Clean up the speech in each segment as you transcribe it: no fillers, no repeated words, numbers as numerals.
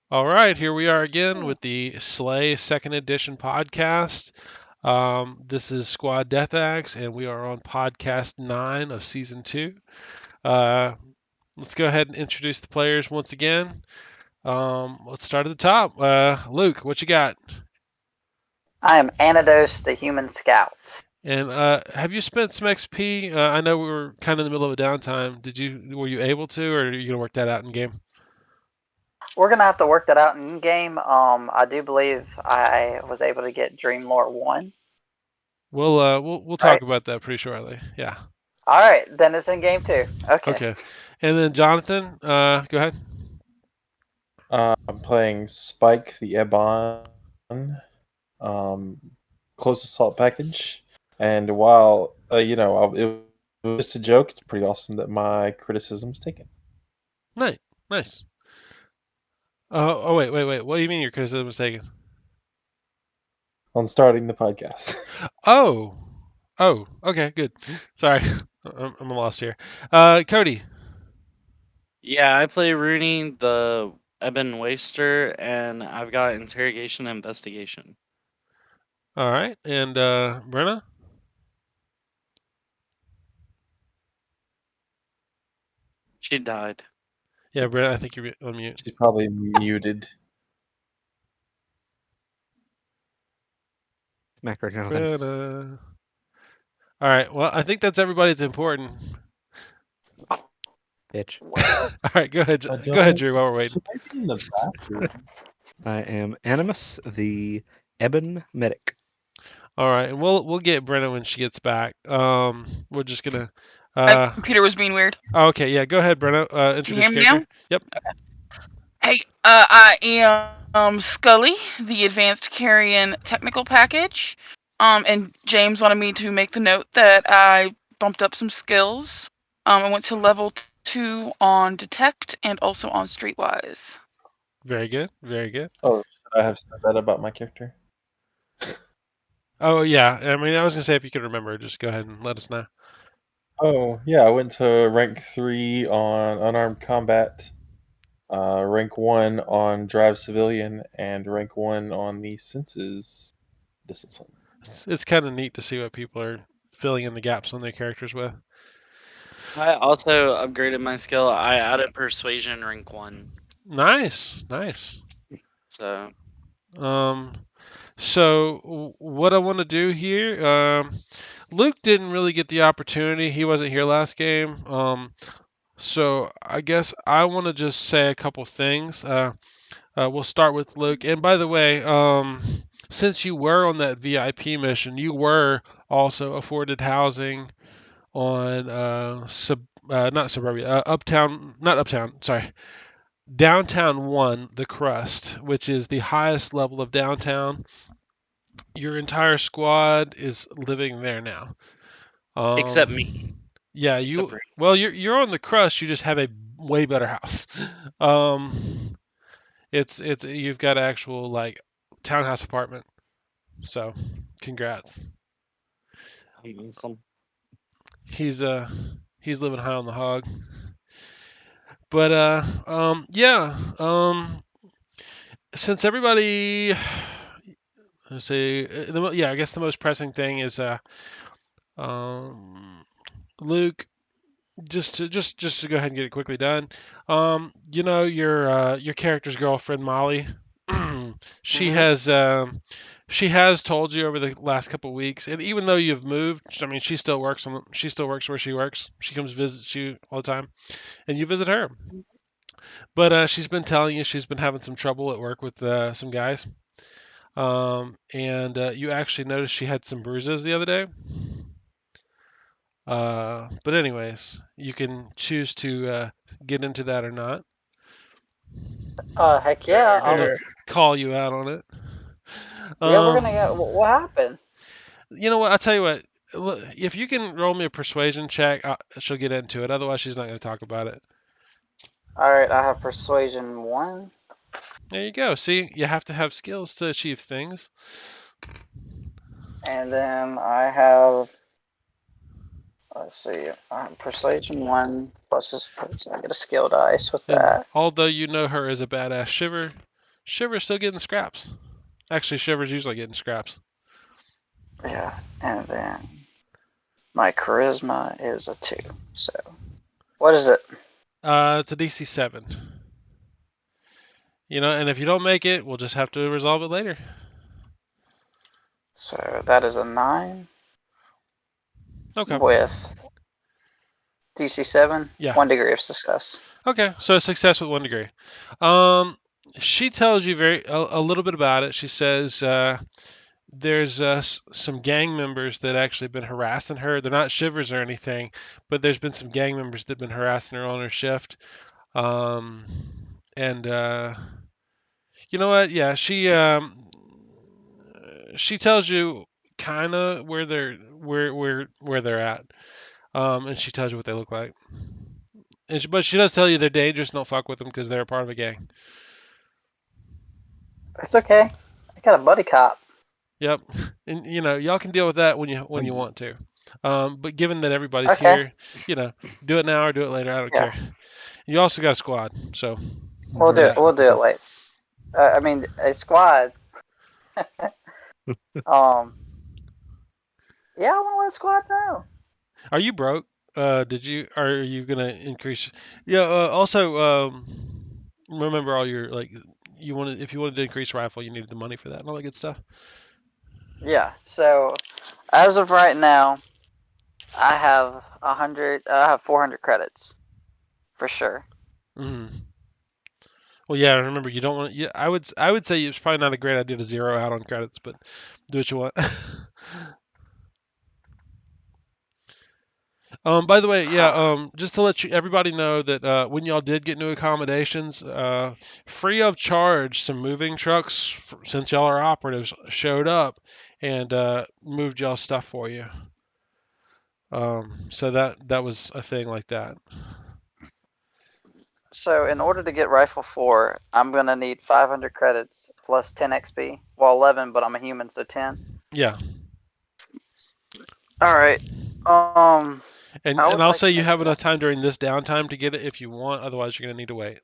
All right, here we are again with the SLA Second Edition podcast. This is Squad Deathaxe, and we are on podcast 9 of season 2. Uh, let's go ahead and introduce the players once again. Let's start at the top. Luke, what you got? I am Anados, the human scout. And have you spent some XP? I know we were kind of in the middle of a downtime. Were you able to, or are you gonna work that out in game? We're gonna have to work that out in game. I do believe I was able to get Dreamlore 1. We'll Right. talk about that pretty shortly. Yeah. All right, then it's in game 2. Okay. Okay. And then Jonathan, go ahead. I'm playing Spike the Ebon, close assault package. And while, it was just a joke, it's pretty awesome that my criticism's taken. Nice, nice. Oh, wait. What do you mean your criticism was taken? On starting the podcast. Oh, okay, good. Sorry, I'm lost here. Cody. Yeah, I play Rooney, the Ebon Waster, and I've got Interrogation and Investigation. All right, and Brenna. She died. Yeah, Brenna, I think you're on mute. She's probably muted. Macro Jonathan. Brenna. All right, well, I think that's everybody that's important. Bitch. All right, go ahead, Drew, while we're waiting. She might be in the bathroom. I am Animus, the Ebon Medic. All right, and we'll get Brenna when she gets back. We're just gonna. My computer was being weird. Okay, yeah, go ahead, Brenna. Can you Introduce hear me character. now? Yep. Okay. Hey, I am Scully, the Advanced Carrion Technical Package. And James wanted me to make the note that I bumped up some skills. I went to level 2 on Detect and also on Streetwise. Very good. Very good. Oh, should I have said that about my character? Oh yeah, I mean, I was gonna say if you could remember, just go ahead and let us know. Oh, yeah, I went to rank 3 on Unarmed Combat, rank 1 on Drive Civilian, and rank 1 on the Senses discipline. It's kind of neat to see what people are filling in the gaps on their characters with. I also upgraded my skill. I added Persuasion rank 1. Nice. So, So what I want to do here, Luke didn't really get the opportunity. He wasn't here last game. So I guess I want to just say a couple things. We'll start with Luke. And by the way, since you were on that VIP mission, you were also afforded housing on not suburbia, downtown 1, the Crust, which is the highest level of downtown. Your entire squad is living there now. except me. Yeah, you're on the Crust. You just have a way better house. It's you've got an actual like townhouse apartment. So, congrats. Awesome. He's living high on the hog. But yeah, since everybody, let's see, I guess the most pressing thing is Luke. Just to go ahead and get it quickly done. Your character's girlfriend Molly. She has told you over the last couple of weeks, and even though you've moved, I mean, she still works where she works. She comes visit you all the time, and you visit her. But she's been telling you she's been having some trouble at work with some guys. And you actually noticed she had some bruises the other day. But anyways, you can choose to get into that or not. Heck yeah. I'm gonna call you out on it. Yeah, we're gonna get. What happened? You know what? I'll tell you what. If you can roll me a persuasion check, she'll get into it. Otherwise, she's not going to talk about it. All right, I have Persuasion 1. There you go. See, you have to have skills to achieve things. And then I have. Let's see. Persuasion 1 plus this. I get a skill dice with And that. although you know her as a badass shiver, Shiver's still getting scraps. Actually, Shiver's usually getting scraps. Yeah, and then my charisma is a 2. So, what is it? It's a DC 7. And if you don't make it, we'll just have to resolve it later. So that is a 9 Okay. with DC 7, Yeah. 1 degree of success. Okay, so a success with 1 degree. She tells you a little bit about it. She says there's some gang members that actually been harassing her. They're not Shivers or anything, but there's been some gang members that have been harassing her on her shift. And you know what? Yeah, she tells you kind of where they're at. And she tells you what they look like. But she does tell you they're dangerous. Don't fuck with them because they're a part of a gang. It's okay. I got a buddy cop. Yep, and y'all can deal with that when you want to. But given that everybody's Okay. here, do it now or do it later. I don't Yeah. care. You also got a squad, so We'll do it. We'll do it late. I mean, a squad. Yeah, I want to let a squad know. Are you broke? Are you gonna increase? Yeah. Also, remember all your if you wanted to increase rifle, you needed the money for that and all that good stuff. Yeah. So, as of right now, I have 100. I have 400 credits, for sure. Hmm. Well, yeah. Remember, you don't want. Yeah, I would say it's probably not a great idea to zero out on credits, but do what you want. By the way, yeah, just to let everybody know that when y'all did get new accommodations, free of charge, some moving trucks, since y'all are operatives, showed up and moved y'all stuff for you. So that was a thing like that. So, in order to get Rifle 4, I'm going to need 500 credits plus 10 XP. Well, 11, but I'm a human, so 10. Yeah, Alright. and I would I'll like say to you make have that. enough time during this downtime to get it if you want. Otherwise, you're gonna need to wait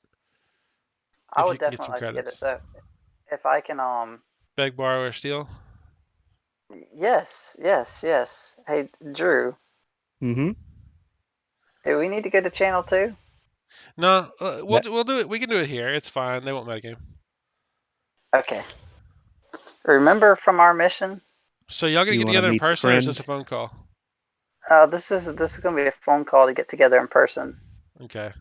I if you would can get some definitely like to get it. credits. So, if I can, Beg, borrow, or steal. yes, yes, yes. Hey, Drew, Mm-hmm. do we need to go to channel 2? No, we'll do it. We can do it here. It's fine. They won't metagame. Okay. Remember from our mission? So y'all Do gonna you get want to together in meet the person or is this friend? a phone call? This is going to be a phone call to get together in person. Okay.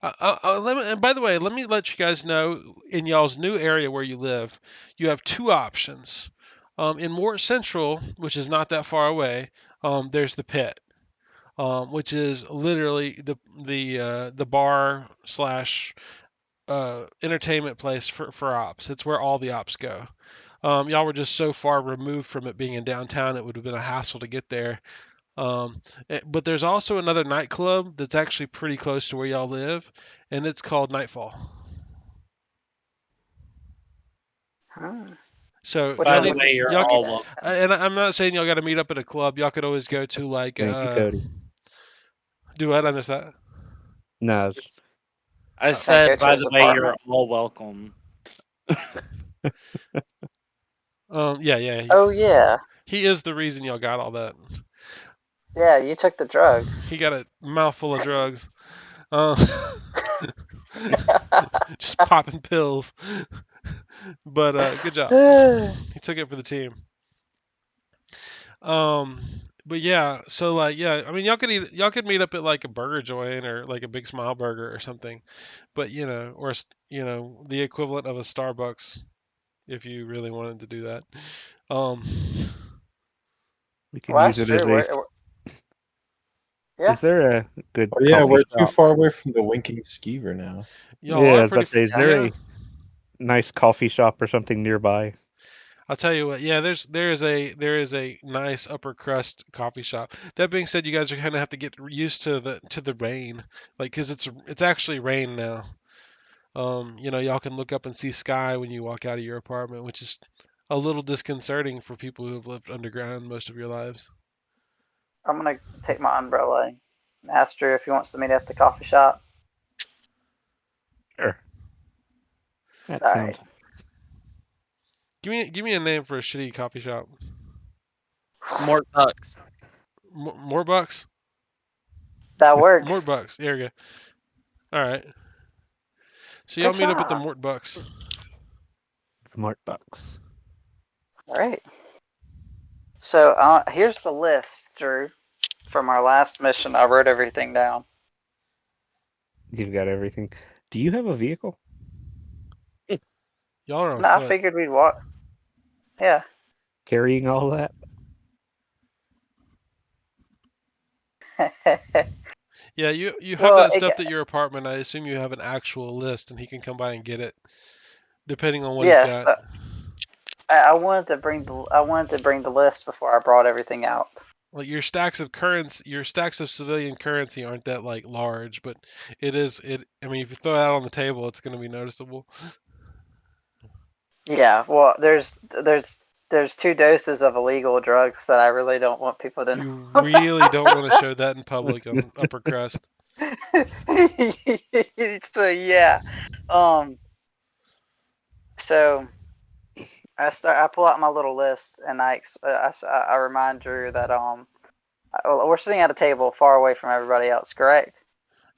And by the way, let me let you guys know in y'all's new area where you live, you have two options. In Mort Central, which is not that far away, there's the pit, which is literally the bar slash entertainment place for ops. It's where all the ops go. Y'all were just so far removed from it being in downtown, it would have been a hassle to get there. But there's also another nightclub that's actually pretty close to where y'all live, and it's called Nightfall. So Which By y'all one the need would way, you're y'all. be all that? welcome. And I'm not saying y'all got to meet up at a club. Y'all could always go to Thank you, Cody. do what? I missed that. No, I Can I go said, to by his the way, you're apartment? all welcome. Yeah. Oh yeah, He is the reason y'all got all that. yeah. You took the drugs. He got a mouthful of drugs. Uh, just popping pills. But good job. He took it for the team. But yeah, so yeah, I mean y'all could meet up at like a burger joint or like a Big Smile Burger or something, but or the equivalent of a Starbucks if you really wanted to do that. Um, we can Well, use that's it as true. a. Yeah. Is there a good Oh yeah, coffee we're too shop? far away from the winking skeever now. y'all Yeah, I are was about pretty. to say, is Yeah. there Yeah, a nice coffee shop or something nearby? I'll tell you what. Yeah, there is a nice upper crust coffee shop. That being said, you guys are gonna have to get used to the rain, like because it's actually rain now. Y'all can look up and see sky when you walk out of your apartment, which is a little disconcerting for people who have lived underground most of your lives. I'm gonna take my umbrella and ask Drew if he wants to meet at the coffee shop. Sure. That All sounds right. Give me a name for a shitty coffee shop. Mort Bucks. More bucks. That Mort works. bucks. There we go. All right. So y'all Good meet up at the job. Mort Bucks. Smart bucks. All right. So here's the list, Drew, from our last mission. I wrote everything down. You've got everything. Do you have a vehicle? Y'all are on No, I foot. figured we'd walk. Yeah. Carrying all that? Yeah, you have Well, that stuff at your apartment. I assume you have an actual list, and he can come by and get it, depending on what he's yes. got. I wanted to bring the list before I brought everything out. Like your stacks of civilian currency aren't that like large, but it is. I mean, if you throw it out on the table, it's going to be noticeable. Yeah. Well, there's 2 doses of illegal drugs that I really don't want people to You know. really don't want to show that in public on upper crust. So yeah. Um. So I pull out my little list and I remind Drew that we're sitting at a table far away from everybody else, correct?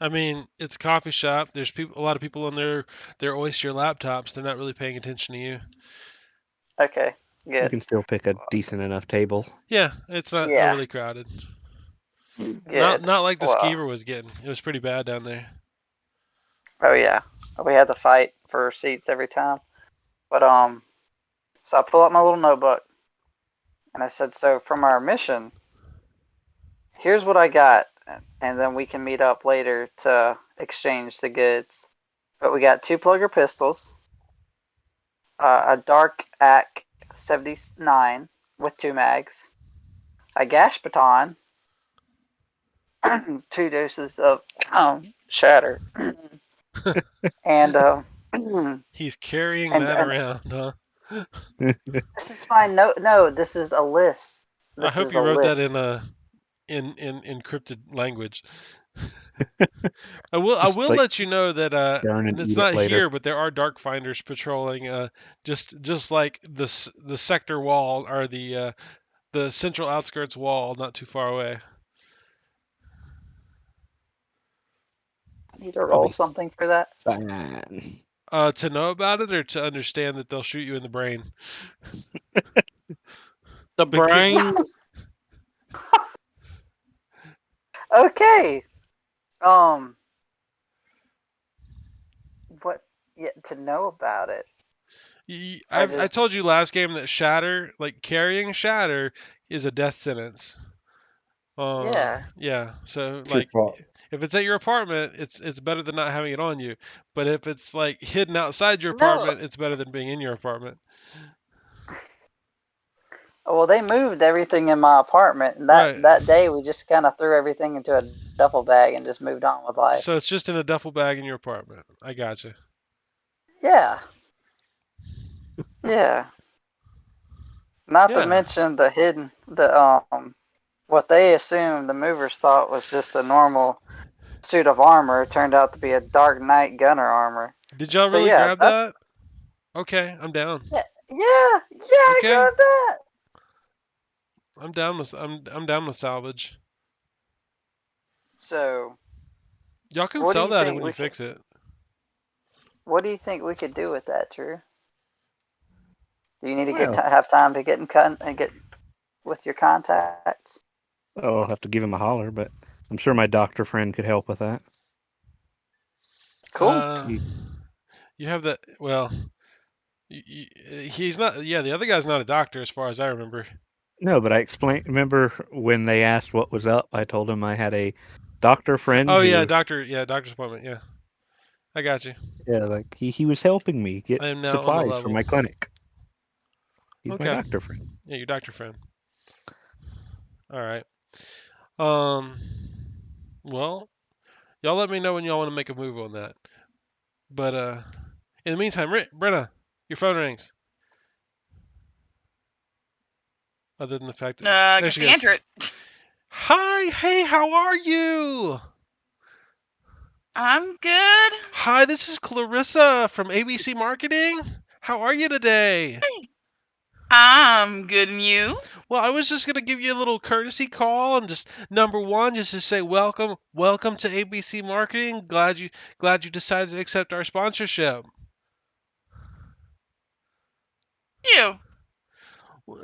I mean, it's a coffee shop. There's a lot of people on their Oyster laptops. They're not really paying attention to you. Okay, You good. can still pick a decent enough table. Yeah, it's not Yeah, overly crowded. good. Not like the Well, Skeever was getting. It was pretty bad down there. oh yeah, we had to fight for seats every time. But so I pull out my little notebook and I said, so from our mission, here's what I got, and then we can meet up later to exchange the goods. But we got 2 plugger pistols, a dark AK 79 with 2 mags, a gash baton, 2 doses of shatter, and He's carrying and that around, huh? this is my note. No, this is a list. I This hope is you a wrote that list. in encrypted language. I Just will like let you know that burn and and it's eat it not later. here, but there are dark finders patrolling just like the sector wall or the central outskirts wall, not too far away. I need to I'll roll be something for that. fine. To know about it or to understand that they'll shoot you in the brain. The But brine. Okay. Um. What? Yeah, to know about it. I I just. told you last game that shatter, like carrying shatter, is a death sentence. Yeah. Yeah. So True like, fault. if it's at your apartment, it's better than not having it on you. But if it's like hidden outside your No. apartment, it's better than being in your apartment. Well, they moved everything in my apartment, and that Right. that day we just kind of threw everything into a duffel bag and just moved on with life. So it's just in a duffel bag in your apartment. I gotcha. Yeah. Yeah. Not to Yeah. mention the what they assumed the movers thought was just a normal suit of armor turned out to be a Dark Knight gunner armor. Did y'all So really yeah, grab that's that? Okay, I'm down. yeah, I Okay, got that. I'm down with salvage. So Y'all can what do sell you that think when you fix it. we could do with that, Drew? Do you need to Well, have time to get in cut and get with your contacts? I'll have to give him a holler, but I'm sure my doctor friend could help with that. Cool. Uh, He- you have that. Well, he's not. Yeah, the other guy's not a doctor, as far as I remember. No, but I explained. Remember when they asked what was up? I told him I had a doctor friend Oh yeah, who, doctor. Yeah, doctor's appointment. Yeah, I got you. yeah, like he was helping me get I am now on the supplies for level. my clinic. He's my Okay. doctor friend. Yeah, your doctor friend. All right. Um. Well, y'all let me know when y'all want to make a move on that. But in the meantime, Brenna, your phone rings. Other than the fact that I there guess she to goes. answer it. Hi, hey, how are you? I'm good. Hi, this is Clarissa from ABC Marketing. How are you today? I'm good, and you? Well, I was just gonna give you a little courtesy call and just number one, just to say welcome to ABC Marketing. Glad you decided to accept our sponsorship. You?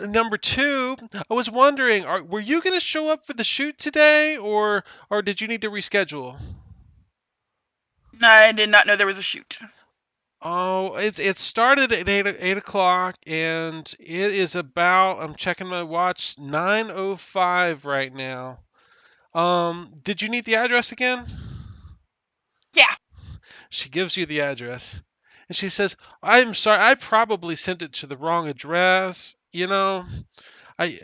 Number two, I was wondering, were you gonna show up for the shoot today, or did you need to reschedule? I did not know there was a shoot. Oh, it started at 8 o'clock, and it is about, I'm checking my watch, 9:05 right now. Did you need the address again? Yeah. She gives you the address, and she says, "I'm sorry, I probably sent it to the wrong address. I,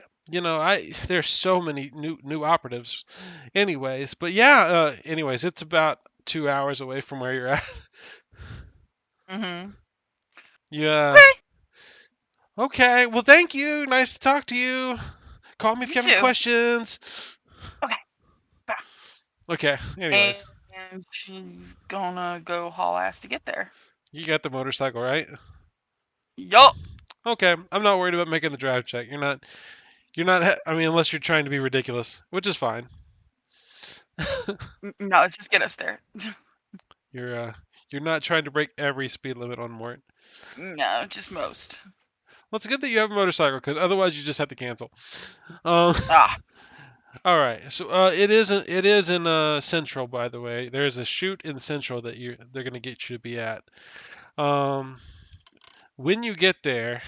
there's so many new operatives. Anyways, but yeah, anyways, it's about 2 hours away from where you're at. Mm-hmm. Yeah. Okay. Okay. Well, thank you. Nice to talk to you. Call me if You you have any too. questions. Okay. Bye. Okay. And Anyways, she's gonna go haul ass to get there. you got the motorcycle, right? Yup. Okay. I'm not worried about making the drive check. You're not. I mean, unless you're trying to be ridiculous, which is fine. No, let's just get us there. You're not trying to break every speed limit on Mort. No, just most. Well, it's good that you have a motorcycle, because otherwise you just have to cancel. Um, Ah. all right. So it is in Central, by the way. There's a shoot in Central that they're gonna get you to be at. Um, when you get there,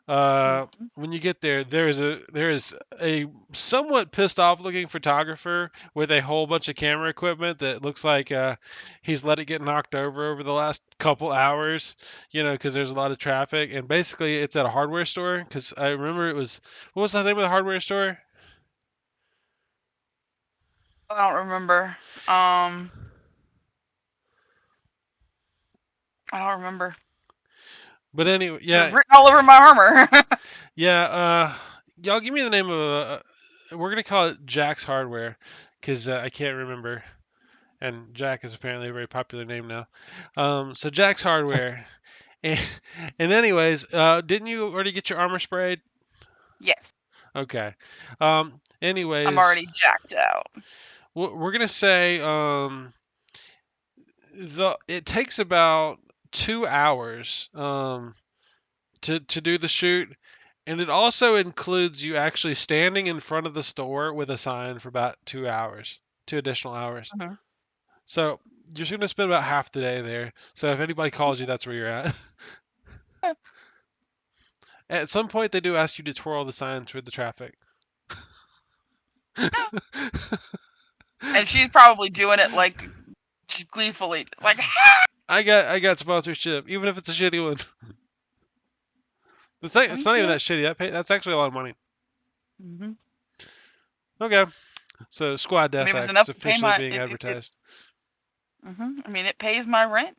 uh, Mhm. there is a somewhat pissed off looking photographer with a whole bunch of camera equipment that looks like he's let it get knocked over the last couple hours, because there's a lot of traffic. And basically, it's at a hardware store. Because I remember what was the name of the hardware store? I don't remember. I don't remember. But anyway, It was yeah, written all over my armor. yeah. Y'all give me the name of we're gonna call it Jack's Hardware, because I can't remember. And Jack is apparently a very popular name now. So Jack's Hardware. And, and anyways, didn't you already get your armor sprayed? Yes, Okay. I'm Anyways, already jacked out. we're gonna say it takes about 2 hours to do the shoot, and it also includes you actually standing in front of the store with a sign for about 2 hours, 2 additional hours. Mhm. So you're going to spend about half the day there. So if anybody calls you, that's where you're at. At some point, they do ask you to twirl the signs with the traffic. And she's probably doing it like gleefully, like. I got sponsorship, even if it's a shitty one. It's not even that shitty. That's actually a lot of money. Mm-hmm. Okay, so Squad I mean, it was Deathaxe is enough to pay officially my. being advertised. I mean, it pays my rent.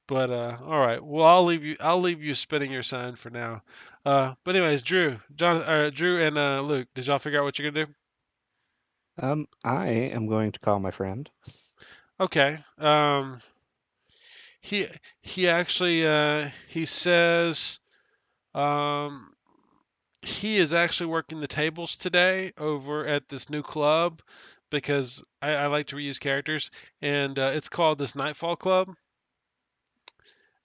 But all right. Well, I'll leave you spinning your sign for now. But anyways, Drew and Luke, did y'all figure out what you're gonna do? I am going to call my friend. Okay. He he actually he says um he is actually working the tables today over at this new club, because I like to reuse characters, and it's called this Nightfall Club,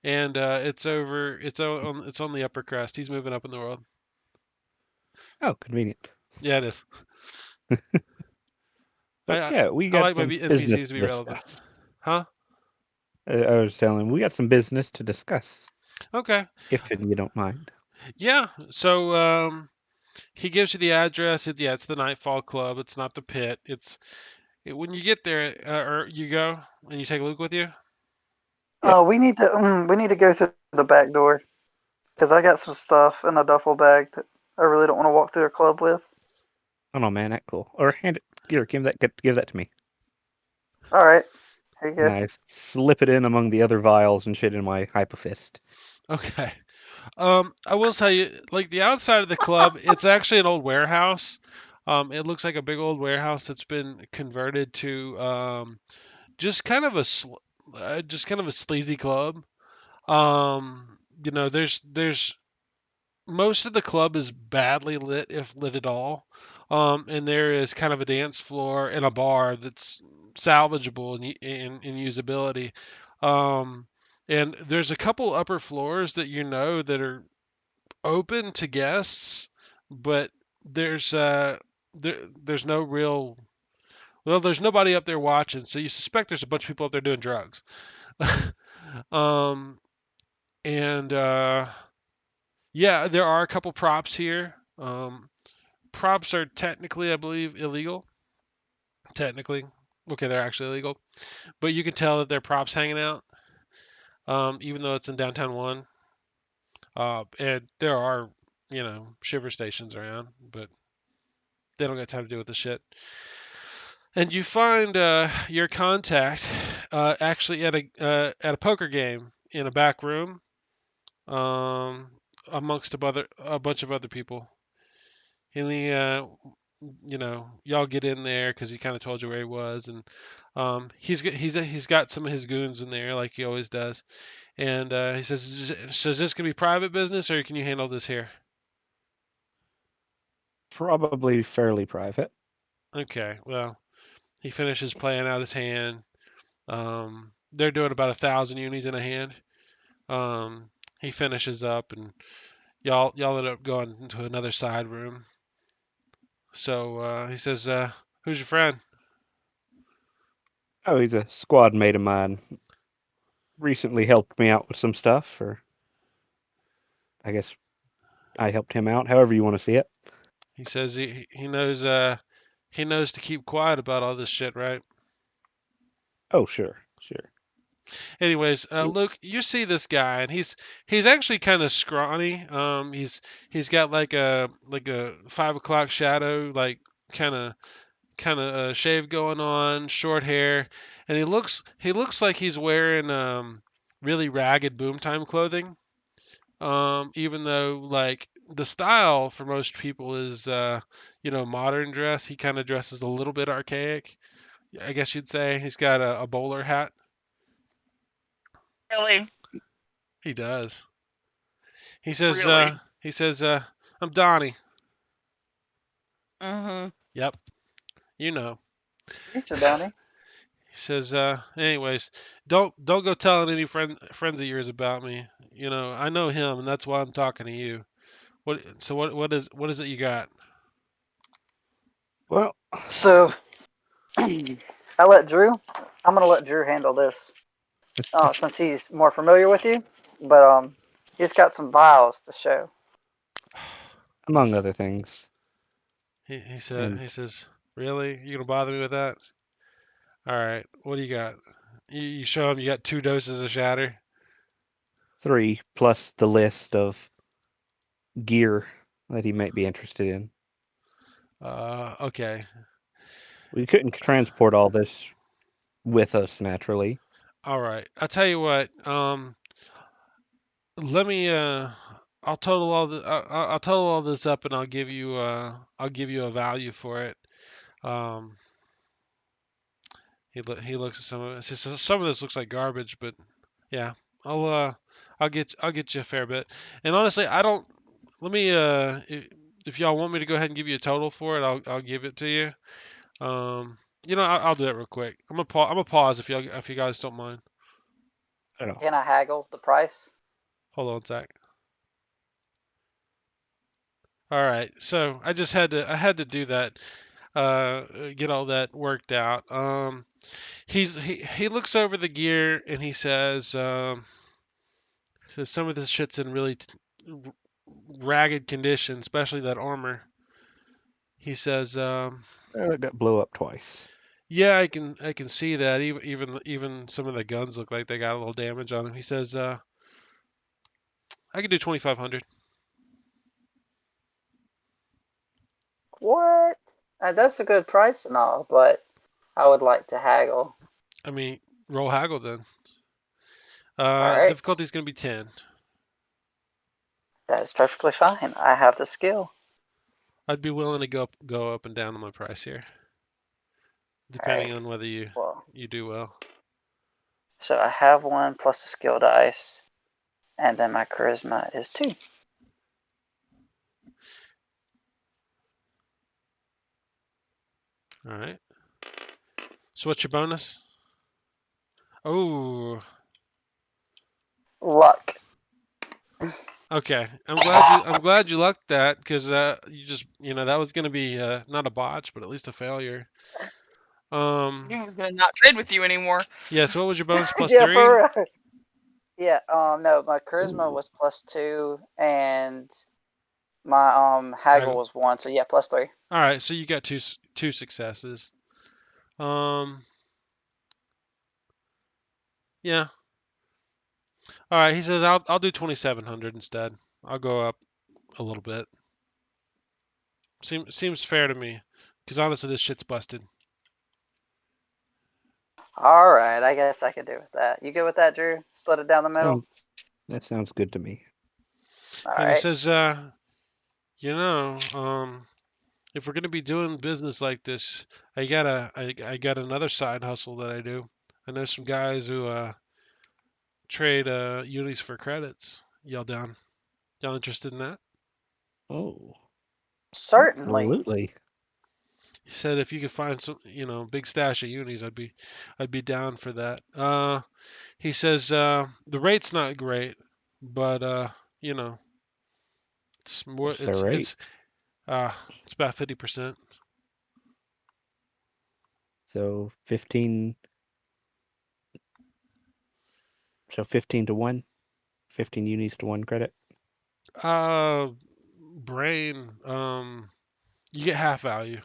and it's on the upper crust. He's moving up in the world. Oh, convenient. Yeah, it is. But yeah, we I got like my some business NPCs to to be relevant. discuss. Huh? I was telling him we got some business to discuss, Okay. if you don't mind. Yeah. So he gives you the address. It's the Nightfall Club. It's not the pit. When you get there, or you go and you take Luke with you. Yeah. We need to go through the back door because I got some stuff in a duffel bag that I really don't want to walk through a club with. Oh no, man, that cool. Or hand it. Give that to me. All right, here you And go. I slip it in among the other vials and shit in my hypofist. Okay. I will tell you, like the outside of the club, it's actually an old warehouse. It looks like a big old warehouse that's been converted to just kind of a sleazy club. there's most of the club is badly lit, if lit at all. And there is kind of a dance floor and a bar that's salvageable in usability. Um, and there's a couple upper floors that are open to guests, but there's there's no real there's nobody up there watching, so you suspect there's a bunch of people up there doing drugs. um, and yeah, there are a couple props here. Props are technically, I believe, illegal. Technically, okay, they're actually illegal, but you can tell that they're props hanging out, even though it's in downtown one. And there are, shiver stations around, but they don't got time to deal with this shit. And you find your contact actually at a poker game in a back room, um, amongst a bunch of other people. And y'all get in there because he kind of told you where he was, and he's got some of his goons in there like he always does. And he says, "So is this gonna be private business, or can you handle this here?" Probably fairly private. Okay, well, he finishes playing out his hand. They're doing about 1,000 unis in a hand. He finishes up, and y'all end up going into another side room. So he says, "Who's your friend?" Oh, he's a squad mate of mine. Recently helped me out with some stuff, or I guess I helped him out, however you want to see it. He says he knows to keep quiet about all this shit, right? Oh, sure, sure. Anyways, Luke, you see this guy, and he's actually kind of scrawny. He's got like a 5 o'clock shadow, like kind of shave going on, short hair, and he looks like he's wearing really ragged boom time clothing. Even though like the style for most people is modern dress, he kind of dresses a little bit archaic. I guess you'd say he's got a bowler hat. Really? He does. He says, Really? I'm Donnie. Mm-hmm. Yep, you know. Streets are Donnie. He says, anyways, don't go telling any friends of yours about me. I know him, and that's why I'm talking to you. What is it you got? Well, So I let Drew. I'm gonna let Drew handle this since he's more familiar with you. But he's got some vials to show. among other things. And He says, really? You gonna bother me with that? All right. What do you got? You show him you got 2 doses of shatter. 3 plus the list of gear that he might be interested in. Okay. We couldn't transport all this with us naturally. All right. I'll tell you what. Let me. I'll total all this up, and I'll give you a value for it. Um. He looks at some of it. Says, some of this looks like garbage, but yeah. I'll get you a fair bit. And honestly, I don't. Let me. If y'all want me to go ahead and give you a total for it, I'll give it to you. I'll do that real quick. I'm gonna pause if you guys don't mind. I don't know. Can I haggle the price? Hold on a sec. All right, so I had to do that, get all that worked out. He looks over the gear and he says some of this shit's in really ragged condition, especially that armor. He says, It got blew up twice. yeah, I can see that. Even some of the guns look like they got a little damage on them. He says, I can do 2,500. What? That's a good price and all, but I would like to haggle. I mean, roll haggle then. All right, Difficulty's gonna be 10. that is perfectly fine. I have the skill. I'd be willing to go up and down on my price here, All right. depending on whether you Well, you do well. so I have one plus a skill dice. And then my charisma is 2. All right. So what's your bonus? Oh, Luck. okay. I'm glad you lucked that because that was gonna be not a botch but at least a failure. He was gonna not trade with you anymore. Yeah. So what was your bonus plus Yeah, 3? for real. Yeah, no, my charisma Ooh. was +2 and my haggle was 1, so yeah, +3. All right. So you got two successes. Yeah. All right. He says I'll do 2,700 instead. I'll go up a little bit. Seems fair to me. Because honestly, this shit's busted. Alright, I guess I could do with that. You good with that, Drew? Split it down the middle? That sounds good to me. And he Alright. says, if we're gonna be doing business like this, I got another side hustle that I do. I know some guys who trade unis for credits. Y'all interested in that? Oh, Certainly. absolutely. He said if you could find some, big stash of unis, I'd be down for that. He says the rate's not great, but you know, it's more What's the rate? it's about 50%. So 15. So 15 to 1. 15 unis to 1 credit. Brain, you get half value.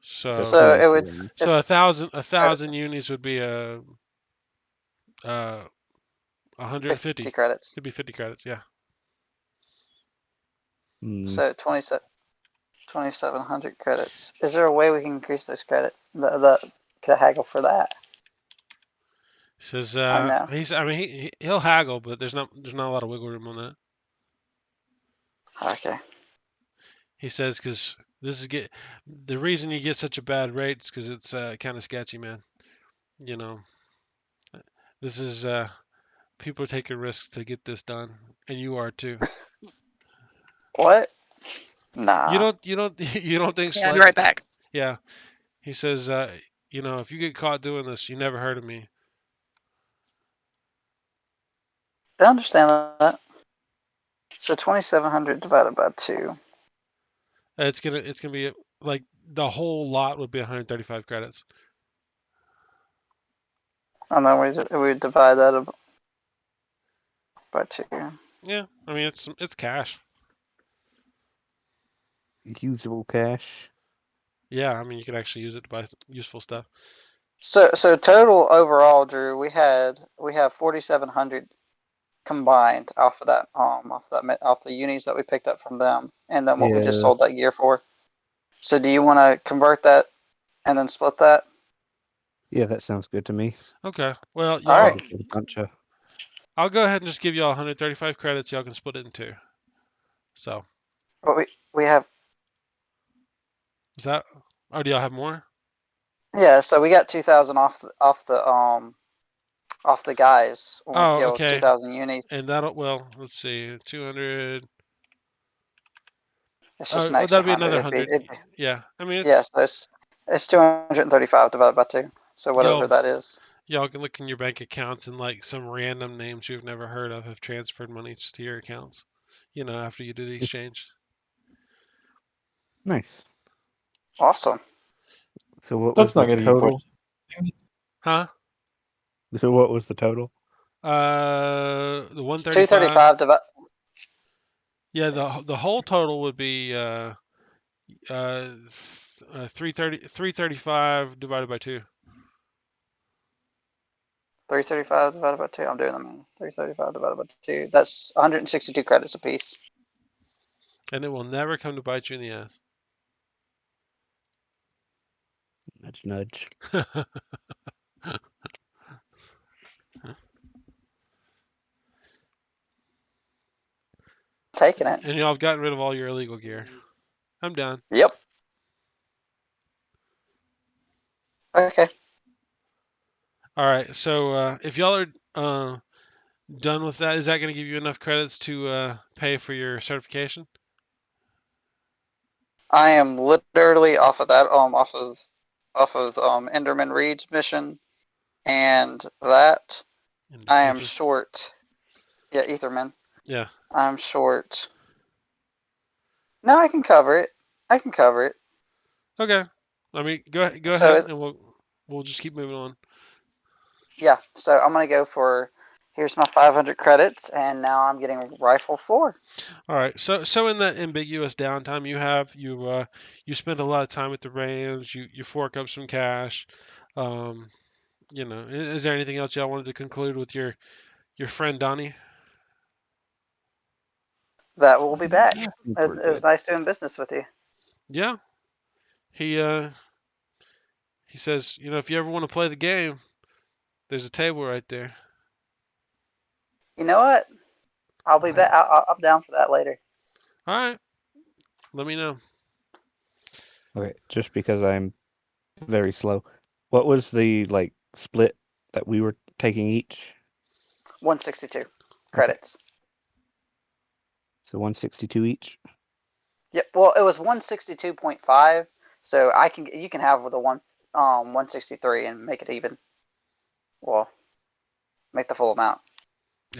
So So So 20 it to would 1. so it's a thousand unis would be uh 150. 50 credits. It'd be 50 credits, yeah. Hmm. So 2,700 credits. Is there a way we can increase those credit? Could I haggle for that? He says I know. he'll haggle, but there's not a lot of wiggle room on that. Okay. He says because the reason you get such a bad rate is because it's kind of sketchy, man. You know, this is people are taking risks to get this done, and you are too. What? Nah. You don't you don't think Yeah, I'll be Slight? right back. Yeah, he says if you get caught doing this, you never heard of me. I understand that. So 2,700 divided by 2. It's gonna be like the whole lot would be 135 credits. And then we divide that by 2. Yeah, I mean it's cash. Usable cash. Yeah, I mean you can actually use it to buy useful stuff. So total overall, Drew, we have 4,700 combined off of that off the unis that we picked up from them, and then what we just Yeah. sold that gear for. So do you want to convert that and then split that? Yeah, that sounds good to me. Okay, well All y'all, right. Just a bunch of. I'll go ahead and just give y'all 135 credits. Y'all can split it in two. So But we have is that? Or do y'all have more? yeah. So we got 2,000 off the guys when we Oh, killed okay. 2,000 unis. And let's see, 200. It's just an Oh, extra that'll be 100. another 100. Yeah, I mean Yeah. So it's 235 divided by 2. So whatever y'all that is. y'all can look in your bank accounts and like some random names you've never heard of have transferred money to your accounts. After you do the exchange. Nice. Awesome. So what was That's the not going to get total? questioned. Huh? So what was the total? The It's 135. 235 divided. Yeah, the whole total would be 335 divided by 2. 335 divided by 2. I'm doing them. 335 divided by 2. That's 162 credits apiece. And it will never come to bite you in the ass. Nudge, nudge. Taking it. And y'all have gotten rid of all your illegal gear. I'm done. Yep. Okay. All right. So if y'all are done with that, is that going to give you enough credits to pay for your certification? I am literally off of that, off of Enderman Reed's mission, and that And I am Ether? short. Yeah, Etherman. Yeah. I'm short. No, I can cover it. I can cover it. Okay. I mean, go So ahead, it, and we'll just keep moving on. yeah, so I'm gonna go for. Here's my 500 credits, and now I'm getting rifle 4. All right. So in that ambiguous downtime you have, you spend a lot of time at the range. You fork up some cash. Um, is there anything else y'all wanted to conclude with your friend Donnie? That will be back. I think It, we're it was good. nice doing business with you. Yeah. He says, if you ever want to play the game, there's a table right there. You know what? I'll be back. I'm down for that later. All right. Let me know. Okay, just because I'm very slow. What was the like split that we were taking each? 162 Okay, credits. so 162 each. Yep. Well, it was 162.5. So you can have the 163 and make it even. Well, make the full amount,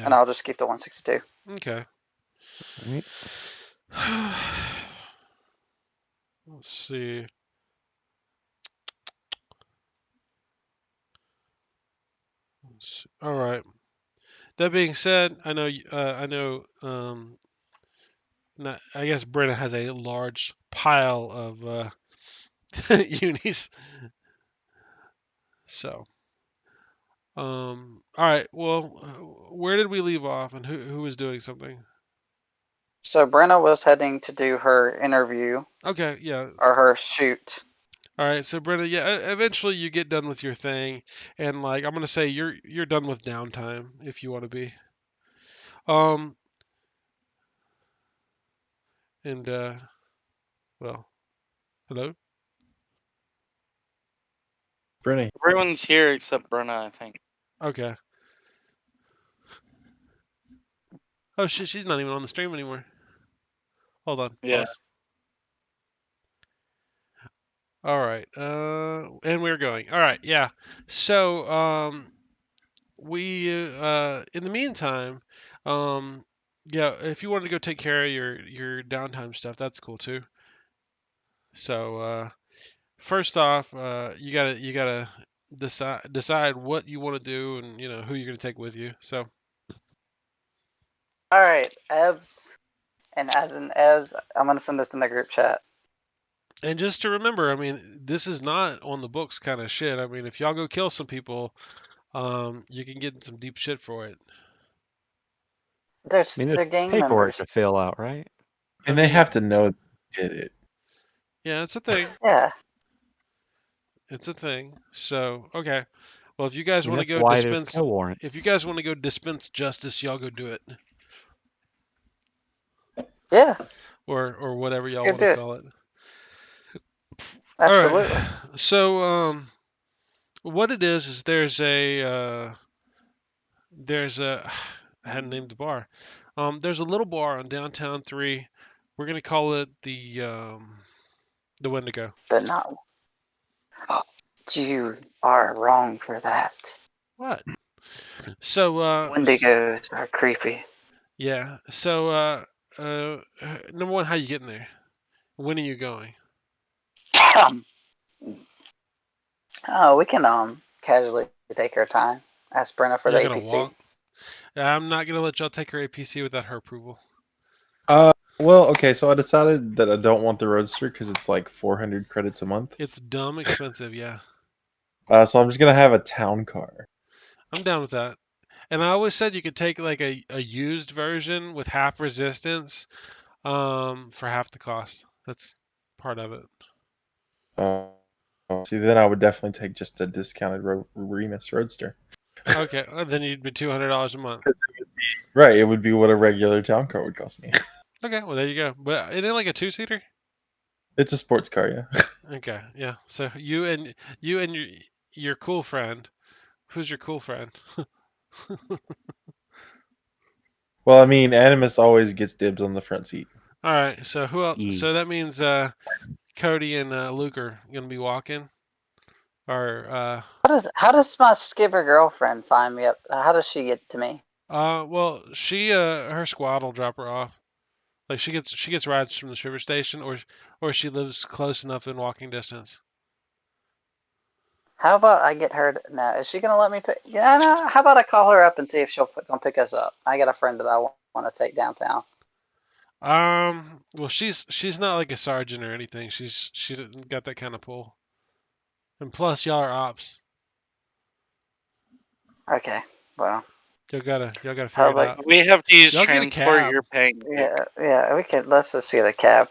and Yeah. I'll just keep the 162. Okay. All right. Let's see. All right. That being said, I know I guess Brenna has a large pile of unis. So, all right. Well, where did we leave off, and who was doing something? So Brenna was heading to do her interview Okay, yeah. or her shoot. All right, so Brenna, yeah, eventually you get done with your thing, and like I'm gonna say you're done with downtime if you want to be. Um, and well, hello. Brittany. Everyone's here except Brenna, I think. Okay. Oh shit, she's not even on the stream anymore. Hold on, Yeah. pause. All right. And we're going. All right. Yeah. So, we in the meantime, um, yeah, if you wanted to go take care of your downtime stuff, that's cool too. So, first off, you gotta decide what you want to do and who you're gonna take with you. So, All right, Evs, and as in Evs, I'm gonna send this in the group chat. and just to remember, I mean, this is not on the books kind of shit. I mean, if y'all go kill some people, you can get in some deep shit for it. They're I mean, there's they're gang paperwork members. to fill out, right? I And they mean, have to know they did it. yeah, it's a thing. Yeah. It's a thing. So, okay. Well, if you I guys mean, want to that's go why there's dispense, no warrant. if you guys want to go dispense justice, y'all go do it, Yeah. or whatever Let's y'all go want to do it. call it. All right. Absolutely. So, what it is there's a I hadn't named the bar. There's a little bar on downtown 3. We're gonna call it the Wendigo. But not. You are wrong for that. What? So, Wendigos are creepy. yeah. So, number one, how you getting there? When are you going? Oh, we can casually take our time. Ask Brenna for the You're gonna APC. walk? I'm not gonna let y'all take her APC without her approval. Well, okay, so I decided that I don't want the Roadster because it's like 400 credits a month. It's dumb expensive, yeah. So I'm just gonna have a town car. I'm down with that. And I always said you could take like a used version with half resistance, for half the cost. That's part of it. Uh, See, then I would definitely take just a discounted Remus Roadster. Okay, then you'd be $200 a month. 'Cause Right, it would be what a regular town car would cost me. Okay, well there you go. But isn't it like a two-seater? It's a sports car, yeah. Okay, yeah. So you and your cool friend Who's your cool friend? Well, I mean, Animus always gets dibs on the front seat. All right. So who else? Yeah. So that means Cody and Luke are gonna be walking. Or How does my skipper girlfriend find me up? How does she get to me? well, she her squad will drop her off. Like she gets rides from the river station, or she lives close enough in walking distance. How about I get her? No, is she gonna let me pick? Yeah, no. How about I call her up and see if she'll come pick us up? I got a friend that I want to take downtown. Well, she's not like a sergeant or anything. She didn't got that kind of pull. And plus, y'all are ops. Okay, well, Y'all gotta how figure it about out. We have to use Y'all get a transport. cab. You're paying. yeah, we could. Let's just get a cab.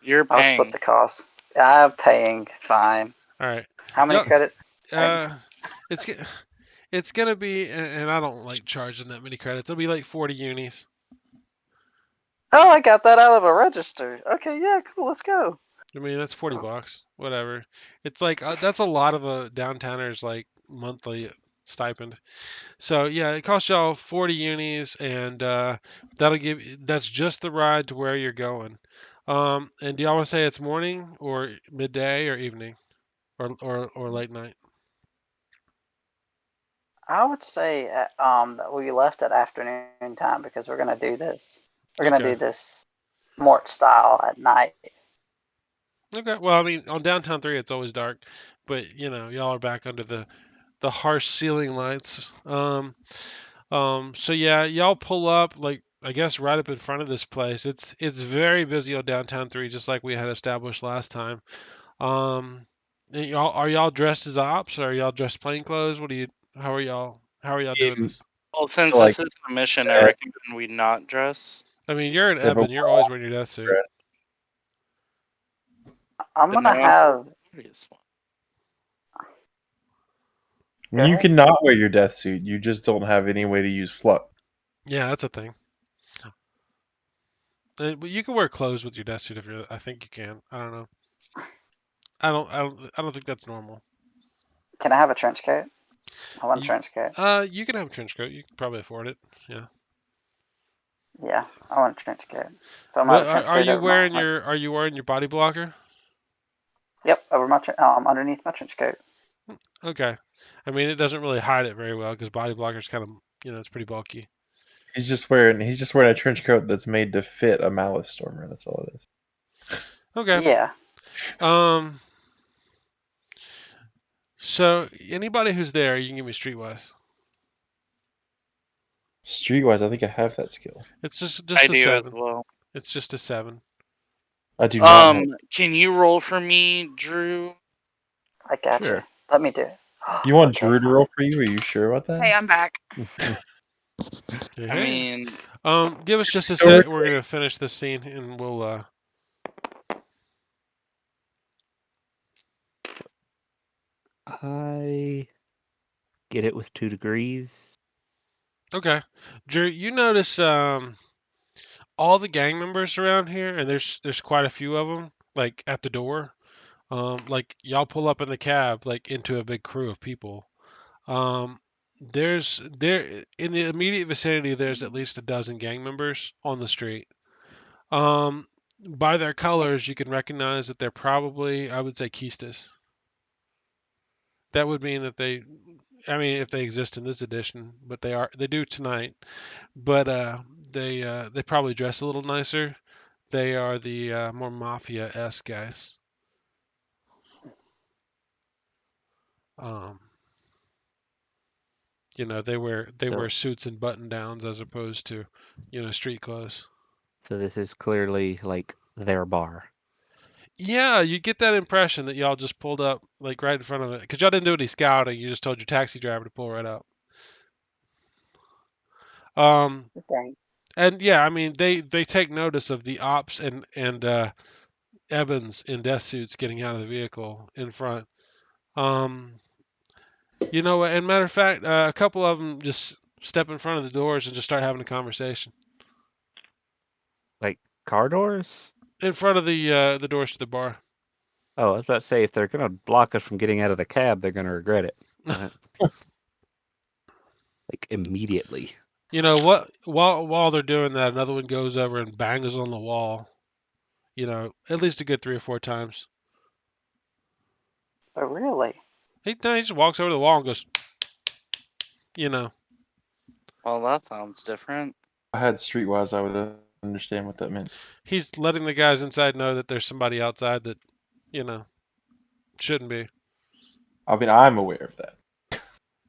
You're I'll split paying. the cost. I'm paying. Fine. All right. How many Y'all credits? it's it's gonna be, and I don't like charging that many credits. It'll be like 40 unis. Oh, I got that out of a register. Okay, yeah, cool. Let's go. I mean, that's $40. Whatever. It's like that's a lot of a downtowner's like monthly stipend. So yeah, it costs y'all 40 unis, and that's just the ride to where you're going. And do y'all want to say it's morning or midday or evening or late night? I would say that we left at afternoon time because we're gonna do this. We're gonna Okay. do this Mort style at night. Okay. Well, I mean, on Downtown 3, it's always dark, but y'all are back under the harsh ceiling lights. So yeah, y'all pull up like I guess right up in front of this place. It's very busy on Downtown 3, just like we had established last time. And y'all are y'all dressed as ops, or are y'all dressed plain clothes? What do you? How are y'all doing In, this? Well, since like this is a mission, I that, recommend we not dress. I mean, you're an yeah, but Eben. You're always wearing your death suit. dressed. I'm Then gonna no one have. notice one. Go You ahead. cannot wear your death suit. You just don't have any way to use fluff. Yeah, that's a thing. But you can wear clothes with your death suit if you're. I think you can. I don't know. I don't think that's normal. Can I have a trench coat? I want a You, trench coat. you can have a trench coat. You can probably afford it. Yeah. Yeah, I want a trench coat. So I'm gonna What have a trench are coat you over wearing my. your Are you wearing your body blocker? Yep, over my underneath my trench coat. Okay. I mean, it doesn't really hide it very well because body blocker's kind of it's pretty bulky. He's just wearing a trench coat that's made to fit a Malice Stormer. That's all it is. Okay. Yeah. Um. So anybody who's there, you can give me streetwise. Streetwise, I think I have that skill. It's just I a do as 7. well. It's just a 7. I do not have. Can you roll for me, Drew? I got Sure. you. Let me do it. You want Okay, Drew to fine. roll for you? Are you sure about Hey, that? I'm back. Hey, I hey. mean, Give us just a sec. We're Historically, gonna finish this scene and we'll. I get it with 2 degrees. Okay. Drew, you notice all the gang members around here, and there's quite a few of them, like at the door. Like y'all pull up in the cab, like into a big crew of people. Um, there in the immediate vicinity, there's at least a dozen gang members on the street. Um, by their colors, you can recognize that they're probably, I would say, Keistas. That would mean that I mean, if they exist in this edition, but they do tonight. But they probably dress a little nicer. They are the more mafia-esque guys. Um, they wear So suits and button downs as opposed to, street clothes. so this is clearly like their bar. Yeah, you get that impression that y'all just pulled up like right in front of it because y'all didn't do any scouting. You just told your taxi driver to pull right up. Um, Dang. and yeah, I mean they take notice of the ops and Evans in death suits getting out of the vehicle in front. Um, you know what? And matter of fact, a couple of them just step in front of the doors and just start having a conversation Like car doors? in front of the doors to the bar. Oh, I was about to say if they're gonna block us from getting out of the cab, they're gonna regret it. like immediately. You know what? While they're doing that, another one goes over and bangs on the wall. You know, at least a good 3 or 4 times. Oh, really? He just walks over to the wall and goes, you know. Well, that sounds different. If I had Streetwise, I would understand what that meant. He's letting the guys inside know that there's somebody outside that, you know, shouldn't be. I mean, I'm aware of that.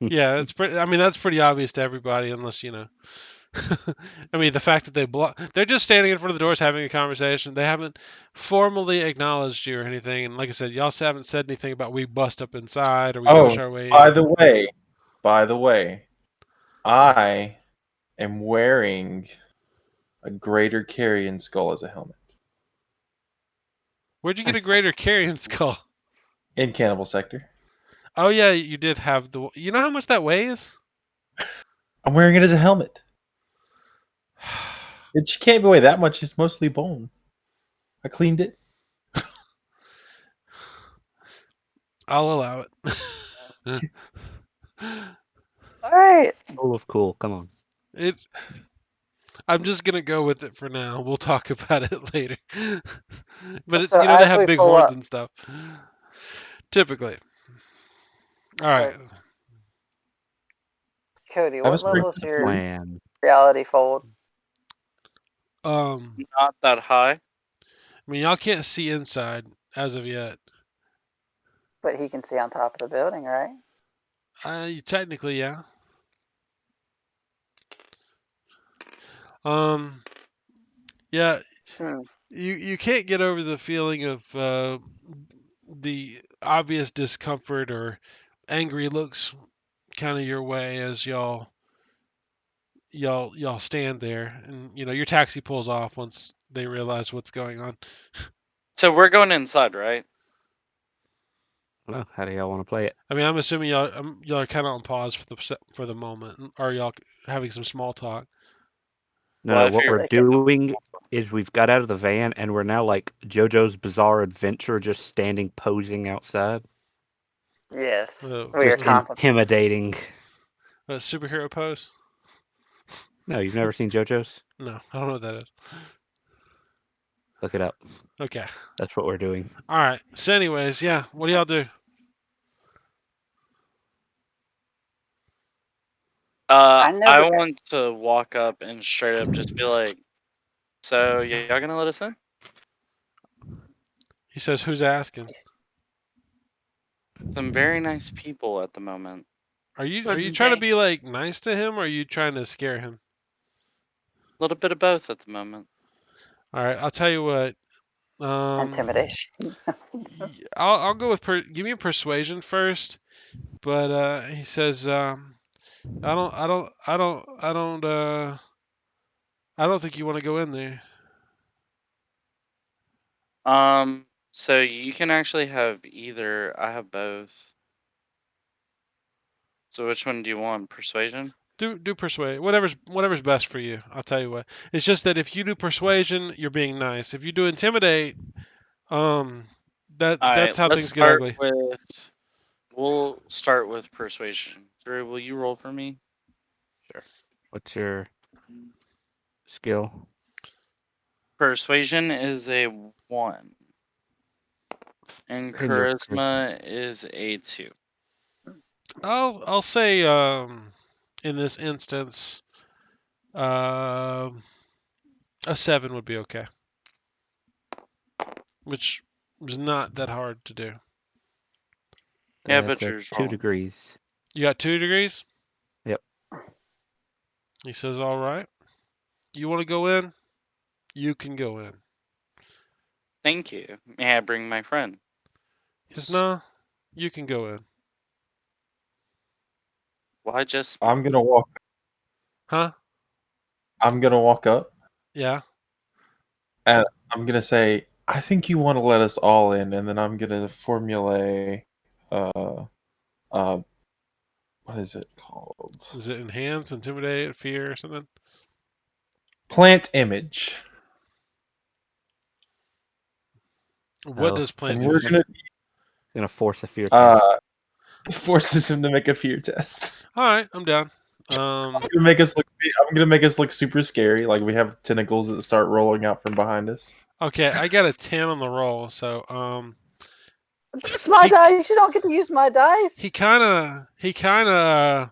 Yeah, it's pretty. I mean, that's pretty obvious to everybody, unless you know. I mean, the fact that they're just standing in front of the doors having a conversation. They haven't formally acknowledged you or anything. And like I said, y'all haven't said anything about we bust up inside or we push Oh, our way by in. the way, I am wearing a Greater Carrion skull as a helmet Where'd you get a greater carrion skull? in Cannibal Sector. Oh yeah, you did have the. You know how much that weighs? I'm wearing it as a helmet. It can't weigh that much. It's mostly bone. I cleaned it. I'll allow it. All right. Full of cool. Come on. it. I'm just gonna go with it for now. We'll talk about it later. But So you know they as have we big pull horns up, and stuff. Typically. All so right. Cody, I have a what spring level is for your free. Plan. reality fold? Not that high. I mean, y'all can't see inside as of yet. But he can see on top of the building, right? Technically, yeah. Um, yeah. Hmm. You can't get over the feeling of the obvious discomfort or angry looks kind of your way as y'all stand there, and you know your taxi pulls off once they realize what's going on. So we're going inside, right? Well, how do y'all want to play it? I mean, I'm assuming y'all are kind of on pause for the moment, or y'all having some small talk. No, Well, no. I What we're figured. They can. doing is we've got out of the van and we're now like JoJo's Bizarre Adventure, just standing posing outside, Yes. Uh, We are just what, contemplating. intimidating. superhero pose? No, you've never seen JoJo's? No, I don't know what that is. Look it up. Okay. That's what we're doing. All right. So, anyways, yeah. What do y'all do? I I never. want to walk up and straight up just be like, "So y'all gonna let us in?" He says, "Who's asking?" Some very nice people at the moment. Are you trying to be like nice to him, or are you trying to scare him? A little bit of both at the moment. All right. I'll tell you what. Intimidation. I'll go with give me a persuasion first. But he says, I don't think you want to go in there. So you can actually have either. I have both. So which one do you want? Persuasion? Do persuade. Whatever's best for you. I'll tell you what. It's just that if you do persuasion, you're being nice. If you do intimidate, um, All right, that's how let's things get start ugly. with. We'll start with persuasion. Drew, will you roll for me? Sure. What's your skill? Persuasion is a 1, and And your charisma is a 2. I'll say in this instance, um, a 7 would be okay, which is not that hard to do. Yeah, That's but a Drew's 2 rolling. degrees. You got 2 degrees? Yep. He says, all right. You want to go in? You can go in. Thank you. May I bring my friend? He says, no, you can go in. Why just me? I'm gonna walk. Huh? I'm gonna walk up Yeah. and I'm gonna say, "I think you want to let us all in," and then I'm gonna formulate, uh, uh, what is it called? Is it enhance, intimidate, fear, or something? Plant image, What Oh, does plant and we're image? gonna force a fear test. uh forces him to make a fear test. All right, I'm down. Um, Gonna make us look. I'm gonna make us look super scary. Like we have tentacles that start rolling out from behind us. okay, I got a 10 on the roll, so That's my he dice. You don't get to use my he dice. kind of he kind of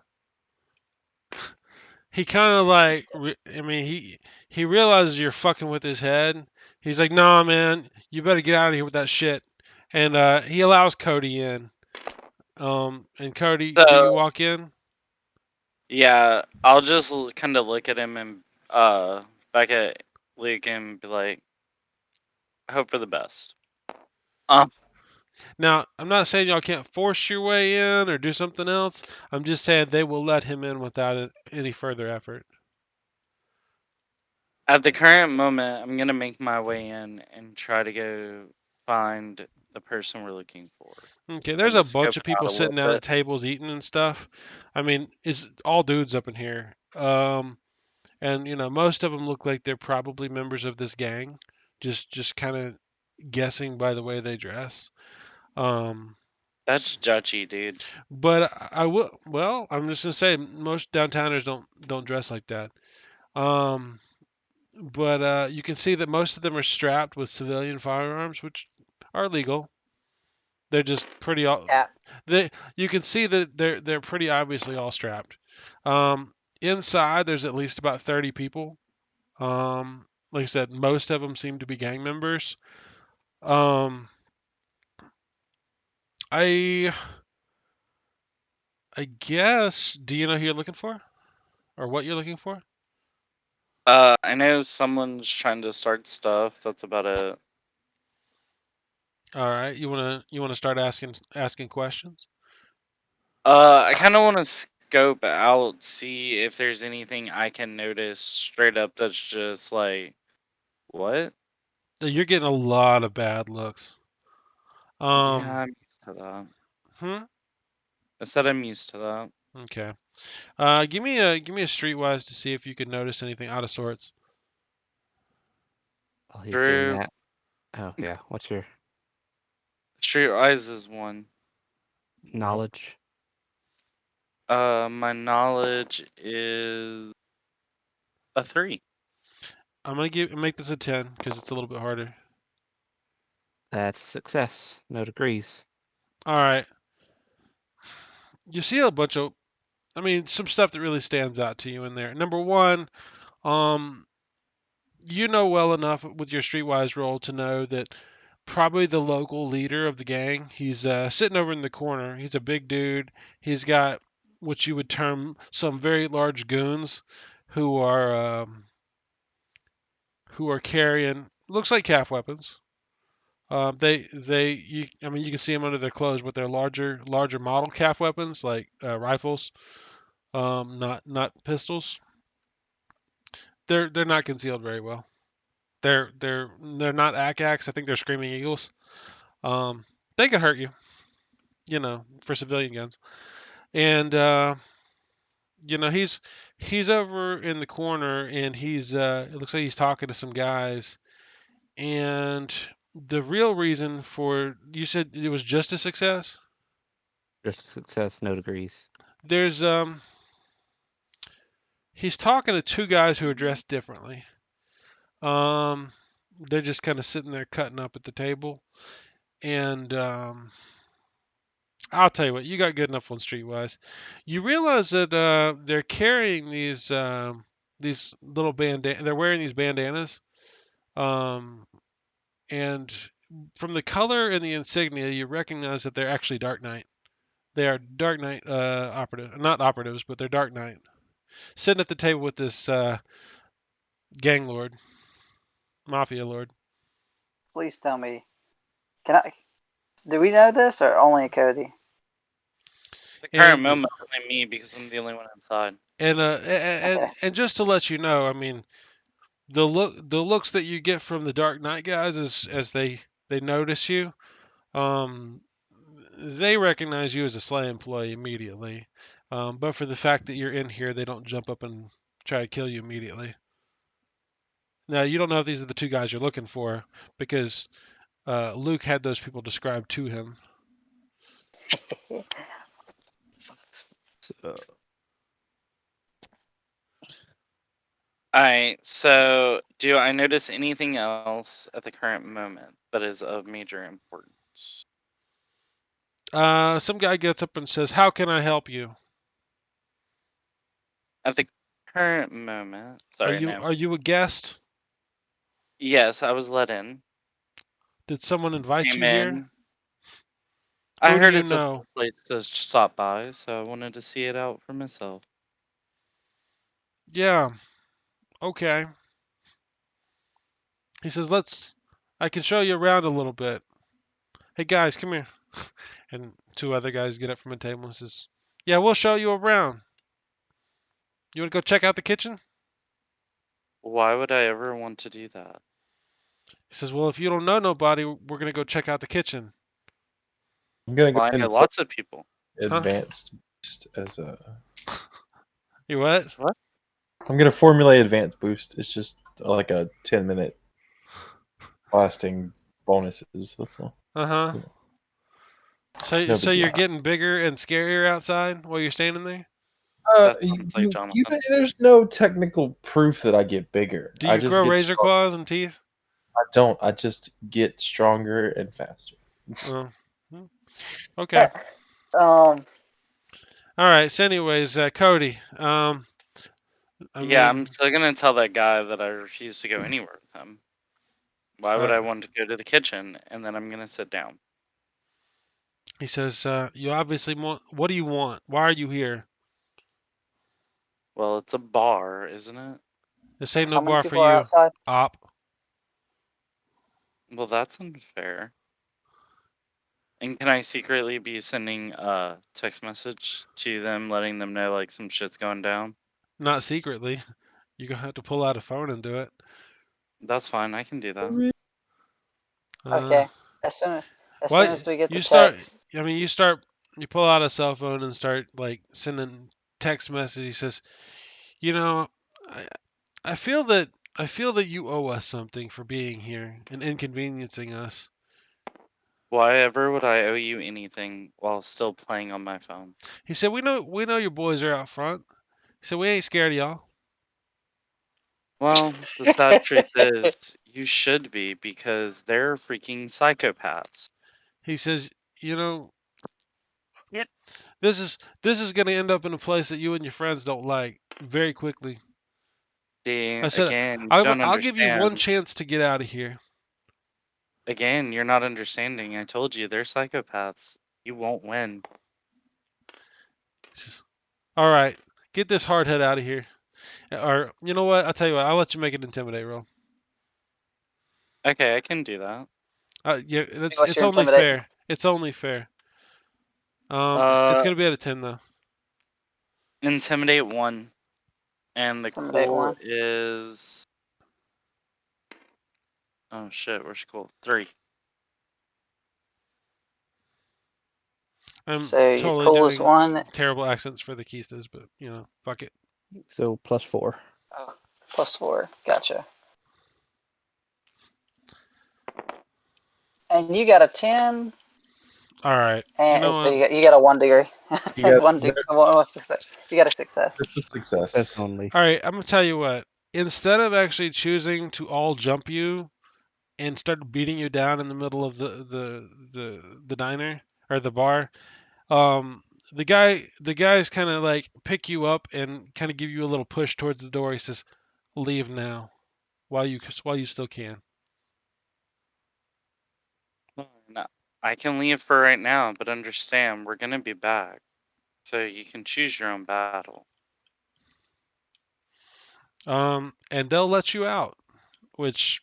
he kind of like I mean he realizes you're fucking with his head. He's like, "Nah, man, you better get out of here with that shit." And he allows Cody in. And Cody, do you So walk in? yeah, I'll just kind of look at him and back at Luke and be like, I hope for the best. Um, Now, I'm not saying y'all can't force your way in or do something else. I'm just saying they will let him in without any further effort. at the current moment, I'm gonna make my way in and try to go find the person we're looking for. Okay, Kind there's a of scope bunch of it out people a little sitting down bit. at tables eating and stuff. I mean, it's all dudes up in here. And most of them look like they're probably members of this gang. Just kind of guessing by the way they dress. Um, That's judgy, dude. but I will. Well, I'm just gonna say most downtowners don't dress like that. Um, but you can see that most of them are strapped with civilian firearms, which are legal. They're just pretty. Yeah. They you can see that they're pretty obviously all strapped. Um, inside, there's at least about 30 people. Like I said, most of them seem to be gang members. Um, I I guess. Do you know who you're looking for, or what you're looking for? I know someone's trying to start stuff. That's about it. All right, you wanna start asking questions? I kind of want to scope out, see if there's anything I can notice straight up that's just like, what? You're getting a lot of bad looks. Yeah, Um, I'm used to that. hmm. I said I'm used to that. Okay. Give me a streetwise to see if you can notice anything out of sorts. While he's doing True. that. Oh yeah. What's your Streetwise is one. knowledge? My knowledge is a 3. I'm gonna make this a 10 because it's a little bit harder. That's a success. No degrees. All right. You see a bunch of, I mean, some stuff that really stands out to you in there. Number one, um, you know well enough with your streetwise roll to know that probably the local leader of the gang. He's sitting over in the corner. He's a big dude. He's got what you would term some very large goons who are carrying looks like calf weapons. I mean, you can see them under their clothes, but they're larger model calf weapons like rifles, not pistols. They're not concealed very well. They're not ACAX. I think they're Screaming Eagles. Um, they could hurt you, for civilian guns. And he's over in the corner, and it looks like he's talking to some guys. And the real reason for you said it was just a success. Just a success. No degrees. There's he's talking to two guys who are dressed differently. Um, they're just kind of sitting there cutting up at the table, and I'll tell you what, you got good enough on Streetwise. You realize that they're carrying these little bandana. They're wearing these bandanas, um, and from the color and the insignia, you recognize that they're actually Dark Knight. They are Dark Knight not operatives, but they're Dark Knight. Sitting at the table with this gang lord, mafia lord. Please tell me. Can I? Do we know this or only Cody? At the current And moment, only me because I'm the only one inside. Okay. and just to let you know, I mean, the looks that you get from the Dark Knight guys as they notice you, um, they recognize you as a SLA employee immediately. But for the fact that you're in here, they don't jump up and try to kill you immediately. Now you don't know if these are the two guys you're looking for because Luke had those people described to him. So, Alright, so do I notice anything else at the current moment that is of major importance? Some guy gets up and says, "How can I help you? At the current moment, sorry, no. Are you a guest? Yes, I was let in. Did someone invite Came you here? in. I Who do heard you it's a know?" fun place to stop by, so I wanted to see it out for myself. Yeah. Okay. He says, I can show you around a little bit. Hey guys, come here. And two other guys get up from a table and says, "Yeah, we'll show you around. You want to go check out the kitchen?" Why would I ever want to do that? He says, "Well, if you don't know nobody, we're gonna go check out the kitchen." I'm gonna go Well, I ahead know and for lots of people. Huh? advanced boost as a. You what? What? I'm gonna formulate advanced boost. It's just like a 10-minute lasting bonuses. That's all. Uh-huh. You know, no So big deal. you're getting bigger and scarier outside while you're standing there? That sounds like Jonathan. There's no technical proof that I get bigger. Do I you just grow get razor strong. claws and teeth? I don't. I just get stronger and faster. Oh. Okay. Um, All right. So anyways, Cody, I Yeah, mean, I'm still gonna tell that guy that I refuse to go anywhere with him. Why would I want to go to the kitchen and then I'm gonna sit down? he says, "You obviously want. What do you want? Why are you here? Well, it's a bar, isn't it? This ain't no how many bar for people are you, outside? op." Well, that's unfair. And can I secretly be sending a text message to them, letting them know like some shit's going down? Not secretly. You're gonna have to pull out a phone and do it. That's fine. I can do that. Uh, Okay. As soon as well, soon as we get the you start. text, I mean, you start. You pull out a cell phone and start like sending text message. He says, "You know, I, I feel that you owe us something for being here and inconveniencing us." Why ever would I owe you anything while still playing on my phone? He said, we know your boys are out front." He said, "We ain't scared of y'all." Well, the sad truth is, you should be because they're freaking psychopaths. He says, "You know, Yep. this is gonna end up in a place that you and your friends don't like very quickly." See, I said, again, you don't I'll give you one understand. chance to get out of here." Again, you're not understanding. I told you, they're psychopaths. You won't win. He says, "All right, get this hardhead out of here." Or you know what? I'll tell you what. I'll let you make an intimidate roll. Okay, I can do that. Yeah, what's it's your only intimidate? fair. It's only fair. It's Uh, gonna be out of 10 though. Intimidate 1. And the Intimidate cool one. is... Oh shit, where's cool? 3. I'm So your totally cool is doing one. terrible accents for the keistas, but fuck it. So +4. Oh, +4. Gotcha. And you got a 10. All right. You know And so what? you got a 1 degree. You got One degree. What's this? You got a success. it's a Success success. only. All right. I'm gonna tell you what. Instead of actually choosing to all jump you and start beating you down in the middle of the diner or the bar, um, the guys kind of like pick you up and kind of give you a little push towards the door. He says, "Leave now, while you still can." No, I can leave for right now, but understand, we're gonna be back. So you can choose your own battle. And they'll let you out, which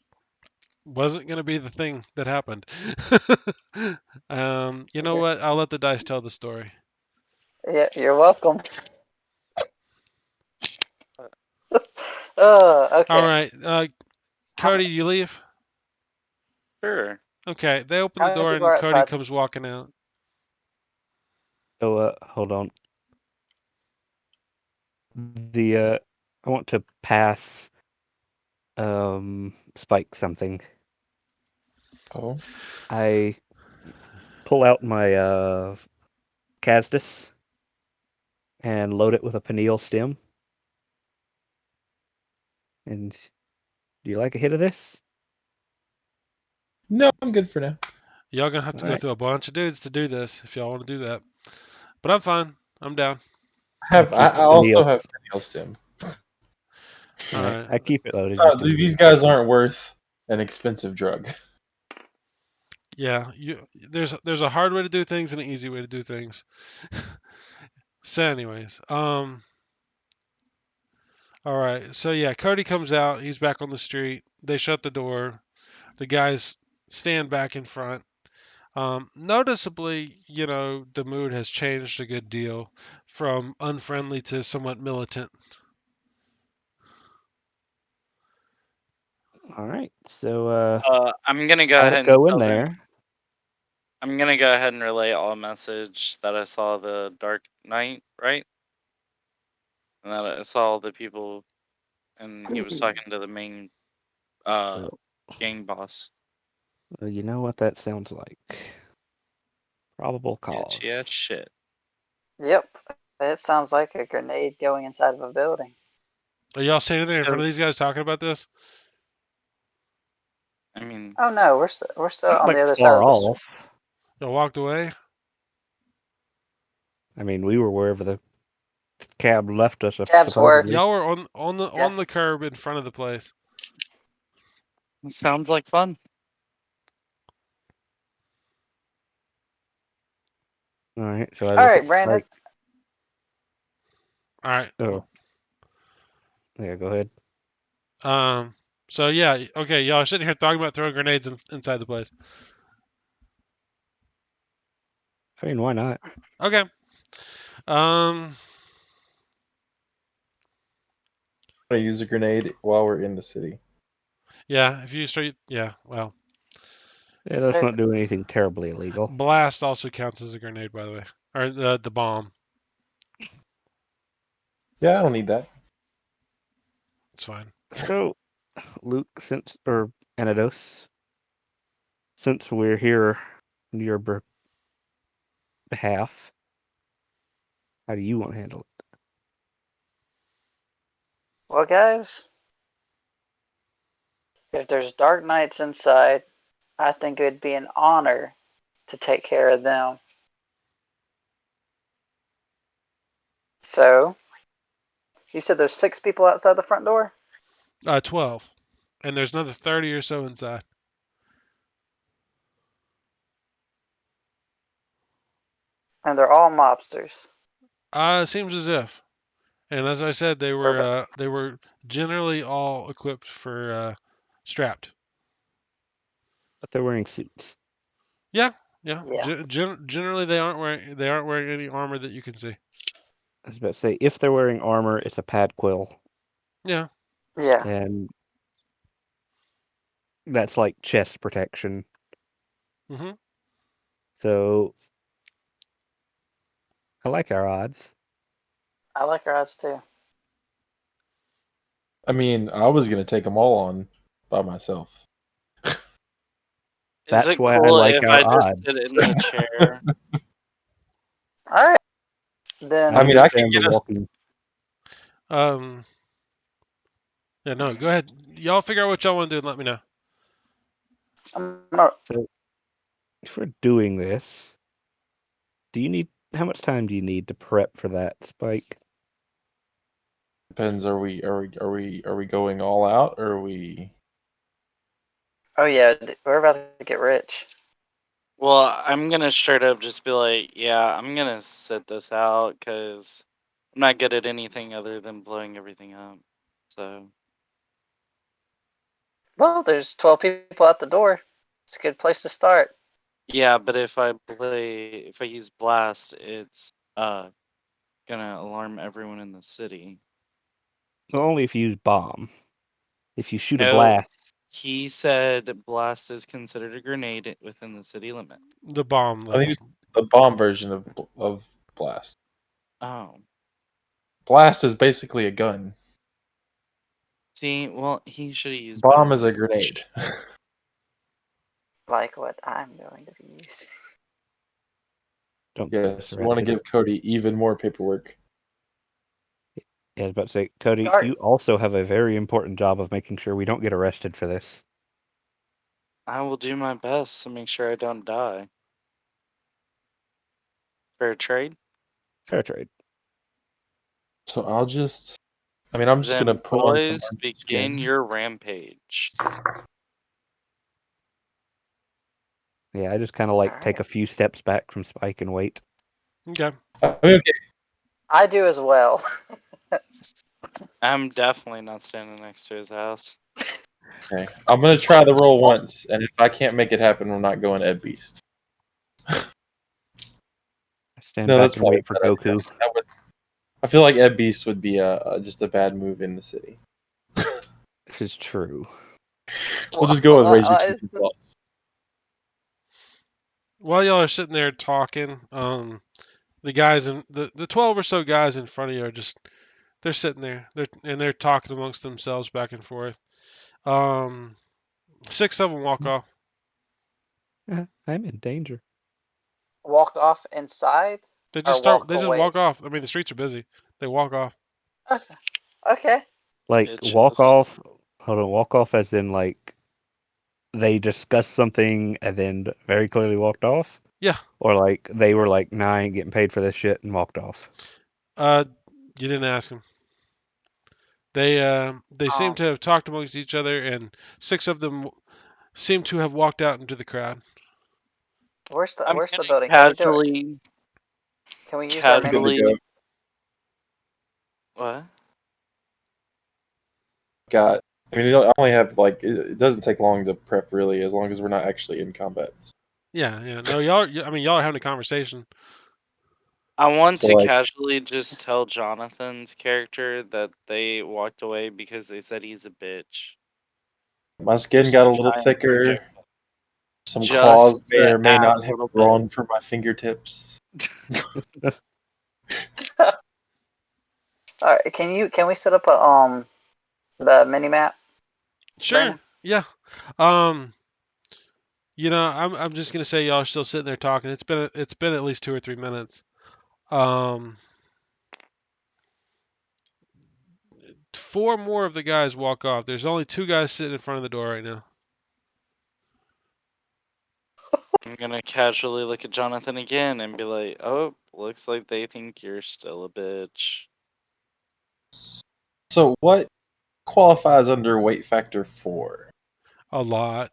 wasn't going to be the thing that happened. You know what? I'll let the dice tell the story. Yeah, you're welcome. All Okay. right, How, Cody, you leave. Sure. Okay, they open how the many door people and are Cody outside? comes walking out. So hold on. I want to pass Spike something. Oh, I pull out my Casdus and load it with a pineal stem. And do you like a hit of this? No, I'm good for now. Y'all gonna have to All go right. through a bunch of dudes to do this if y'all want to do that. But I'm fine. I'm down. I keep I it to also Neil. have Neil Stim. All right. Alright. I keep it loaded just in These case. guys aren't worth an expensive drug. Yeah, there's a hard way to do things and an easy way to do things. So anyways, all right. So yeah, Cody comes out. He's back on the street. They shut the door. The guys stand back in front. Noticeably, the mood has changed a good deal from unfriendly to somewhat militant. All right. So I'm gonna go how'd it ahead and go in tell them. there? I'm gonna go ahead and relay all a message that I saw the Dark Knight, right? And that I saw the people, and he was talking to the main uh Well, gang boss. you know what that sounds like. Probable Yeah, cause. shit. Yep. It sounds like a grenade going inside of a building. Are y'all standing there in front So, of these guys talking about this? I mean, Oh no, we're still Not on the like other side far of the street. off. Y'all walked away? I mean, we were wherever the cab left us, Cabs were. supposedly. Y'all were on the Yeah. on the curb in front of the place. sounds like fun. All right. So I All look right, at Brandon. Spike. All right. Oh, yeah. Go ahead. So yeah, okay, y'all are sitting here talking about throwing grenades inside the place. I mean, why not? Okay. Um, I'm gonna use a grenade while we're in the city. yeah, if you straight, yeah, well, Yeah, let's not do anything terribly illegal. blast also counts as a grenade, by the way, or the bomb. Yeah, I don't need that. It's fine. So, Luke, or Anados, since we're here on your behalf, how do you want to handle it? Well, guys, if there's Dark Knights inside, I think it would be an honor to take care of them. So, you said there's 6 people outside the front door? 12, and there's another 30 or so inside. And they're all mobsters. Seems as if. And as I said, Perfect. they were generally all equipped for strapped. But they're wearing suits. Yeah, yeah. Yeah. Generally, they aren't wearing any armor that you can see. I was about to say, if they're wearing armor, it's a pad quill, Yeah. Yeah. and that's like chest protection. hmm So I like our odds. I like our odds too. I mean, I was gonna take them all on by myself. Is That's it why I cool like if our I just odds. sit in the chair? All right. Then I I mean, I understand could the get us. walking. Yeah. No. Go ahead. Y'all figure out what y'all want to do and let me know. I'm gonna, So if we're doing this, how much time do you need to prep for that, Spike? Depends. Are we going all out, or are we? oh yeah, we're about to get rich. Well, I'm gonna straight up just be like, yeah, I'm gonna sit this out because I'm not good at anything other than blowing everything up. So Well, there's 12 people at the door. It's a good place to start. yeah, but if I use blast, it's gonna alarm everyone in the city. Well, only if you use bomb. If you shoot a No, blast, he said blast is considered a grenade within the city limit. The bomb I think level. it's the bomb version of blast. Oh, Blast is basically a gun. see, well, he should have used better Bomb is a language. grenade. Like what I'm going to be using. don't get Yes, we want to distracted. give Cody even more paperwork. Yeah, I was about to say, Cody, Dark. you also have a very important job of making sure we don't get arrested for this. I will do my best to make sure I don't die. Fair trade? Fair trade. So I'm just gonna Then, put on some boys, army begin skin. your rampage. Yeah, I just kind of like All take right. a few steps back from Spike and wait. Okay. Okay. I do as well. I'm definitely not standing next to his house. Okay. I'm gonna try the roll once, and if I can't make it happen, we're not going Ed Beast. I stand No, back that's and probably wait for a bad idea. Goku. I feel like Ed Beast would be just a bad move in the city. This is true. We'll just go with Razor Teeth and It's- Claws. While y'all are sitting there talking, the guys in the 12 or so guys in front of you are just they're sitting there. They're talking amongst themselves back and forth. 6 of them walk off. I'm in danger. Walk off inside They or just start. walk They just away. walk off. I mean, the streets are busy. They walk off. Okay. Okay. Like walk Bitches. off. Hold on, walk off as in like they discussed something and then very clearly walked off, Yeah. or like they were like, "Nah, I ain't getting paid for this shit," and walked off. You didn't ask them. They seem Um, to have talked amongst each other, and 6 of them seem to have walked out into the crowd. where's the I'm where's the gonna building? Can we do it? casually, Can we use our Good to minis? go. what? Got. I mean, I only have it doesn't take long to prep really, as long as we're not actually in combat. Yeah. No, y'all. I mean, y'all are having a conversation. I want So to like, casually just tell Jonathan's character that they walked away because they said he's a bitch. my skin Just got to a little try and thicker. project that. Some claws Just may to or may add a not have little bit. grown from my fingertips. All right. Can we set up a the mini map? Sure. Brandon? Yeah. I'm just gonna say y'all are still sitting there talking. It's been at least 2 or 3 minutes. Um, 4 more of the guys walk off. There's only 2 guys sitting in front of the door right now. I'm gonna casually look at Jonathan again and be like, "Oh, looks like they think you're still a bitch." So what qualifies under weight factor 4? A lot.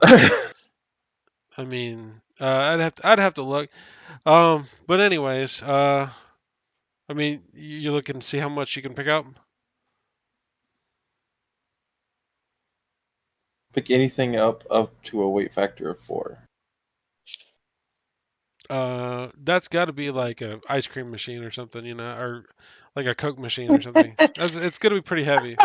I mean, I'd have to look. But anyways, I mean, you look and see how much you can pick up. Pick anything up to a weight factor of 4. That's got to be like a ice cream machine or something, or like a Coke machine or something. It's gonna be pretty heavy.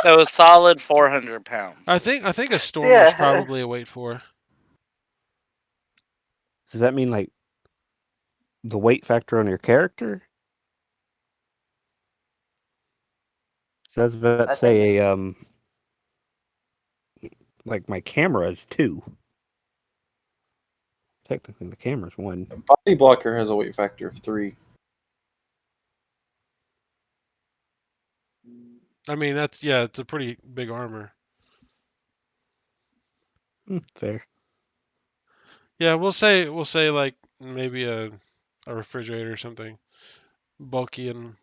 So a solid 400 pounds. I think a storm is Yeah. probably a weight for. Does that mean like the weight factor on your character? Says about I think say it's like my camera is 2. Technically, the camera's 1. Body blocker has a weight factor of 3. I mean, it's a pretty big armor. Fair. Yeah, we'll say like maybe a refrigerator or something, bulky and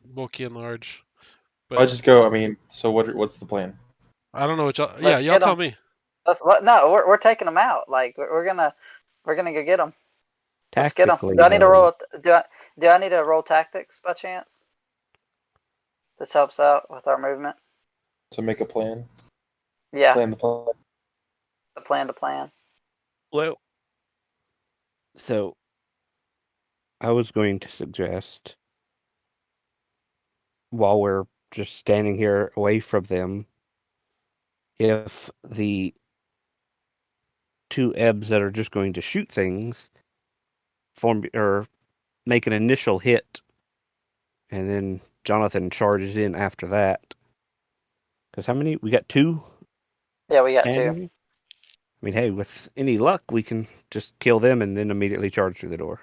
large. I But just go. I mean, so what's the plan? I don't know what y'all. Yeah, let's y'all get tell them. me. No, we're taking them out. Like we're gonna go get them. Let's get them. Tactically, Do I need to though, roll? Do I need to roll tactics by chance? This helps out with our movement. To make a plan. Yeah, Plan the plan. the plan to plan. well, so I was going to suggest while we're just standing here away from them, if the 2 ebbs that are just going to shoot things form or make an initial hit, and then Jonathan charges in after that. Because how many? We got 2 Yeah, we got 2. standing. I mean, hey, with any luck, we can just kill them and then immediately charge through the door.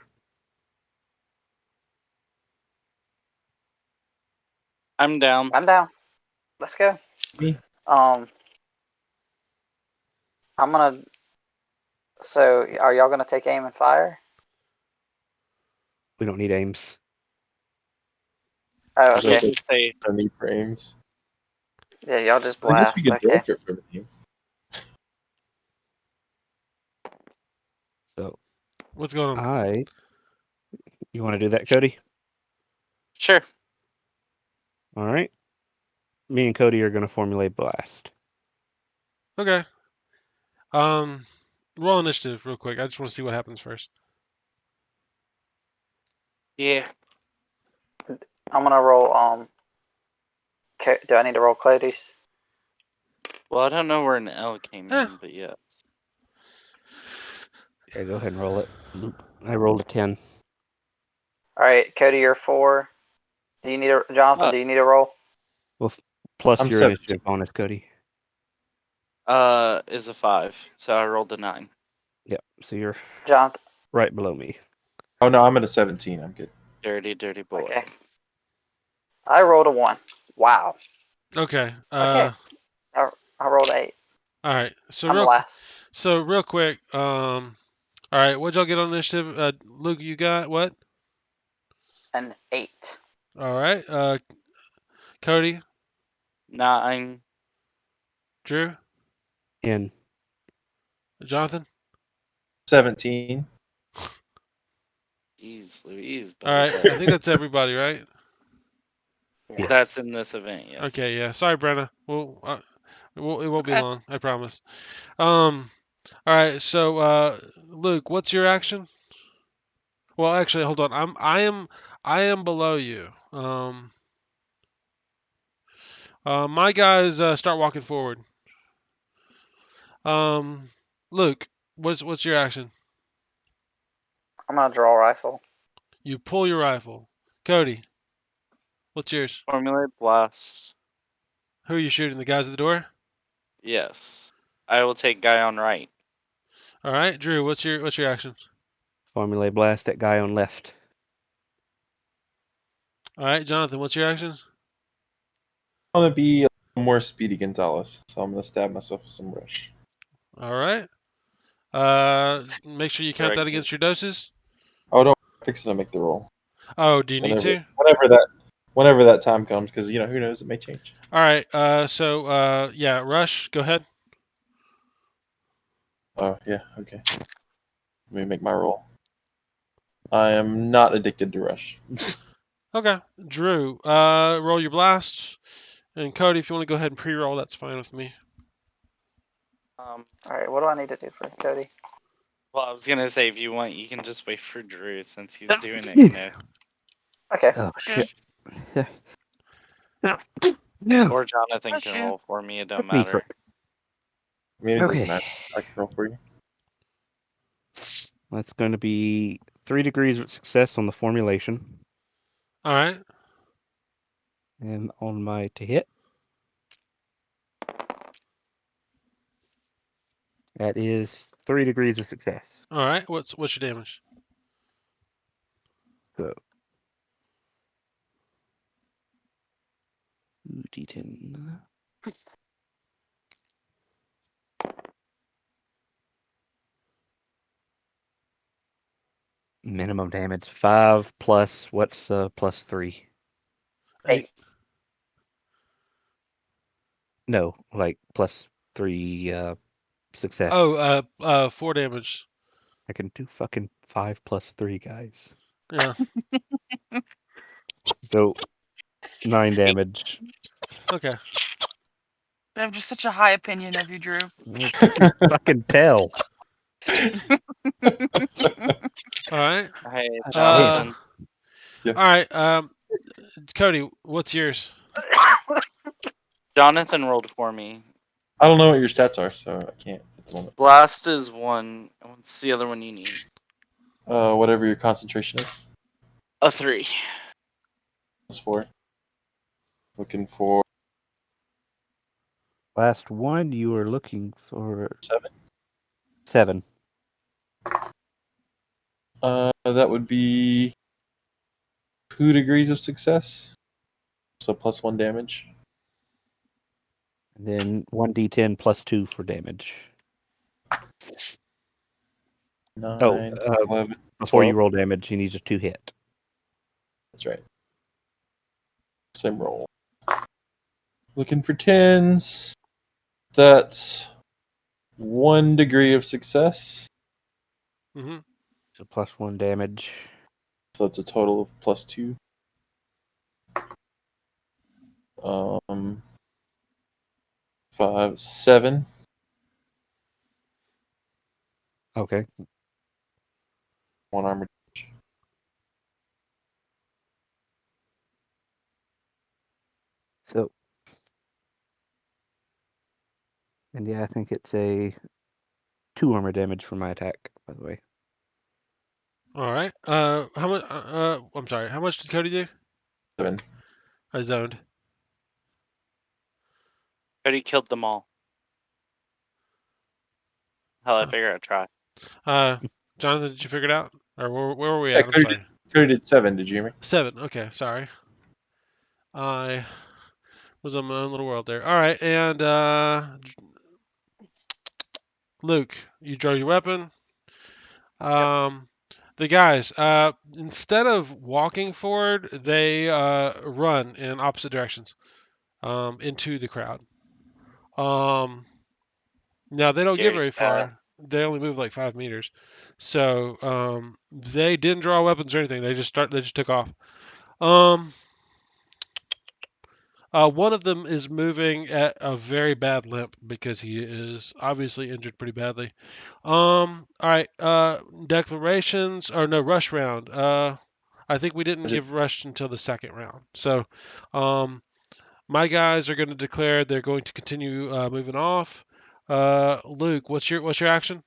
I'm down. I'm down. Let's go. Me? I'm gonna. So, are y'all gonna take aim and fire? We don't need aims. Oh, There's okay. also Say, no need for aims. Yeah, y'all just I guess you blast. could Okay. direct it from you. So What's going on? you want to do that, Cody? sure. All right. Me and Cody are going to formulate blast. Okay. Roll initiative real quick. I just want to see what happens first. Yeah. I'm gonna roll. Do I need to roll Cody's? Well, I don't know where an L came Eh. in, but yeah. Yeah, go ahead and roll it. I rolled a 10. All right, Cody, you're 4. Do you need a Jonathan? Do you need a roll? Well, plus I'm your 17. initiative bonus, Cody. Is a 5, so I rolled a 9. Yeah, so you're Jonathan. right below me. Oh no, I'm at a 17. I'm good. Dirty, dirty boy. Okay. I rolled a 1. Wow. Okay. Okay. I rolled 8. All right. So I'm real last. real quick. All right. What'd y'all get on initiative? Luke, you got what? An 8. All right. Cody, 9. Drew, In. Jonathan. 17. Jeez Louise, All buddy. right. I think that's everybody, right? Yes. That's in this event, yes. Okay. Yeah. Sorry, Brenna. It won't be Okay. long. I promise. All right. So, Luke, what's your action? Well, actually, hold on. I am below you. My guys start walking forward. Um, Luke, what's your action? I'm gonna draw a rifle. You pull your rifle. Cody, what's yours? Formulate blast. Who are you shooting? The guys at the door? Yes. I will take guy on right. All right, Drew, what's your action? Formulate blast that guy on left. All right, Jonathan, what's your action? I want to be a little more Speedy Gonzalez, so I'm going to stab myself with some rush. All right. Make sure you count that Corrected. against your doses. Oh, don't fix it to make the roll. Oh, do you need to? Whenever that time comes, because who knows, it may change. All right. Yeah, Rush, go ahead. Oh yeah, okay. Let me make my roll. I am not addicted to rush. Okay, Drew, roll your blast, and Cody, if you want to go ahead and pre-roll, that's fine with me. All right, what do I need to do for Cody? Well, I was gonna say if you want, you can just wait for Drew since he's doing it. Okay. Oh, Good. shit. No. Or Jonathan Bless can you. roll for me. It don't Fuck me matter. I mean, it doesn't Okay. matter. I can roll for you. That's going to be 3 degrees of success on the formulation. All right. And on my to hit, that is 3 degrees of success. All right. What's your damage? So, D10. Minimum damage 5 plus what's plus 3? 8. No, like plus 3 success. Oh, 4 damage. I can do fucking 5 plus 3, guys. Yeah. So 9 damage. Okay. I have just such a high opinion of you, Drew. I can fucking tell. All right. Hey, God Jonathan. Yeah. All right. Cody, what's yours? Jonathan rolled for me. I don't know what your stats are, so I can't at the moment. Blast is 1. What's the other one you need? Whatever your concentration is. A 3. That's 4. Looking for Last one, you were looking for 7. 7. That would be 2 degrees of success. So +1 damage. And then 1d10 plus 2 for damage. 9, 11, Before 12. you roll damage, you need a 2 hit. That's right. Same roll. Looking for 10s. That's 1 degree of success. Mm-hmm. So +1 damage. So that's a total of +2. 5, 7. Okay. 1 armor. So. And yeah, I think it's a 2 armor damage for my attack, by the way. All right. How much? I'm sorry. How much did Cody do? 7. I zoned. Cody killed them all. Hell, I Huh. figure I'd try. Jonathan, did you figure it out? Or where were we Yeah, at? I'm sorry. Cody did 7, did you hear me? 7. Okay, sorry. I was on my own little world there. All right, and Luke, you draw your weapon. The guys, instead of walking forward, they run in opposite directions into the crowd. Now they don't get Scary very cat. far. They only move like 5 meters, so they didn't draw weapons or anything. They just took off. One of them is moving at a very bad limp because he is obviously injured pretty badly. All right. Declarations or no rush round. I think we didn't give rush until the second round. So, my guys are going to declare they're going to continue moving off. Luke, what's your action?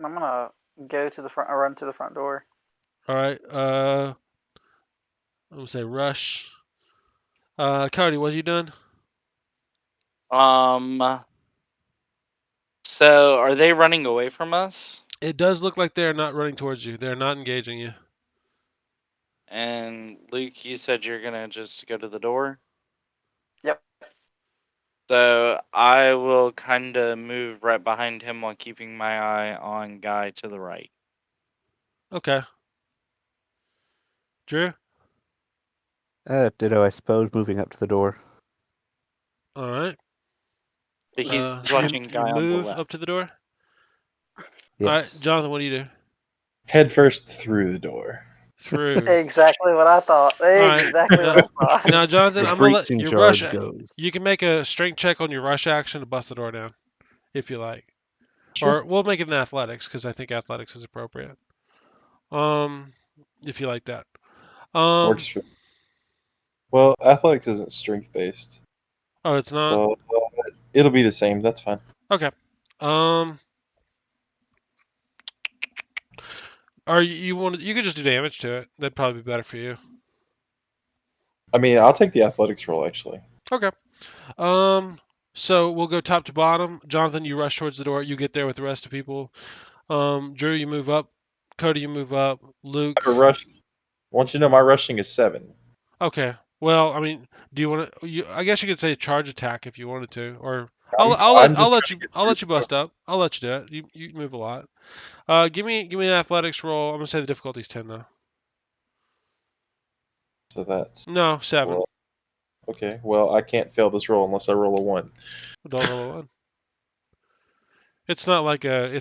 I'm gonna go to the front. Or run to the front door. All right. I'm gonna say rush. Cody, what are you doing? So are they running away from us? It does look like they're not running towards you. They're not engaging you. And Luke, you said you're gonna just go to the door. Yep. So I will kind of move right behind him while keeping my eye on guy to the right. Okay. Drew? Ditto, I suppose, moving up to the door. All right. But he's You, watching you guy on the move left. up to the door? Yes. All right, Jonathan, what do you do? Head first through the door. Through. Exactly what I thought. right. Exactly what I thought. Now, Jonathan, The I'm gonna let breaching your rush. charge goes. You can make a strength check on your rush action to bust the door down, if you like. Sure. Or we'll make it in athletics because I think athletics is appropriate. If you like that. Works for. Well, athletics isn't strength based, Oh, it's not. so it'll be the same. That's fine. Okay. Or you want you could just do damage to it. That'd probably be better for you. I mean, I'll take the athletics roll actually. Okay. So we'll go top to bottom. Jonathan, you rush towards the door. You get there with the rest of people. Drew, you move up. Cody, you move up. Luke. I rush. I want you to know my rushing is 7. Okay. Well, I mean, do you want to? I guess you could say charge attack if you wanted to, or I'm just I'll let trying you to get I'll through let you bust up. I'll let you do it. You move a lot. Give me an athletics roll. I'm gonna say the difficulty's 10 though. So that's No, 7. well, okay. Well, I can't fail this roll unless I roll a 1. Don't roll a 1. It's not like a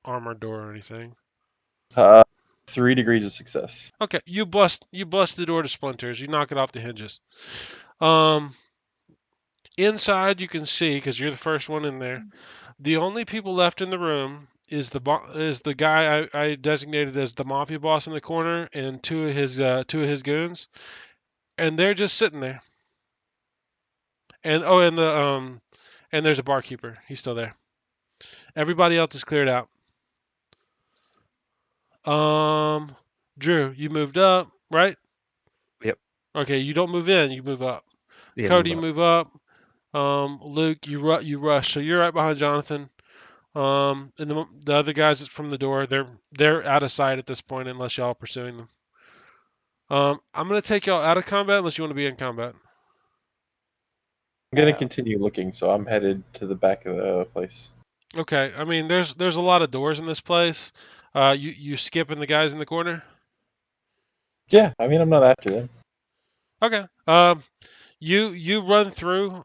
armored door or anything. 3 degrees of success. Okay, you bust the door to splinters. You knock it off the hinges. Inside you can see because you're the first one in there. The only people left in the room is the guy I designated as the mafia boss in the corner and two of his goons, and they're just sitting there. And and there's a barkeeper. He's still there. Everybody else is cleared out. Drew, you moved up, right? Yep. Okay, you don't move in, you move up. Yeah, Cody, move move up. Luke, you rush, so you're right behind Jonathan. And the other guys from the door, they're out of sight at this point unless y'all are pursuing them. I'm gonna take y'all out of combat unless you want to be in combat. I'm gonna continue looking, so I'm headed to the back of the place. Okay. I mean, there's a lot of doors in this place. You skipping the guys in the corner? Yeah, I mean I'm not after them. Okay. You run through.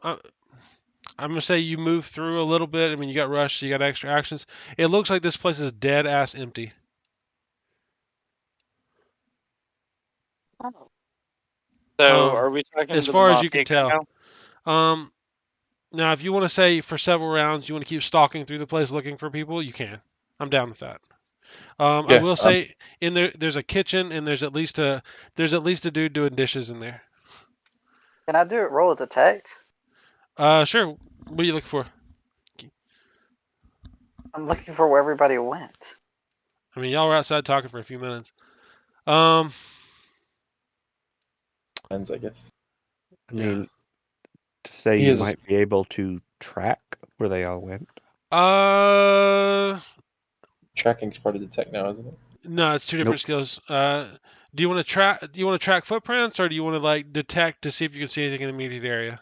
I'm gonna say you move through a little bit. I mean, you got rushed, so you got extra actions. It looks like this place is dead ass empty. So, are we talking As to the far as you can mafia guy tell. now? Now, if you want to say for several rounds, you want to keep stalking through the place looking for people, you can. I'm down with that. I Yeah, will say in there's a kitchen and there's at least a dude doing dishes in there. Can I do it? Roll a detect. Sure. What are you looking for? I'm looking for where everybody went. I mean, y'all were outside talking for a few minutes. Um, friends, I guess. I Yeah. mean, to say He you is a might be able to track where they all went. tracking's part of the tech now, isn't it? No, it's two different Nope. skills. Do you want to track? Do you want to track footprints, or do you want to like detect to see if you can see anything in the immediate area?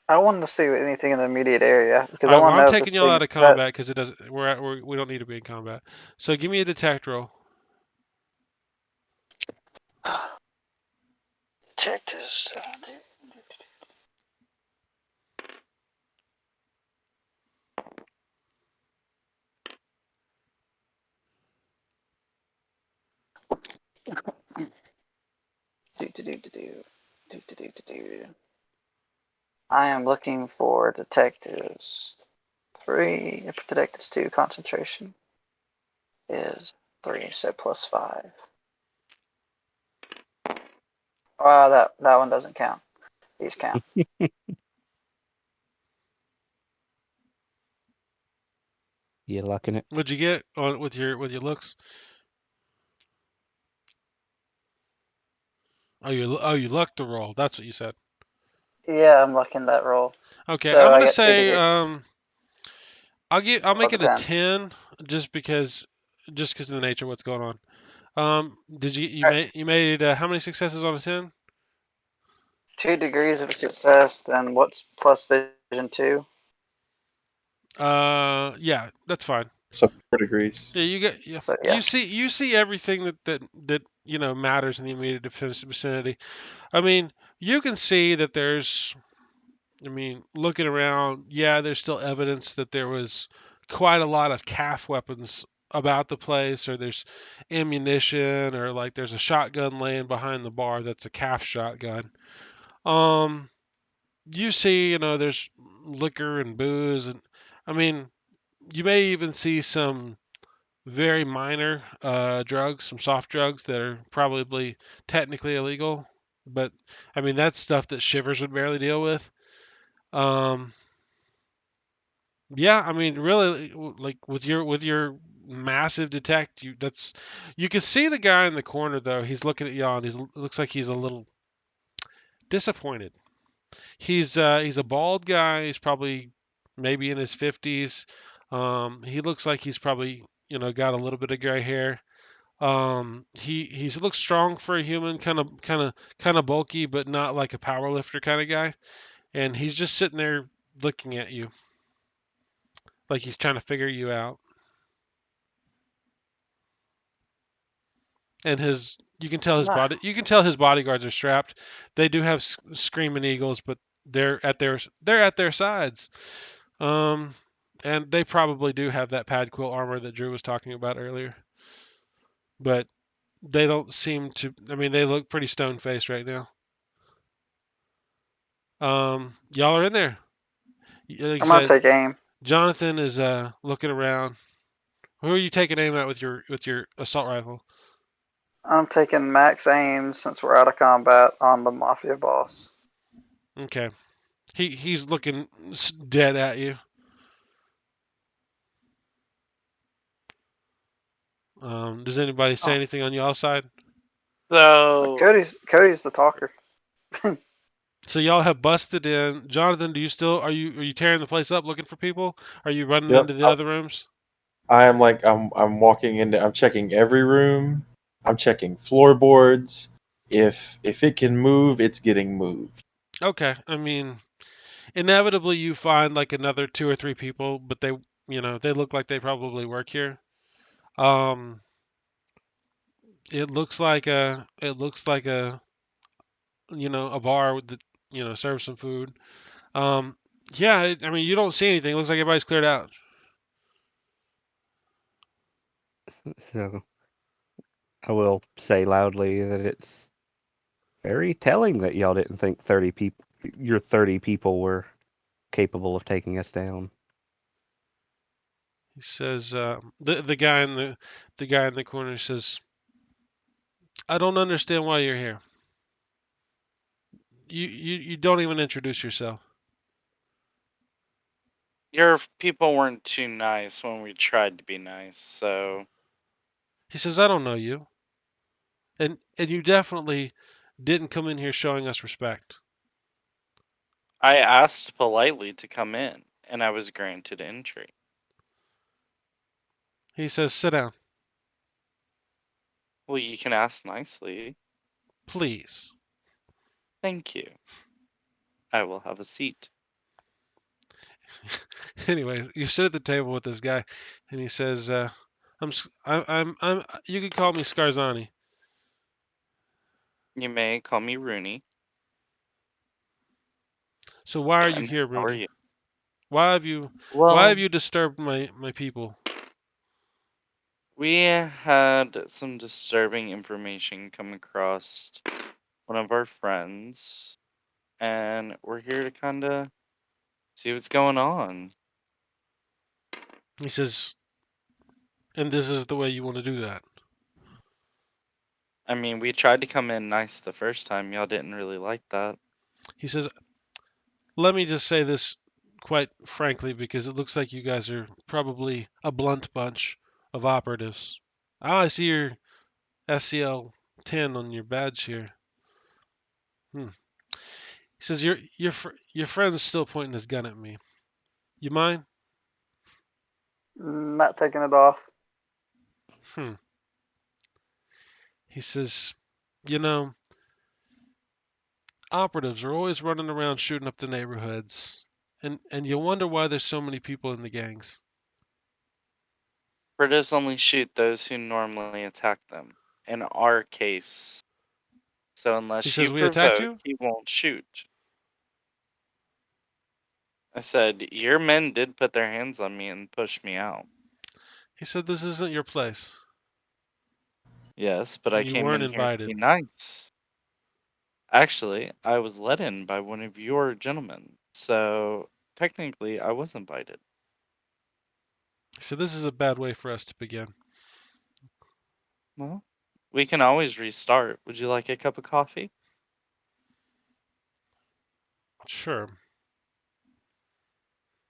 I wanted to see anything in the immediate area because All I right. want Well, to I'm know if taking this y'all out thing's of that combat because it doesn't. We don't need to be in combat. So give me a detect roll. check this. I am looking for detectives 3. If detectives 2 concentration is 3, so +5. That one doesn't count. These count. You lucking it? What'd you get on with your looks? You lucked the roll. That's what you said. Yeah, I'm looking that roll. Okay, I'm So I gonna got 2 say to I'll well, make it it a depends. 10 just because of the nature of what's going on. Did you All right, made how many successes on a 10? 2 degrees of success. Then what's plus vision 2? Yeah, that's fine. So 4 degrees. Yeah, So yeah, you see everything that matters in the immediate vicinity. I mean, you can see that there's. I mean, looking around, yeah, there's still evidence that there was quite a lot of calf weapons about the place, or there's ammunition, or like there's a shotgun laying behind the bar that's a calf shotgun. Um, you see, there's liquor and booze, and I mean, you may even see some very minor drugs, some soft drugs that are probably technically illegal, but I mean, that's stuff that Shivers would barely deal with. Um, Yeah, I mean, really, like with your massive detect, you can see the guy in the corner though. He's looking at y'all, and looks like he's a little disappointed. He's a bald guy. He's probably maybe in his 50s. He looks like he's probably got a little bit of gray hair. He looks strong for a human, kind of bulky, but not like a power lifter kind of guy. And he's just sitting there looking at you, like he's trying to figure you out. And nah. you can tell his bodyguards are strapped. They do have screaming eagles, but they're at their sides. Um, and they probably do have that pad quill armor that Drew was talking about earlier. But they don't seem to. I mean, they look pretty stone faced right now. Y'all are in there. Like you I'm gonna said, take aim. Jonathan is looking around. Who are you taking aim at with your assault rifle? I'm taking max aim since we're out of combat on the mafia boss. Okay, he's looking dead at you. Does anybody say Oh, anything on y'all side? So, Cody's the talker. So y'all have busted in. Jonathan, do you still are you tearing the place up looking for people? Are you running Yep. into the other rooms? I'm walking into. I'm checking every room. I'm checking floorboards. If it can move, it's getting moved. Okay, I mean, inevitably you find like another two or three people, but they, they look like they probably work here. Um, it looks like a a bar with the serves some food. Um, yeah, I mean you don't see anything. It looks like everybody's cleared out. So I will say loudly that it's very telling that y'all didn't think 30 people were capable of taking us down. He says the guy in the guy in the corner says, "I don't understand why you're here. You don't even introduce yourself." Your people weren't too nice when we tried to be nice, so He says, "I don't know you, and you definitely didn't come in here showing us respect." I asked politely to come in, and I was granted entry. He says, "Sit down, Well, you can ask nicely. please." Thank you. I will have a seat. Anyway, you sit at the table with this guy, and he says, I'm. You could call me Scarzani." You may call me Rooney. So why are you And here, how are Rooney? you? Why have you why Well, have you disturbed my people? we had some disturbing information come across one of our friends, and we're here to kind of see what's going on. He says, "And this is the way you want to do that?" I mean, we tried to come in nice the first time. Y'all didn't really like that. He says, "Let me just say this quite frankly, because it looks like you guys are probably a blunt bunch of operatives. Ah, I see your SCL 10 on your badge here." Hmm. He says, your friend's still pointing his gun at me. You mind?" Not taking it off. Hmm. He says, "You know, operatives are always running around shooting up the neighborhoods, and you wonder why there's so many people in the gangs." Predators only shoot those who normally attack them. In our case, so He unless says, you "We attacked provoke, you?" he won't shoot. I said, your men did put their hands on me and push me out. He said, "This isn't your place, Yes, but I and you came weren't in here to invited." be nice. Actually, I was let in by one of your gentlemen, so technically I was invited. He said, "This is a bad way for us to begin." Well, we can always restart. Would you like a cup of coffee? Sure.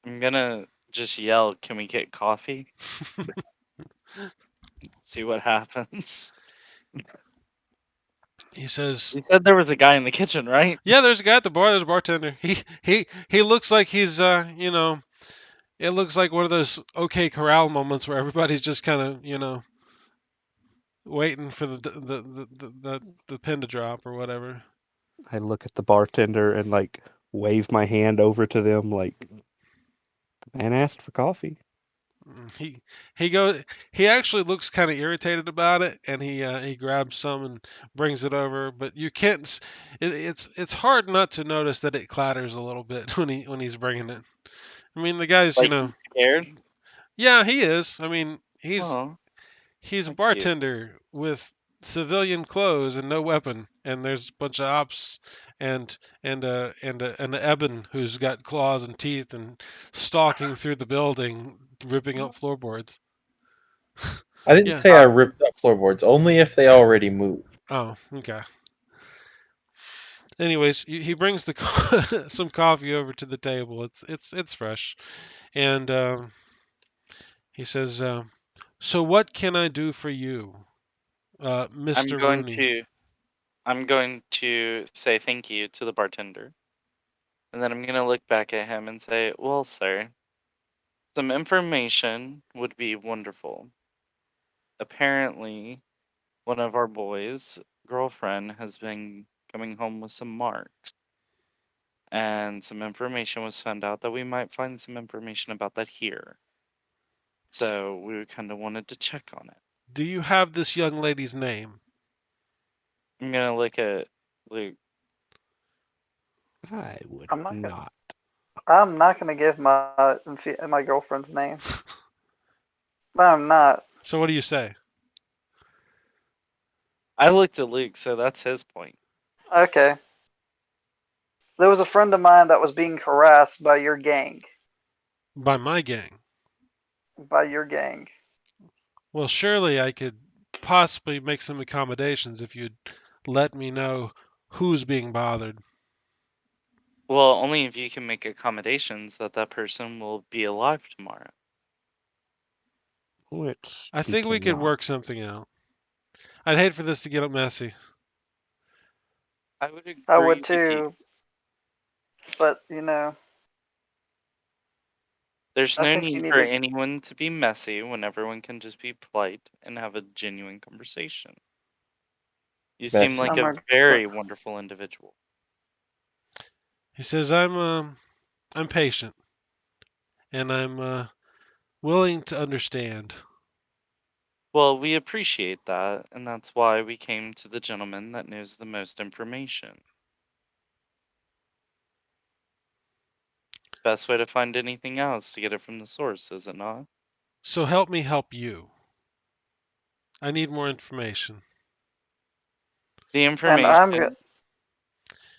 I'm gonna just yell, can we get coffee? See what happens. He says, You said there was a guy in the kitchen, right? "Yeah, there's a guy at the bar. There's a bartender. He looks like he's it looks like one of those OK Corral moments where everybody's just kind of waiting for the pin to drop or whatever." I look at the bartender and like wave my hand over to them like the man asked for coffee. He he goes. He actually looks kind of irritated about it, and he grabs some and brings it over. But you can't. It's hard not to notice that it clatters a little bit when he's bringing it. I mean, the guy's Like he's scared? yeah, he is. I mean, Oh, he's a how cute. bartender with civilian clothes and no weapon, and there's a bunch of ops and a Eben who's got claws and teeth and stalking through the building, ripping up floorboards. I didn't Yeah. say I ripped up floorboards, only if they already moved. Oh, okay. Anyways, he brings the some coffee over to the table. It's fresh, and he says, "So what can I do for you, I'm Mr. going Rooney?" to I'm going to say thank you to the bartender. And then I'm going to look back at him and say, "Well, sir, some information would be wonderful. Apparently, one of our boys' girlfriend has been coming home with some marks. And some information was found out that we might find some information about that here. So we kind of wanted to check on it. Do you have this young lady's name? I'm going to look at Luke. I would I'm not gonna- not. I'm not gonna give my girlfriend's name. I'm not. So what do you say? I looked at Luke, so that's his point. Okay. There was a friend of mine that was being harassed by your gang. By my gang. By your gang. Well, surely I could possibly make some accommodations if you'd let me know who's being bothered. Well, only if you can make accommodations that that person will be alive tomorrow. Which I he think we could cannot. work something out. I'd hate for this to get messy. I would agree I would with you. too. But There's I no think you need need for to. anyone to be messy when everyone can just be polite and have a genuine conversation. You seem like Messy. a very wonderful individual. He says I'm patient and I'm willing to understand. Well, we appreciate that, and that's why we came to the gentleman that knows the most information. Best way to find anything else to get it from the source, is it not? So help me help you. I need more information. The And information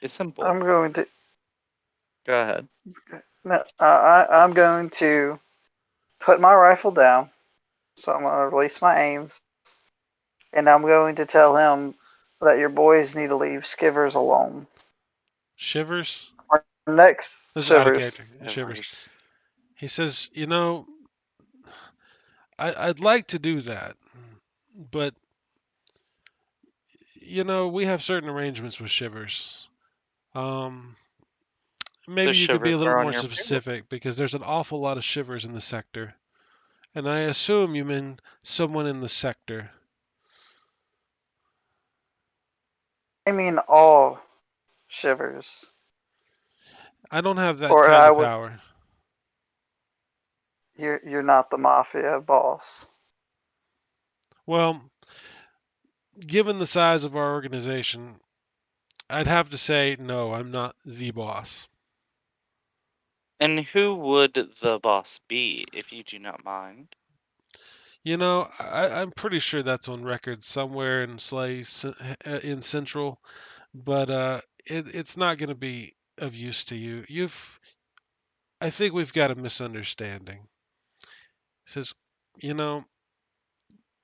is simple. I'm going to. Go ahead. No, I'm going to put my rifle down. So I'm going to release my aims, and I'm going to tell him that your boys need to leave Skivers alone. Shivers? Next, This is out of Shivers. character. Shivers. He says, I'd like to do that, but we have certain arrangements with Shivers. The Maybe you could be shivers a little are on more your payroll. specific because there's an awful lot of Shivers in the sector. And I assume you mean someone in the sector. I mean all Shivers. I don't have that Or kind I of would. power. You're not the mafia boss. Well, given the size of our organization, I'd have to say no, I'm not the boss. And who would the boss be, if you do not mind? I'm pretty sure that's on record somewhere in in Central, but it's not going to be of use to you. I think we've got a misunderstanding. He says, you know,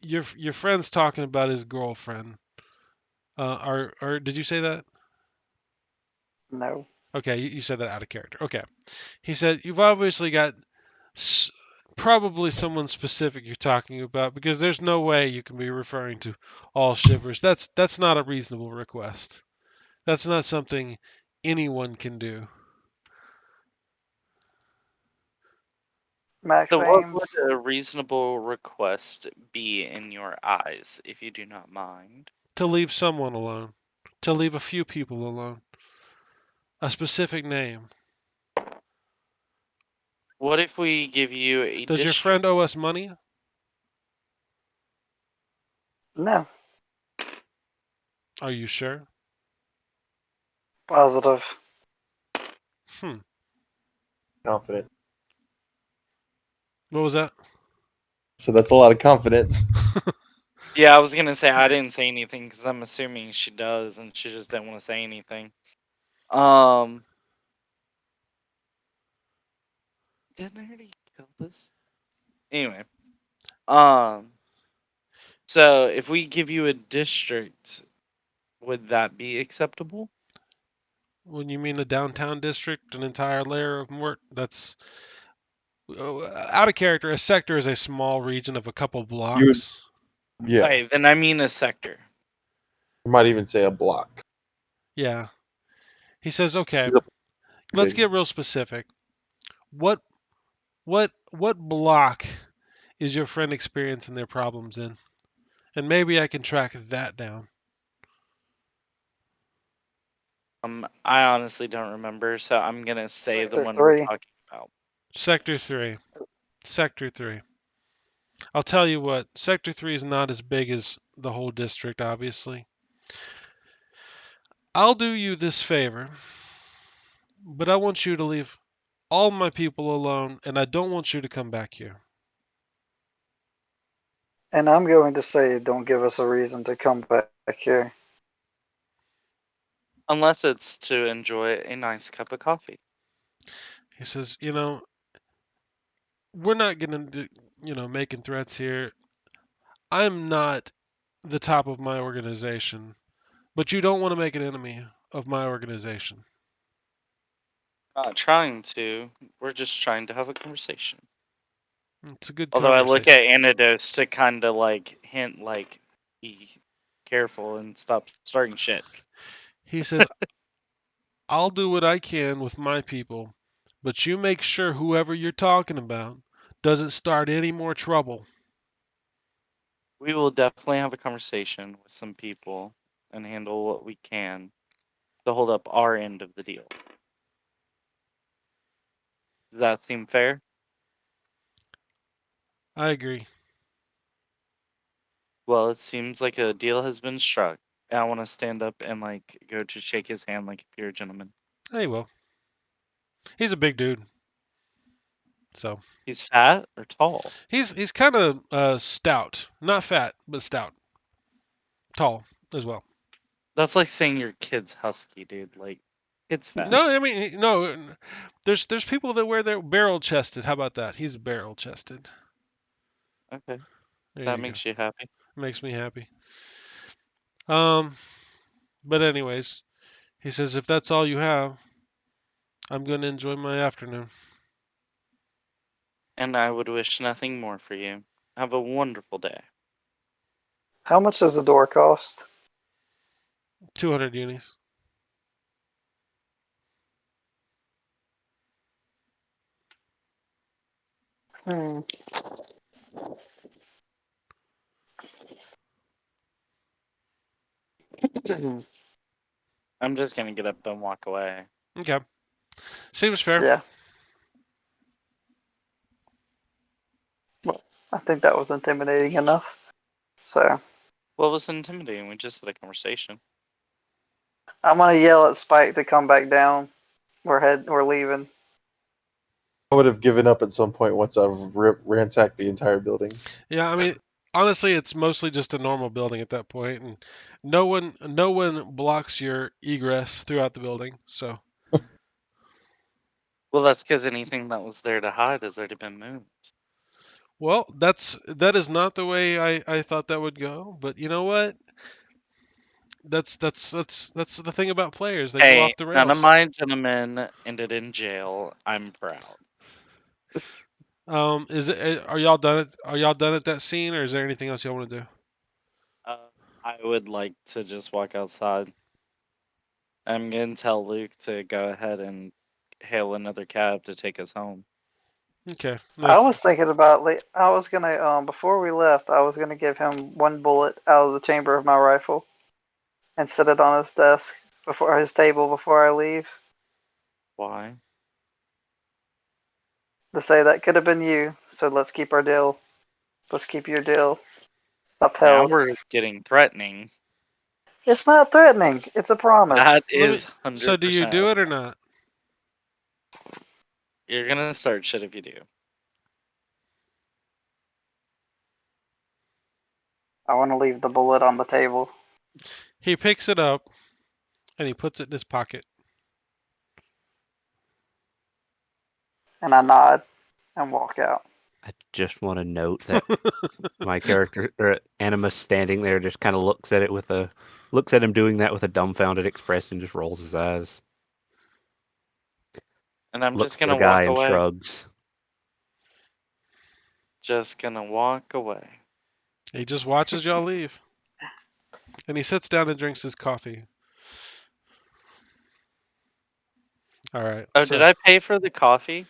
your friend's talking about his girlfriend. Or did you say that? No. Okay, you said that out of character. Okay. He said you've obviously got probably someone specific you're talking about because there's no way you can be referring to all Shivers. That's not a reasonable request. That's not something anyone can do. Max So what would Ames. a reasonable request be in your eyes, if you do not mind? To leave someone alone. To leave a few people alone. A specific name. What if we give you a Does your district? friend owe us money? No. Are you sure? Positive. Hmm. Confident. What was that? So that's a lot of confidence. Yeah, I was gonna say I didn't say anything because I'm assuming she does, and she just didn't want to say anything. Didn't I already kill this? Anyway, so if we give you a district, would that be acceptable? When you mean the downtown district, an entire layer of Mort, that's out of character. A sector is a small region of a couple You would, blocks. yeah. Okay, then I mean a sector. You might even say a block. Yeah. He says, okay, He's a let's big. get real specific. What what block is your friend experiencing their problems in? and maybe I can track that down. I honestly don't remember, so I'm gonna say the Sector one we're 3. talking about. Sector 3. Sector 3. I'll tell you what, Sector 3 is not as big as the whole district, obviously. I'll do you this favor, but I want you to leave all my people alone, and I don't want you to come back here. And I'm going to say, don't give us a reason to come back here. Unless it's to enjoy a nice cup of coffee. He says, we're not going to, making threats here. I'm not the top of my organization, but you don't want to make an enemy of my organization. Not trying to. We're just trying to have a conversation. It's a good Although I look conversation. at Antidotes to kind of like hint, like, be careful and stop starting shit. He says, I'll do what I can with my people, but you make sure whoever you're talking about doesn't start any more trouble. We will definitely have a conversation with some people and handle what we can to hold up our end of the deal. Does that seem fair? I agree. Well, it seems like a deal has been struck. And I want to stand up and like go to shake his hand like if you're a gentleman. Hey, well, he's a big dude, so He's fat or tall? he's kind of stout, not fat, but stout, tall as well. That's like saying your kid's husky, dude. Like, it's fat. No, I mean no. There's people that wear their barrel chested. How about that? He's barrel chested. Okay, There that you go. makes you happy. Makes me happy. Um, but anyways, he says if that's all you have, I'm going to enjoy my afternoon. And I would wish nothing more for you. Have a wonderful day. How much does the door cost? 200 unis. Hmm. I'm just gonna get up and walk away. Okay. Seems fair. Yeah. Well, I think that was intimidating enough. So What was intimidating? We just had a conversation. I'm gonna yell at Spike to come back down. We're leaving. I would have given up at some point once I've ransacked the entire building. Yeah, I mean, honestly, it's mostly just a normal building at that point, and no one blocks your egress throughout the building. So, Well, that's because anything that was there to hide has already been moved. well, that is not the way I thought that would go. But you know what? That's the thing about players. They go Hey, off the none of rails. my gentlemen ended in jail. I'm proud. Is it? Are y'all done? Are y'all done at that scene, or is there anything else y'all want to do? Uh, I would like to just walk outside. I'm gonna tell Luke to go ahead and hail another cab to take us home. Okay. I was thinking about. I was gonna before we left, I was gonna give him one bullet out of the chamber of my rifle and set it on his desk before his table before I leave. Why? To say that could have been you. So let's keep our deal. Let's keep your deal Now upheld. we're getting threatening. It's not threatening. It's a promise. That Let me. is So, do you 100%. do it or not? You're gonna start shit if you do. I want to leave the bullet on the table. He picks it up and he puts it in his pocket. And I nod and walk out. I just want to note that my character, or Animus, standing there, just kind of looks at him doing that with a dumbfounded expression, just rolls his eyes, And I'm looks just at the gonna guy walk and away. shrugs. Just gonna walk away. He just watches y'all leave. And he sits down and drinks his coffee. All right. Oh, So, did I pay for the coffee?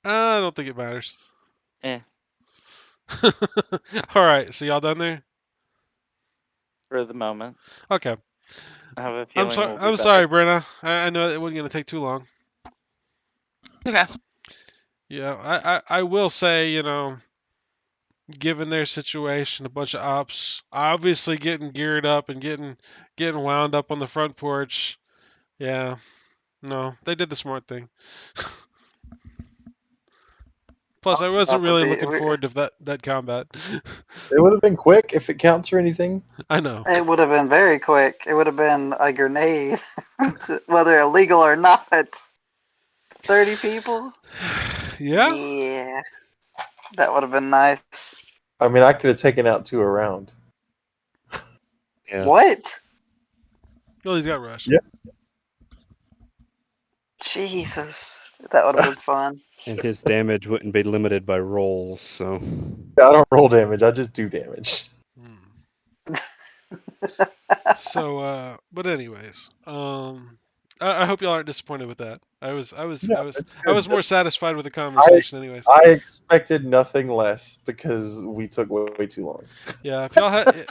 I don't think it matters. Eh. All right. So, y'all done there? for the moment. Okay. I have a I'm feeling sorry. we'll be I'm back. sorry, Brenna. I know it wasn't gonna take too long. Okay. Yeah, I will say, given their situation, a bunch of ops obviously getting geared up and getting wound up on the front porch. Yeah, no, they did the smart thing. I Plus, I was wasn't about to really be. looking forward to that combat. It would have been quick if it counts or anything. I know. It would have been very quick. It would have been a grenade, whether illegal or not. 30 people? Yeah, Yeah, that would have been nice. I mean, I could have taken out 2 around. Yeah. What? well, he's got rush. Yeah. Jesus, that would have been fun. And his damage wouldn't be limited by rolls, so. I don't roll damage. I just do damage. Hmm. So, but anyways, I hope y'all aren't disappointed with that. No, it's I good. was more satisfied with the I conversation, anyways. I expected nothing less because we took way too long. Yeah, if y'all had,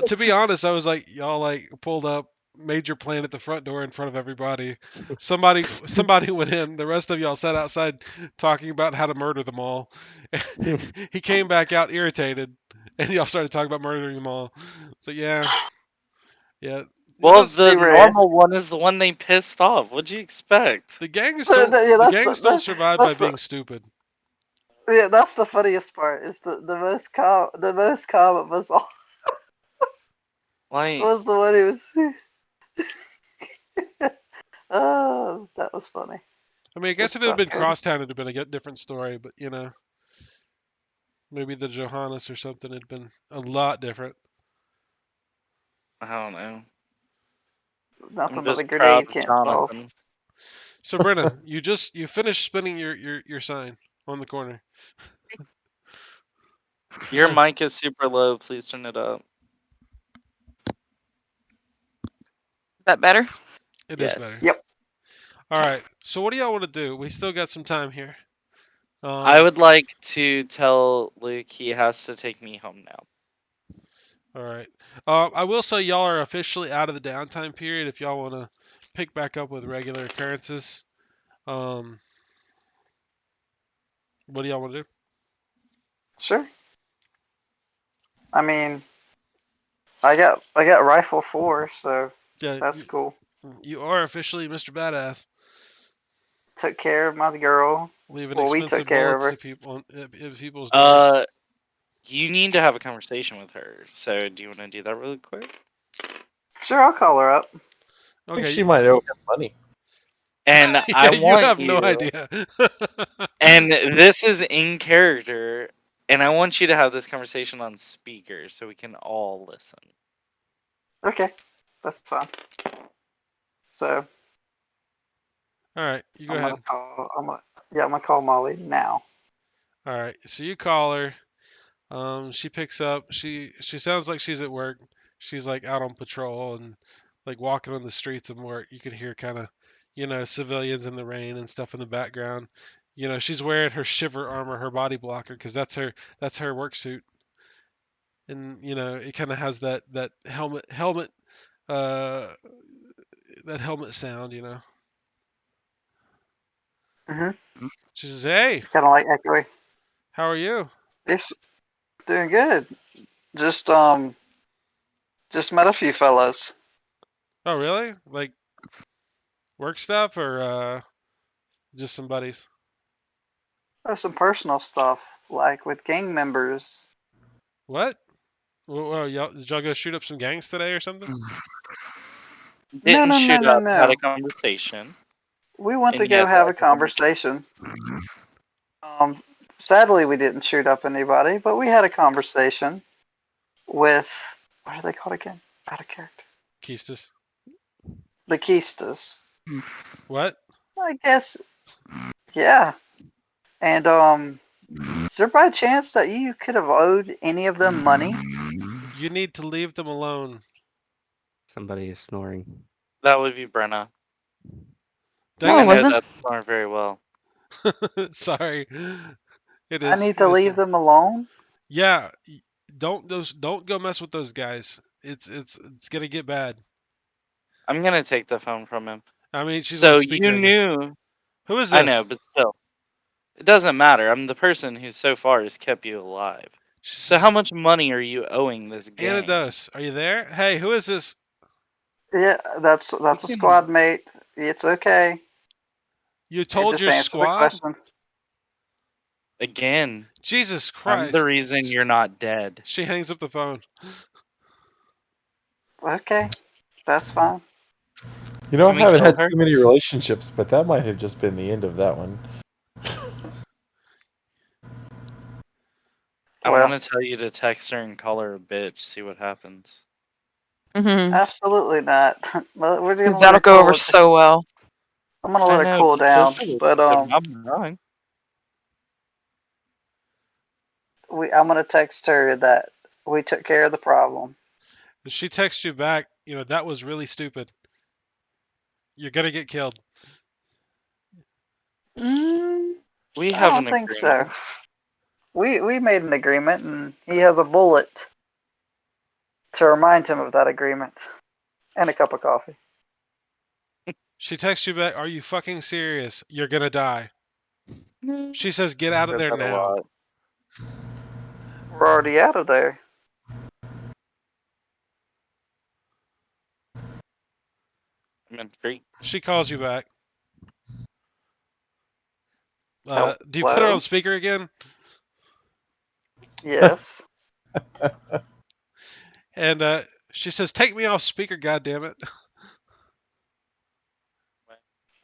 to be honest, I was like, y'all like pulled up, made your plan at the front door in front of everybody. Somebody went in. The rest of y'all sat outside talking about how to murder them all. He came back out irritated, and y'all started talking about murdering them all. So yeah, yeah. It Well, was the Be ready. normal one is the one they pissed off. What'd you expect? Yeah, the gangs don't survive by that's the being stupid. yeah, that's the funniest part. Is the most calm of us all Like, was the one who was. Oh, that was funny. I mean, I Good guess if it had stuff, been Cody. Crosstown, it'd have been a different story. But maybe the Johannes or something had been a lot different. I don't know. I'm Nothing but a just proud grenade of can't solve. Jonathan. So Brenna, you finished spinning your sign on the corner. Your mic is super low. Please turn it up. Is that better? It is Yes. better. Yep. All right. So what do y'all want to do? We still got some time here. I would like to tell Luke he has to take me home now. All right. I will say y'all are officially out of the downtime period. If y'all want to pick back up with regular occurrences, what do y'all want to do? Sure. I mean, I got rifle 4, so Yeah, that's cool. you are officially Mr. Badass, Took care of my girl. leaving Well, we took expensive care of bullets her. to people at people's doors. You need to have a conversation with her. So, do you want to do that really quick? Sure, I'll call her up. I think Okay. she might owe him money. And I Yeah, you want have no you. idea. And this is in character. And I want you to have this conversation on speaker so we can all listen. Okay, that's fine. So All right, you go I'm ahead. gonna call. I'm gonna call Molly now. All right, so you call her. She picks up. She sounds like she's at work. She's like out on patrol and like walking on the streets of work. You can hear kind of, civilians in the rain and stuff in the background. She's wearing her shiver armor, her body blocker, because that's her work suit. And it kind of has that uh, that helmet sound. Mhm. She says, "Hey, Kind of like echoey. how are you?" It's doing good. Just just met a few fellas. Oh, really? Like work stuff or just some buddies? There's some personal stuff, like with gang members. What? Well, did y'all go shoot up some gangs today or something? No, Didn't no, no, shoot no, up, had a no. conversation. We went to And yes, go I have a had a conversation. conversation. Sadly, we didn't shoot up anybody, but we had a conversation with what are they called again? Out of character. Keistus. The Keistas. What? I guess. Yeah. And is there by chance that you could have owed any of them money? You need to leave them alone. Somebody is snoring. That would be Brenna. Dang No, I it it. know wasn't. that song very well. Sorry. It I is. need It to is. leave them alone. Yeah. Don't go mess with those guys. it's gonna get bad. I'm gonna take the phone from him. I mean, she's on So speaker, you I guess. knew. Who is I this? know, but still, it doesn't matter. I'm the person who so far has kept you alive. So how much money are you owing this gang? Anados, are you there? Hey, who is this? Yeah, that's a squad mate. It's okay. You told Just your answer the squad? question. Again, Jesus I'm the Christ. reason you're not dead. She hangs up the phone. Okay, that's fine. You know, I Can we haven't kill had her? too many relationships, but that might have just been the end of that one. I Well, want to tell you to text her and call her a bitch. See what happens. Mm-hmm. absolutely not. We're gonna let That'll her go over cool. so well. I'm gonna I let her know, cool but she'll down. probably But think I'm wrong. I'm gonna text her that we took care of the problem. If she texts you back, that was really stupid. You're gonna get killed. We I have an don't think so. agreement. We made an agreement, and he has a bullet to remind him of that agreement, and a cup of coffee. She texts you back, are you fucking serious? You're gonna die. She says, get out of Said there that a now. lot. We're already out of there. I meant great. She calls you back. Do you put her Hello? on speaker again? Yes. And she says, take me off speaker, goddammit.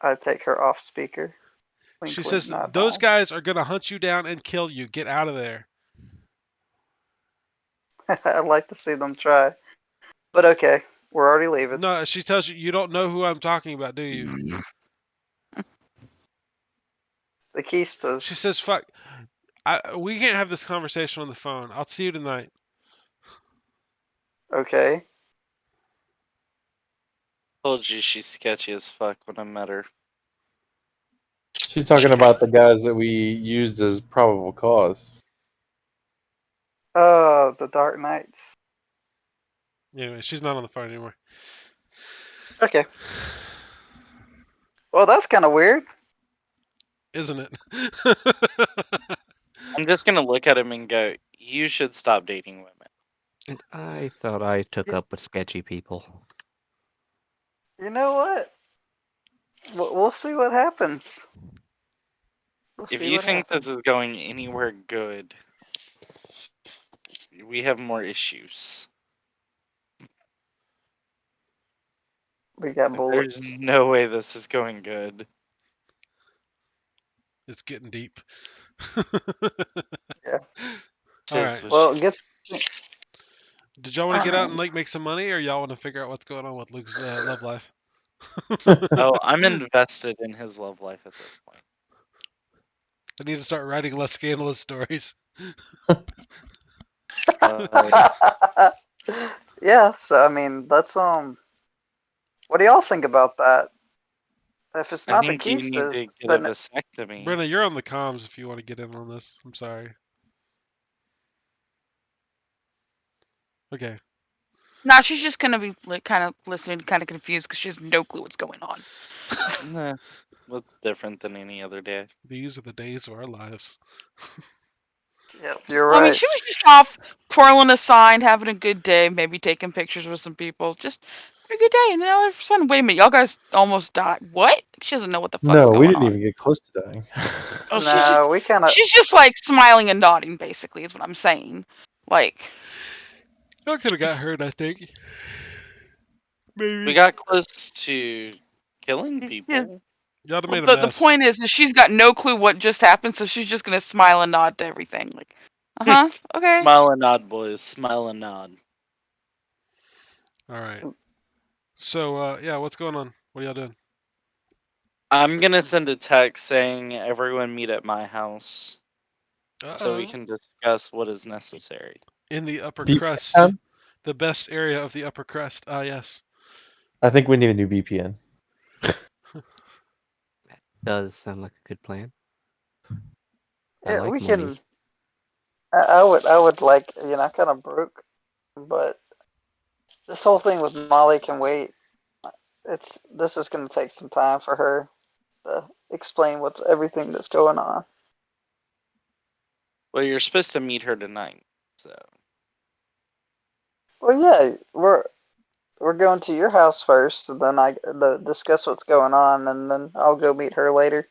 I take her off speaker. Wink, She wink, says, nod, those nod. guys are gonna hunt you down and kill you. Get out of there. I'd like to see them try. But okay, we're already leaving. No, she tells you, you don't know who I'm talking about, do you? The Keistas. She says, fuck. We can't have this conversation on the phone. I'll see you tonight. Okay. Told you she's sketchy as fuck when I met her. She's talking about the guys that we used as probable cause. Oh, the Dark Knights. Anyway, she's not on the phone anymore. Okay. Well, that's kind of weird. Isn't it? I'm just gonna look at him and go, you should stop dating women. And I thought I took up with sketchy people. You know what? We'll see what happens. We'll If see you what think happens. this is going anywhere good, we have more issues. We got There's bullets. no way this is going good. It's getting deep. Yeah. All Tis right. what Well, she's. get. Did y'all want to get out and like make some money, or y'all want to figure out what's going on with Luke's love life? Oh, I'm invested in his love life at this point. I need to start writing less scandalous stories. Yeah. So I mean, that's What do y'all think about that? If it's I not the think you need Keistas, to get a then vasectomy. Brenna, you're on the comms if you want to get in on this. I'm sorry. Okay. Nah, she's just gonna be like, kind of listening, kind of confused because she has no clue what's going on. Nah, what's different than any other day? These are the days of our lives. yep, you're I mean, right. she was just off twirling a sign, having a good day, maybe taking pictures with some people. Just having a good day. And then all of a sudden, wait a minute, y'all guys almost died. What? She doesn't know what the fuck's No, we going didn't on. even get close to dying. Oh, No, we kind of. she's just like smiling and nodding, basically, is what I'm saying. Like, I could have got hurt, I think. We Maybe. got close to killing yeah. people. Y'all have Well, made a the mess. point is that she's got no clue what just happened, so she's just gonna smile and nod to everything. Like, okay. Smile and nod, boys. Smile and nod. All right. So, yeah, what's going on? What are y'all doing? I'm gonna send a text saying everyone meet at my house so we Uh-oh. can discuss what is necessary. In the upper BP crust. town? The best area of the upper crust. Ah, yes. I think we need a new BPN. Does sound like a good plan. I Yeah, like we money. can. I would like, kind of broke, but This whole thing with Molly can wait. This is going to take some time for her to explain what's everything that's going on. Well, you're supposed to meet her tonight, so Well, yeah, we're going to your house first, and then discuss what's going on, and then I'll go meet her later.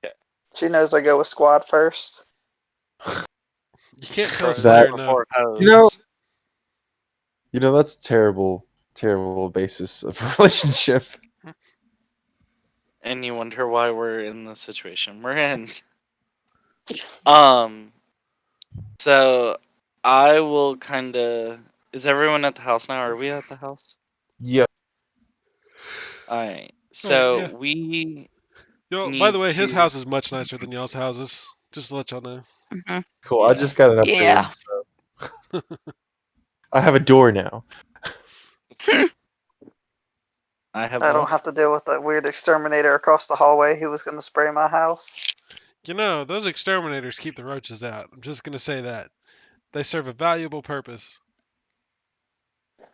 Okay. She knows I go with squad first. You can't tell Crows That- Slayer no. before hoes. You know that's terrible basis of a relationship. And you wonder why we're in the situation we're in. Um. So I will kind of. Is everyone at the house now? Are we at the house? Yeah. All right. All right, So yeah. we By the need way, his to. house is much nicer than y'all's houses. Just to let y'all know. Hmm. Cool. I Yeah. just got an upgrade, Yeah. so I have a door now. I have I don't what? have to deal with that weird exterminator across the hallway who was going to spray my house. You know, those exterminators keep the roaches out. I'm just gonna say that. They serve a valuable purpose.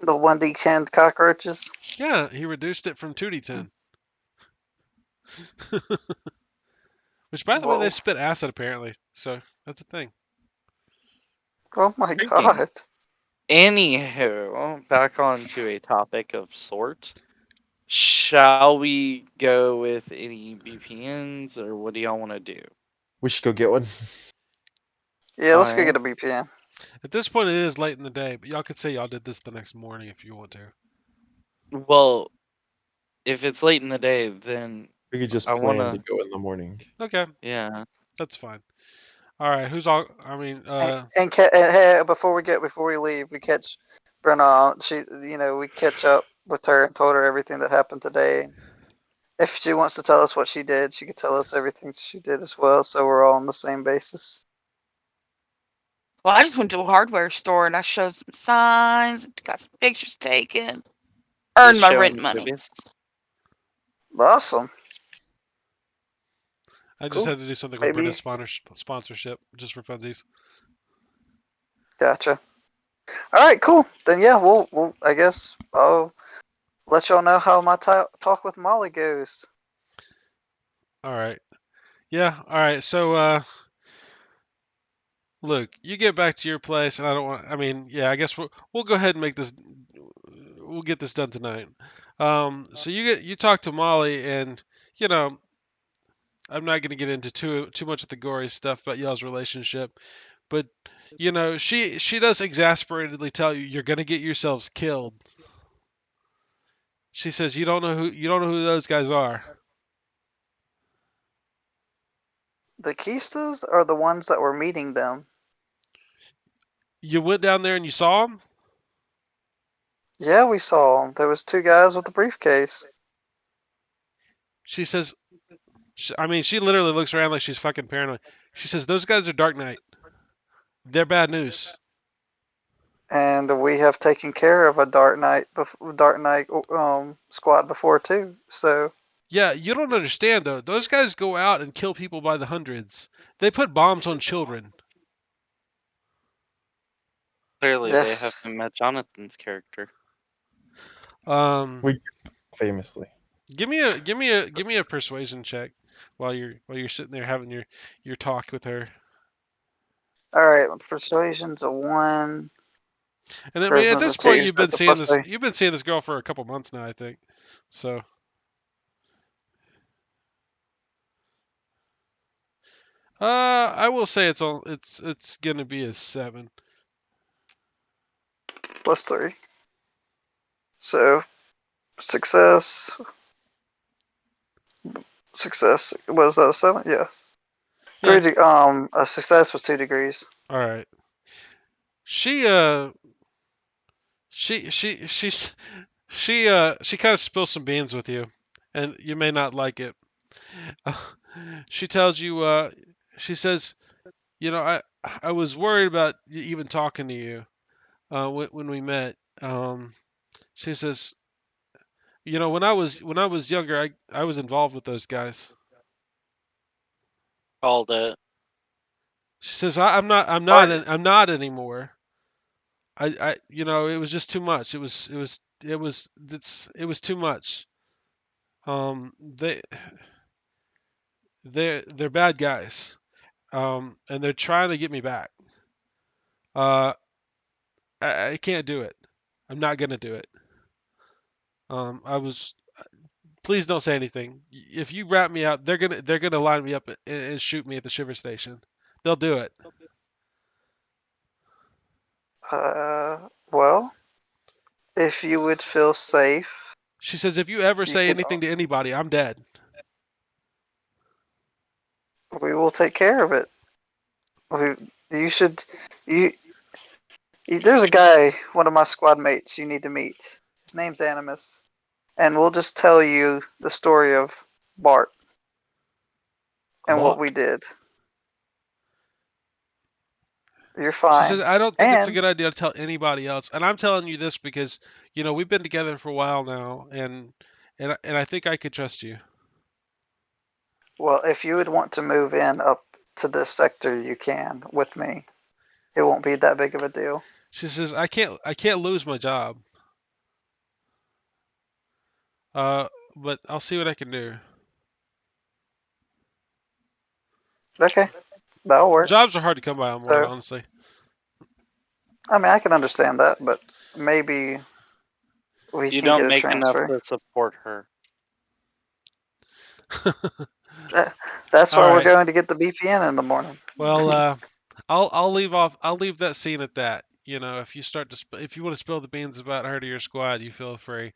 The 1d10 cockroaches. Yeah, he reduced it from 2d10. Which, by the way, they Whoa. spit acid apparently. So that's a thing. Oh my Drinking. god. Anywho, back onto a topic of sort. Shall we go with any VPNs, or what do y'all want to do? We should go get one. Yeah, let's go Alright. get a BPN. At this point, it is late in the day, but y'all could say y'all did this the next morning if you want to. Well, if it's late in the day, then We could just I plan to wanna. go in the morning. Okay, Yeah. that's fine. All right, who's all? I mean, And hey, before we leave, we catch Brenna. We catch up with her and told her everything that happened today. If she wants to tell us what she did, she could tell us everything she did as well. So we're all on the same basis. Well, I just went to a hardware store and I showed some signs, got some pictures taken, earned Just my showing rent money. boobies. Awesome. I just Cool. had to do something with Maybe. Brenda's sponsorship, just for funsies. Gotcha. All right, cool. Then yeah, we'll I guess I'll let y'all know how my talk with Molly goes. All right. Yeah. All right. So, look, you get back to your place, and I don't want. I mean, yeah. I guess we'll go ahead and make this. We'll get this done tonight. So you talk to Molly, and you know, I'm not going to get into too much of the gory stuff about y'all's relationship, but you know, she does exasperatedly tell you you're going to get yourselves killed. She says you don't know who those guys are. The Keistas are the ones that were meeting them. You went down there and you saw them. Yeah, we saw them. There was two guys with a briefcase. She says, I mean, she literally looks around like she's fucking paranoid. She says those guys are Dark Knight. They're bad news. And we have taken care of a Dark Knight squad before too. So Yeah, you don't understand though. Those guys go out and kill people by the hundreds. They put bombs on children. Clearly, they yes, haven't met Jonathan's character. We famously. Give me a persuasion check while you're sitting there having your talk with her. all right. Persuasion's a 1. And I mean, at Charisma's a this 2. point, So it's a +3. you've been seeing this girl for a couple months now, I think. So, I will say it's gonna be a 7. +3. So success. Success was that a 7? Yes. Yeah. A success was 2 degrees. All right. She she's she kind of spills some beans with you, and you may not like it. She tells you she says, you know, I was worried about even talking to you when we met. She says, you know, when I was younger, I was involved with those guys. Called it. She says, I'm not Are you? I'm not anymore. it was just too much. It was too much. Um, they they're bad guys. And they're trying to get me back. Uh, I can't do it. I'm not gonna do it. I was. Please don't say anything. If you rat me out, they're gonna line me up and shoot me at the shiver station. They'll do it. Well, if you would feel safe, She says, if you ever you say could. anything to anybody, I'm dead. We will take care of it. We, you should. You, There's a guy, one of my squad mates, you need to meet. His name's Animus, and we'll just tell you the story of Bart and what Bart. we did. You're She says, fine. I don't think it's a And good idea to tell anybody else. And I'm telling you this because, we've been together for a while now, and I think I could trust you. well, if you would want to move in up to this sector, you can with me. It won't be that big of a deal. She says, I can't lose my job. But I'll see what I can do. Okay, that'll work. Jobs are hard to come by on one, So, honestly. I mean, I can understand that, but maybe we You can don't get a make enough transfer. to support her. That's All why we're right. going to get the VPN in the morning. Well, I'll leave that scene at that. If you want to spill the beans about her to your squad, you feel free.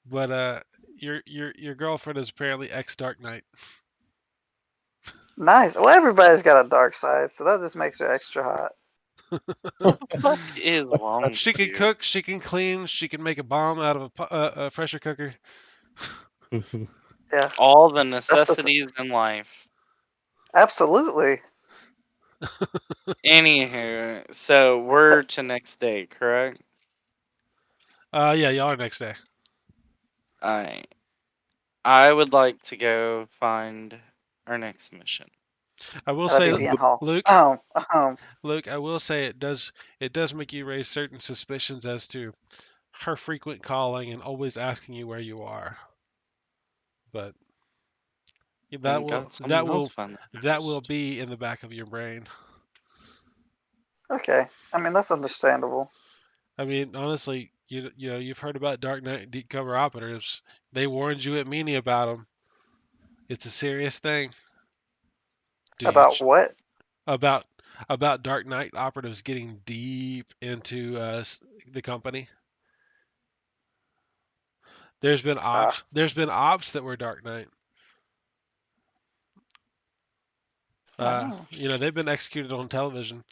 But your girlfriend is apparently ex Dark Knight. Nice. Well, everybody's got a dark side, so that just makes her extra hot. What the fuck is wrong She with can you? cook, she can clean, she can make a bomb out of a pressure cooker. Yeah, All the that's necessities in life. absolutely. Anywho, so we're to next day, correct? Yeah, y'all are next day. Alright. I would like to go find our next mission. I will At a say, VPN hall. Luke, Oh. Luke, I will say it does make you raise certain suspicions as to her frequent calling and always asking you where you are. But that Then will got something that else will fun that will first. be in the back of your brain. Okay. I mean, that's understandable. I mean, honestly, you've heard about Dark Knight deep cover operatives. They warned you at Meanie about them. It's a serious thing. Dude, About what? about about Dark Knight operatives getting deep into the company. There's been Ah, ops. There's been ops that were Dark Knight. oh. They've been executed on television.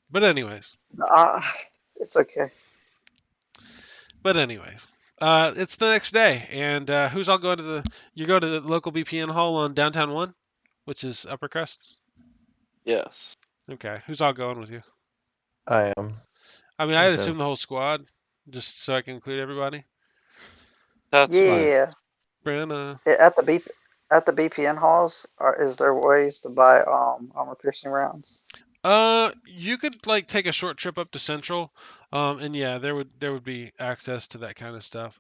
But anyways, Ah, it's okay. but anyways, it's the next day, and who's all going to you go to the local BPN hall on downtown one, which is Upper Crust. Yes. Okay, who's all going with you? I am. I mean, I'll I'd go. assume the whole squad, just so I can include everybody. That's fine. Yeah. Brenna. At the BPN halls, is there ways to buy armor piercing rounds? You could like take a short trip up to Central, and yeah, there would be access to that kind of stuff.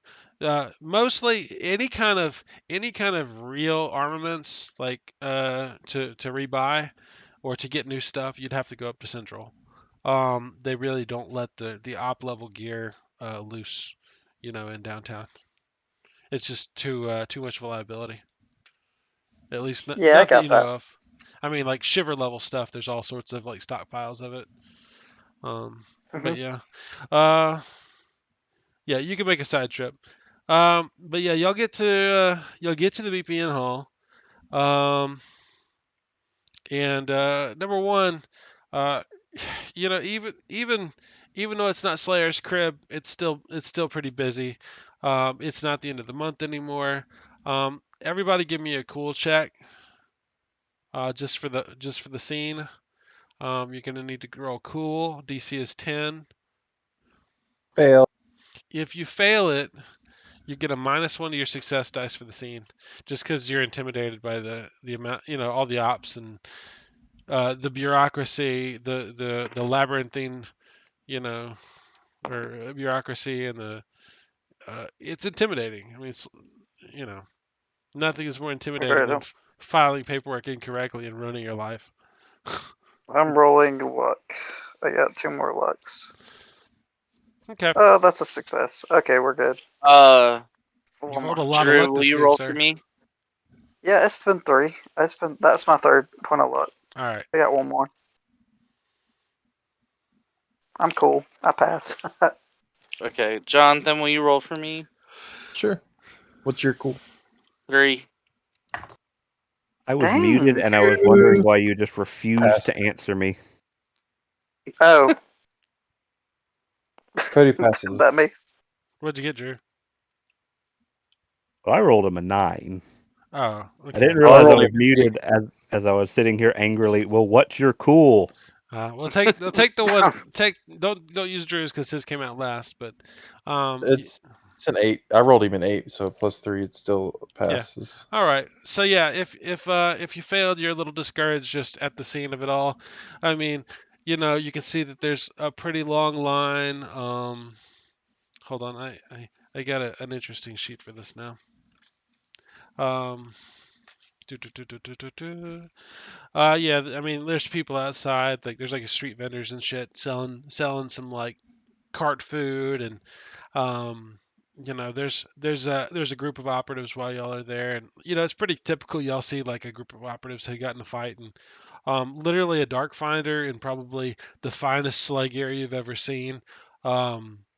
Mostly any kind of real armaments, like to rebuy or to get new stuff, you'd have to go up to Central. They really don't let the op level gear loose, in downtown. It's just too much of a liability. At least Yeah, I not that got you know that. of. I mean, like shiver level stuff. There's all sorts of like stockpiles of it. But Hmm. yeah, uh, yeah, you can make a side trip. But yeah, you'll get to the VPN hall. Um, and number one, uh, even though it's not Slayer's crib, it's still pretty busy. It's not the end of the month anymore. Everybody, give me a cool check. Just for the scene. You're gonna need to roll cool. DC is 10. Fail. If you fail it, you get a -1 to your success dice for the scene, just because you're intimidated by the amount, all the ops and the bureaucracy, the labyrinthine, you know, or bureaucracy, and the it's intimidating. I mean, it's, you know, nothing is more intimidating Okay, than filing paperwork incorrectly and ruining your life. I'm rolling luck. I got 2 more lucks. Okay, Oh, that's a success. Okay, we're good. you've One rolled more. a lot of Drew, luck will this you game, roll for sir. me? Yeah, it's been 3. That's my 3rd point of luck. All right. I got 1 more. I'm cool. I pass. Okay, Jonathan, will you roll for me? Sure. What's your cool? 3. I was muted Dang. and I was wondering why you just refused Pass. to answer me. Oh, Cody passes. that me. What'd you get, Drew? Well, I rolled him a 9. Oh, I okay. didn't Oh, I realize I rolled was a 8. muted as I was sitting here angrily. Well, what's your cool? Well, take the one. Don't use Drew's because his came out last. But It's an 8. I rolled him an 8, so +3, it still yeah. passes. All right. So yeah, if you failed, you're a little discouraged just at the scene of it all. I mean, you can see that there's a pretty long line. Hold on, I got an interesting sheet for this now. Um, do, do, do, do, do, do, do. Yeah, I mean, there's people outside. Like, there's like street vendors and shit selling some like cart food, and um, there's a group of operatives while y'all are there, and it's pretty typical. Y'all see like a group of operatives who got in a fight, and literally a dark finder and probably the finest slag area you've ever seen,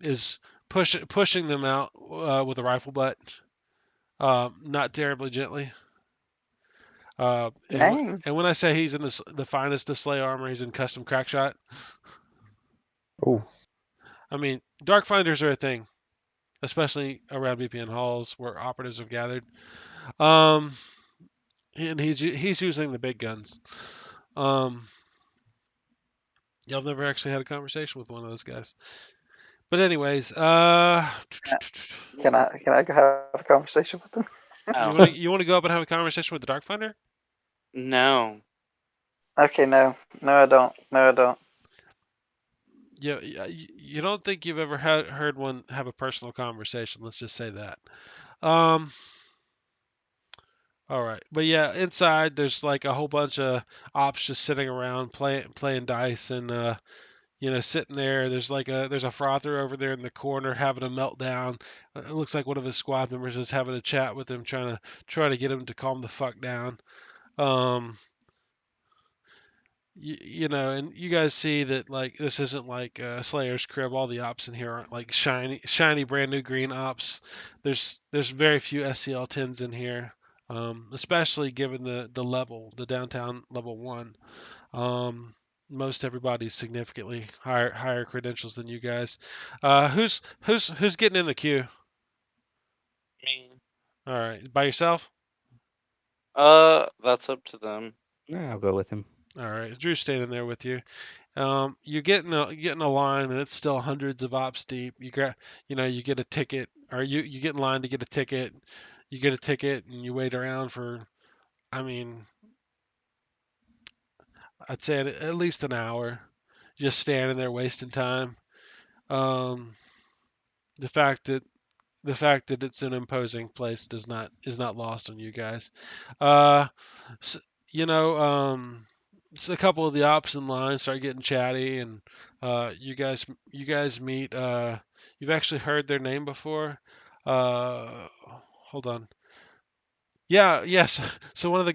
is pushing them out with a rifle butt, not terribly gently. Dang. And when I say he's in the finest of sleigh armor, he's in custom crack shot. Oh, I mean, dark finders are a thing, especially around VPN halls where operatives have gathered. Um, and he's using the big guns. Um, y'all have never actually had a conversation with one of those guys. But anyways, Can I go have a conversation with them? you Oh, want to you want to go up and have a conversation with the dark finder? no. Okay, no. No, I don't. No, I don't. Yeah, you don't think you've ever heard one have a personal conversation? Let's just say that. Um, all right, but yeah, inside there's like a whole bunch of ops just sitting around playing dice, and sitting there. There's a frother over there in the corner having a meltdown. It looks like one of his squad members is having a chat with him, trying to get him to calm the fuck down. Um, and you guys see that like this isn't like Slayer's crib. All the ops in here aren't like shiny, brand new green ops. There's very few SCL 10s in here, especially given the level, the downtown level 1. Most everybody's significantly higher credentials than you guys. Who's getting in the queue? Me. All right, by yourself. That's up to them. Yeah, I'll go with him. All right, Drew's standing there with you. You get in a line, and it's still hundreds of ops deep. You get a ticket, or you get in line to get a ticket. You get a ticket, and you wait around for, I mean, I'd say at least an hour, just standing there wasting time. Um, the fact that it's an imposing place is not lost on you guys. Uh, s you know, so a couple of the ops in line start getting chatty, and you guys meet. You've actually heard their name before. Hold on. Yeah, yes. So one of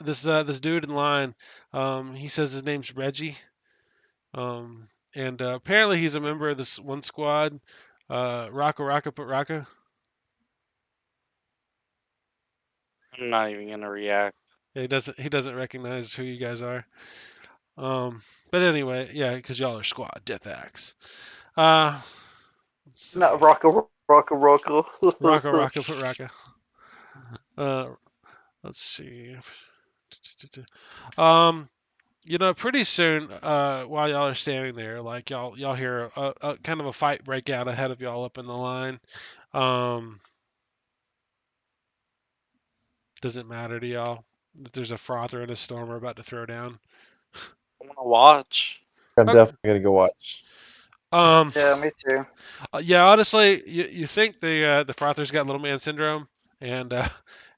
this dude in line, he says his name's Reggie. And apparently he's a member of this one squad, Raka Raka Put Raka. I'm not even gonna react. He doesn't recognize who you guys are. But anyway, yeah, because y'all are squad Deathaxe. Uh, let's see. Not Rocka, Rocka, Rocka. Raka Raka Put Raka. Uh, let's see. Um, pretty soon, while y'all are standing there, like y'all hear a kind of a fight break out ahead of y'all up in the line. Um, does it matter to y'all? that there's a frother and a stormer about to throw down. I want to watch. I'm Okay. definitely gonna go watch. Yeah, me too. Yeah, honestly, you think the frother's got little man syndrome, and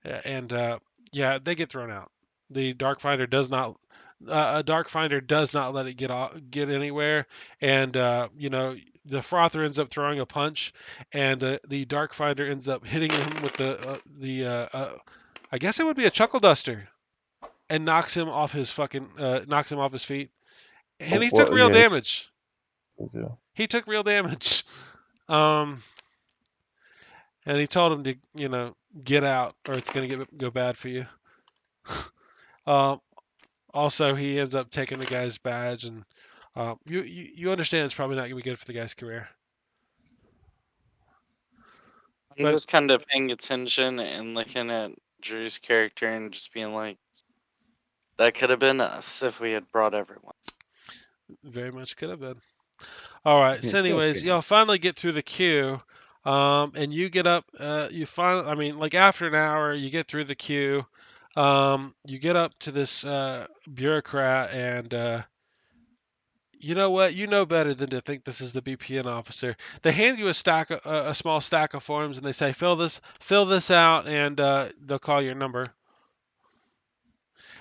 and yeah, they get thrown out. The Darkfinder does not. A Darkfinder does not let it get anywhere, and the frother ends up throwing a punch, and the Darkfinder ends up hitting him with I guess it would be a chuckle duster, and knocks him off his feet, and he took Well, real yeah, damage. he does, yeah. He took real damage. Um, and he told him to get out or it's gonna go bad for you. Um, Also, he ends up taking the guy's badge, and you understand it's probably not gonna be good for the guy's career. I'm But just kind of paying attention and looking at Drew's character and just being like, that could have been us if we had brought everyone. very much could have been. All right. It So, still anyways, can. y'all finally get through the queue, and you get up. You finally, I mean, like after an hour, you get through the queue. You get up to this bureaucrat, and you know what? You know better than to think this is the BPN officer. They hand you a small stack of forms, and they say, fill this out, and they'll call your number.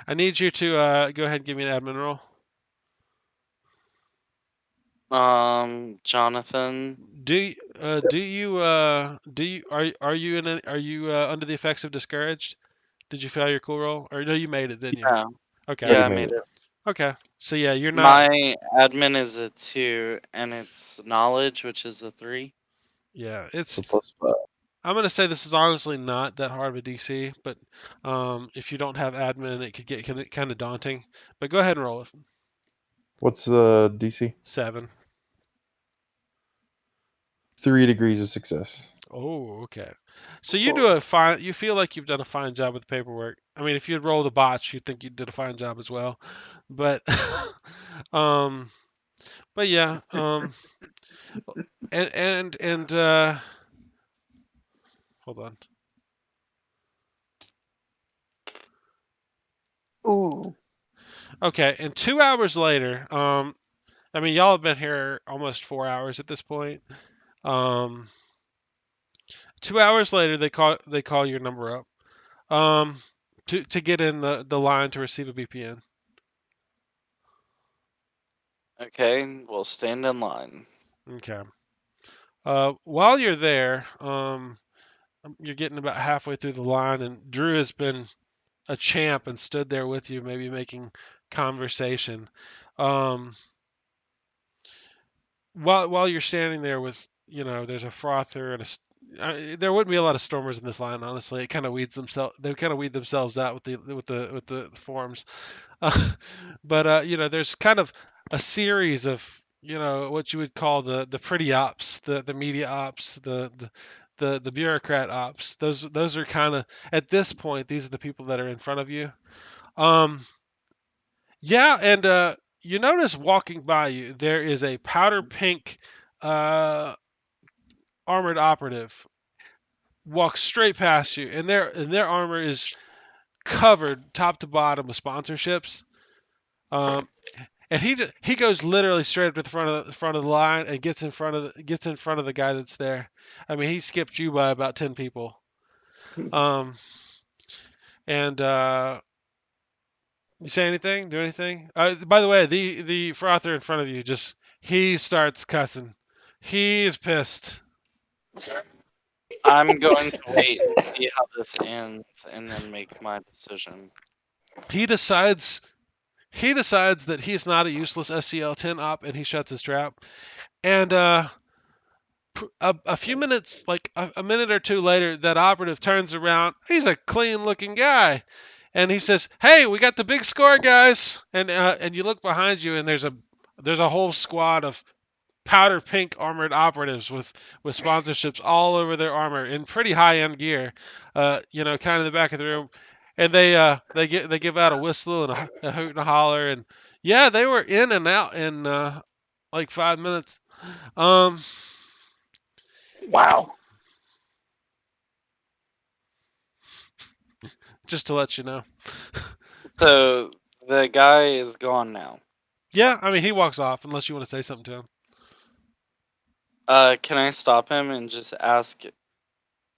I need you to go ahead and give me an admin roll. Jonathan. Are you under the effects of discouraged? Did you fail your cool roll? Or no, you made it, didn't you? Yeah, Okay. Already yeah, I made made it. it. Okay. So yeah, you're not. My admin is a 2, and it's knowledge, which is a 3. Yeah, So it's. +5. I'm gonna say this is honestly not that hard of a DC, but if you don't have admin, it could get kind of daunting. But go ahead and roll it. What's the DC? 7. 3 degrees of success. Oh, okay. So you do a fine. You feel like you've done a fine job with the paperwork. I mean, if you'd rolled a botch, you'd think you did a fine job as well. But, um, but yeah. And hold on. Ooh. Okay, and 2 hours later, I mean, y'all have been here almost 4 hours at this point. Um, 2 hours later, they call your number up. To get in the line to receive a BPN. Okay, we'll stand in line. Okay. While you're there, you're getting about halfway through the line, and Drew has been a champ and stood there with you, maybe making conversation. Um, while you're standing there with, there's a frother and there wouldn't be a lot of stormers in this line, honestly. It kind of weeds themselves. They kind of weed themselves out with the forms. But there's kind of a series of what you would call the pretty ops, the media ops, the bureaucrat ops. Those are kind of at this point. These are the people that are in front of you. Um, yeah, and you notice walking by you, there is a powder pink uh, armored operative walks straight past you, and their armor is covered top to bottom with sponsorships. Um, and he goes literally straight up to the front of the line and gets in front of the guy that's there. I mean, he skipped you by about 10 people. Um, and you say anything? Do anything? By the way, the frother in front of you he starts cussing. He's pissed. I'm going to wait and see how this ends and then make my decision. He decides that he's not a useless SCL-10 op, and he shuts his trap. And a few minutes, like a minute or two later, that operative turns around. He's a clean-looking guy, and he says, "Hey, we got the big score, guys!" And you look behind you, and there's a whole squad of powder pink armored operatives with sponsorships all over their armor in pretty high end gear, kind of in the back of the room, and they give out a whistle and a hoot and a holler, and yeah, they were in and out in like 5 minutes. Um, Wow. Just to let you know. So the guy is gone now. Yeah, I mean he walks off unless you want to say something to him. Can I stop him and just ask,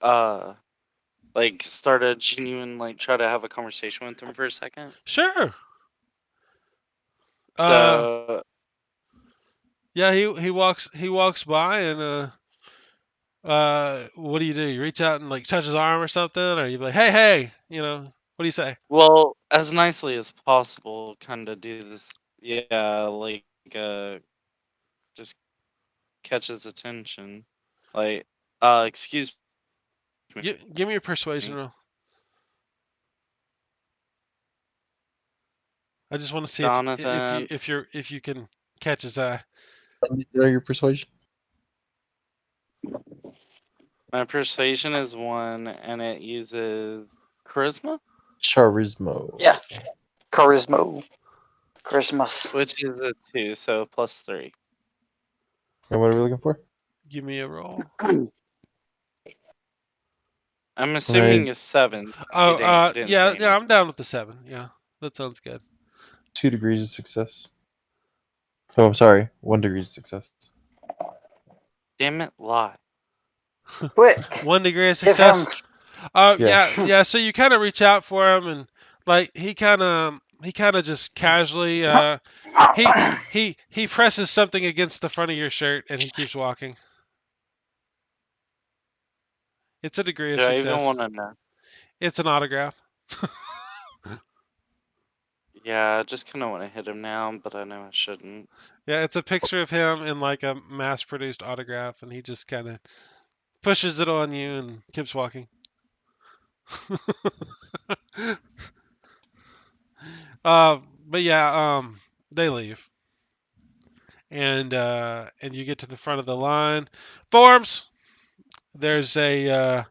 like, start a genuine, like, try to have a conversation with him for a second? Sure. So, Yeah, he walks by and what do? You reach out and like touch his arm or something, or you be like, hey, what do you say? well, as nicely as possible, kind of do this. Yeah, like, just catch his attention. Like, excuse Give me a persuasion me, roll. I just want to see Jonathan. if you can catch his eye. I need to know your persuasion. My persuasion is 1, and it uses charisma, Charisma. Yeah. Charisma. Christmas. which is a 2, so +3. And what are we looking for? Give me a roll. I'm And I assuming a 7 since Oh, you didn't say yeah, anything. I'm down with the 7. Yeah, that sounds good. 2 degrees of success. Oh, I'm sorry. 1 degree of success. Damn it, lie. Quick. 1 degree of Give him. success. Oh, Yeah. yeah. So you kind of reach out for him, and like he kind of just casually he presses something against the front of your shirt, and he keeps walking. It's a degree of Do I even success. want to know? It's an autograph. Yeah, I just kind of want to hit him now, but I know I shouldn't. Yeah, it's a picture of him in like a mass-produced autograph, and he just kind of pushes it on you and keeps walking. But yeah, they leave, and you get to the front of the line. Forms. There's a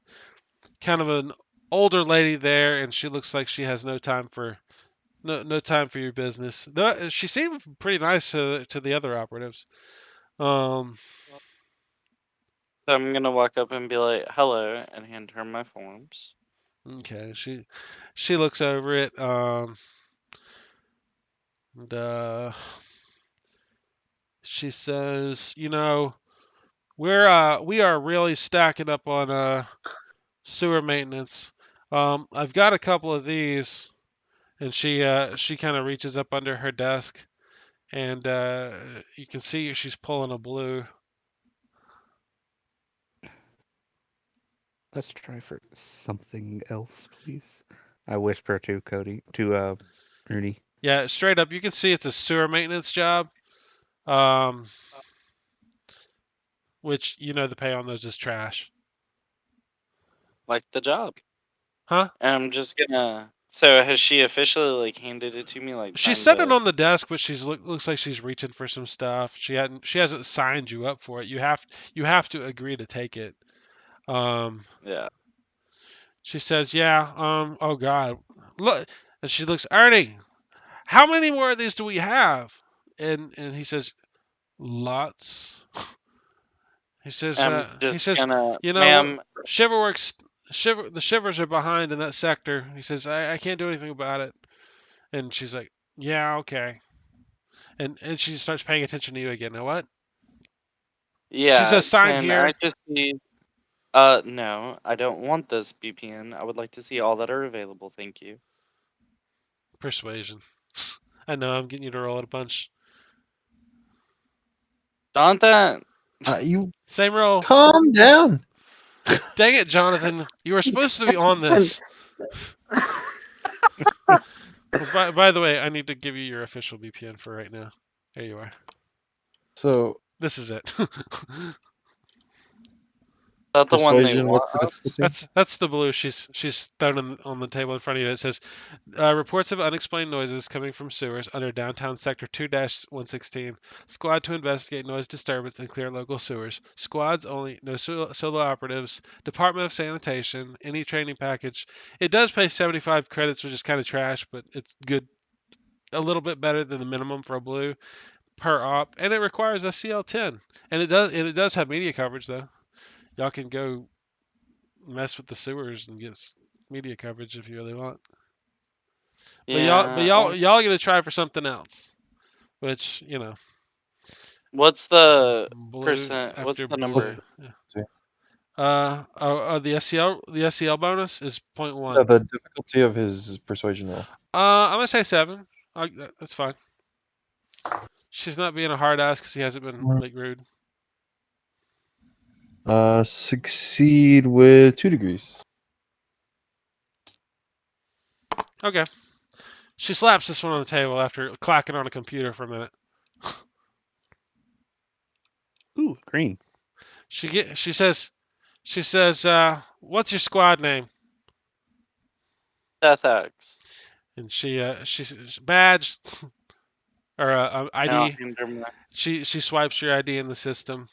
kind of an older lady there, and she looks like she has no time for your business. She seemed pretty nice to the other operatives. Um, So I'm gonna walk up and be like, "Hello," and hand her my forms. okay, she looks over it. And, she says, we are really stacking up on sewer maintenance. I've got a couple of these, and she kind of reaches up under her desk, and you can see she's pulling a blue. Let's try for something else, please. I whisper to Ernie. Yeah, straight up, you can see it's a sewer maintenance job. Um, which the pay on those is trash, Like the job. huh? And I'm just gonna. So has she officially like handed it to me? Like She time set it to. on the desk, but looks like she's reaching for some stuff. She hasn't signed you up for it. You have to agree to take it. Um, Yeah. she says, "Yeah. Oh God, look." And she looks, Ernie. How many more of these do we have? And he says, lots. I'm He just says, gonna, what ma'am. Shiverworks the shivers are behind in that sector. He says, I can't do anything about it. And she's like, yeah, okay. And she starts paying attention to you again. Now what? She Yeah. says, sign Can I here. just see? No, I don't want this BPN. I would like to see all that are available. Thank you. Persuasion. I know I'm getting you to roll it a bunch. Jonathan. You Same roll. calm down. Dang it, Jonathan. You were supposed to be on this. Well, by the way, I need to give you your official BPN for right now. There you are. So This is it. Is that the one they persuasion. want What's the us? difficulty? That's the blue. She's thrown on the table in front of you. It says, reports of unexplained noises coming from sewers under downtown sector 2-116. Squad to investigate noise disturbance and clear local sewers. Squads only. No solo operatives. Department of Sanitation. Any training package. It does pay 75 credits, which is kind of trash, but it's good. A little bit better than the minimum for a blue per op, and it requires a CL10, and it does have media coverage though. Y'all can go mess with the sewers and media coverage if you really want. Yeah. But y'all are gonna try for something else, which What's the blue percent? What's after the blue. number? Yeah. The SCL bonus is 0.1. No, the difficulty of his persuasion roll. I'm gonna say 7. That's fine. She's not being a hard ass because he hasn't been like rude. Succeed with 2 degrees. Okay. She slaps this one on the table after clacking on a computer for a minute. Ooh, green. She says, "What's your squad name?" Deathaxe. And she's badge or Now ID. hinder my. She swipes your ID in the system,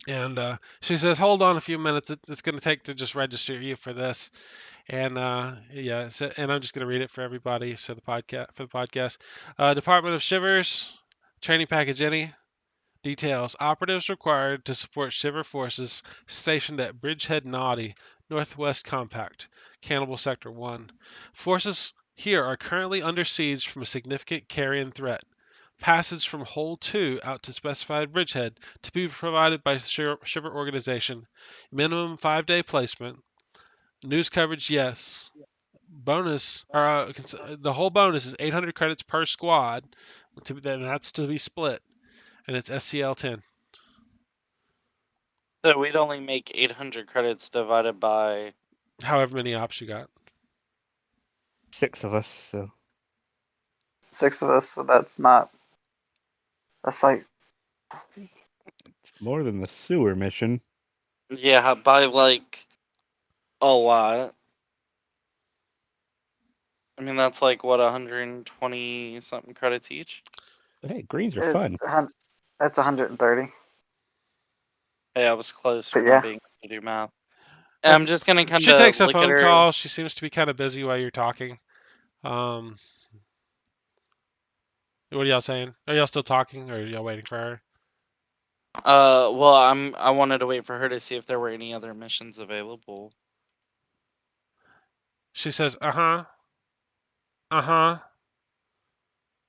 and she says, "Hold on a few minutes. It's going to take to just register you for this." And yeah, and I'm just going to read it for everybody. So the podcast, Department of Shivers, training package any. Details: operatives required to support Shiver forces stationed at Bridgehead Naughty, Northwest Compact, Cannibal Sector 1. Forces here are currently under siege from a significant carrion threat. Passage from Hole 2 out to specified bridgehead to be provided by Shiver organization. Minimum 5-day placement. News coverage, yes. Bonus, or the whole bonus is 800 credits per squad. That's to be split, and it's SCL 10. So we'd only make 800 credits divided by. However many ops you got. 6 of us, so 6 of us, so that's like it's more than the sewer mission. Yeah, by like a lot. I mean, that's like what 120 something credits each. But hey, greens are fun. that's 130. Hey, I was close But for yeah. not being able to do math. Well, I'm just gonna kind she of takes a look at phone her. call. She seems to be kind of busy while you're talking. What are y'all saying? Are y'all still talking, or are y'all waiting for her? Well, I wanted to wait for her to see if there were any other missions available. She says, "Uh huh, uh huh."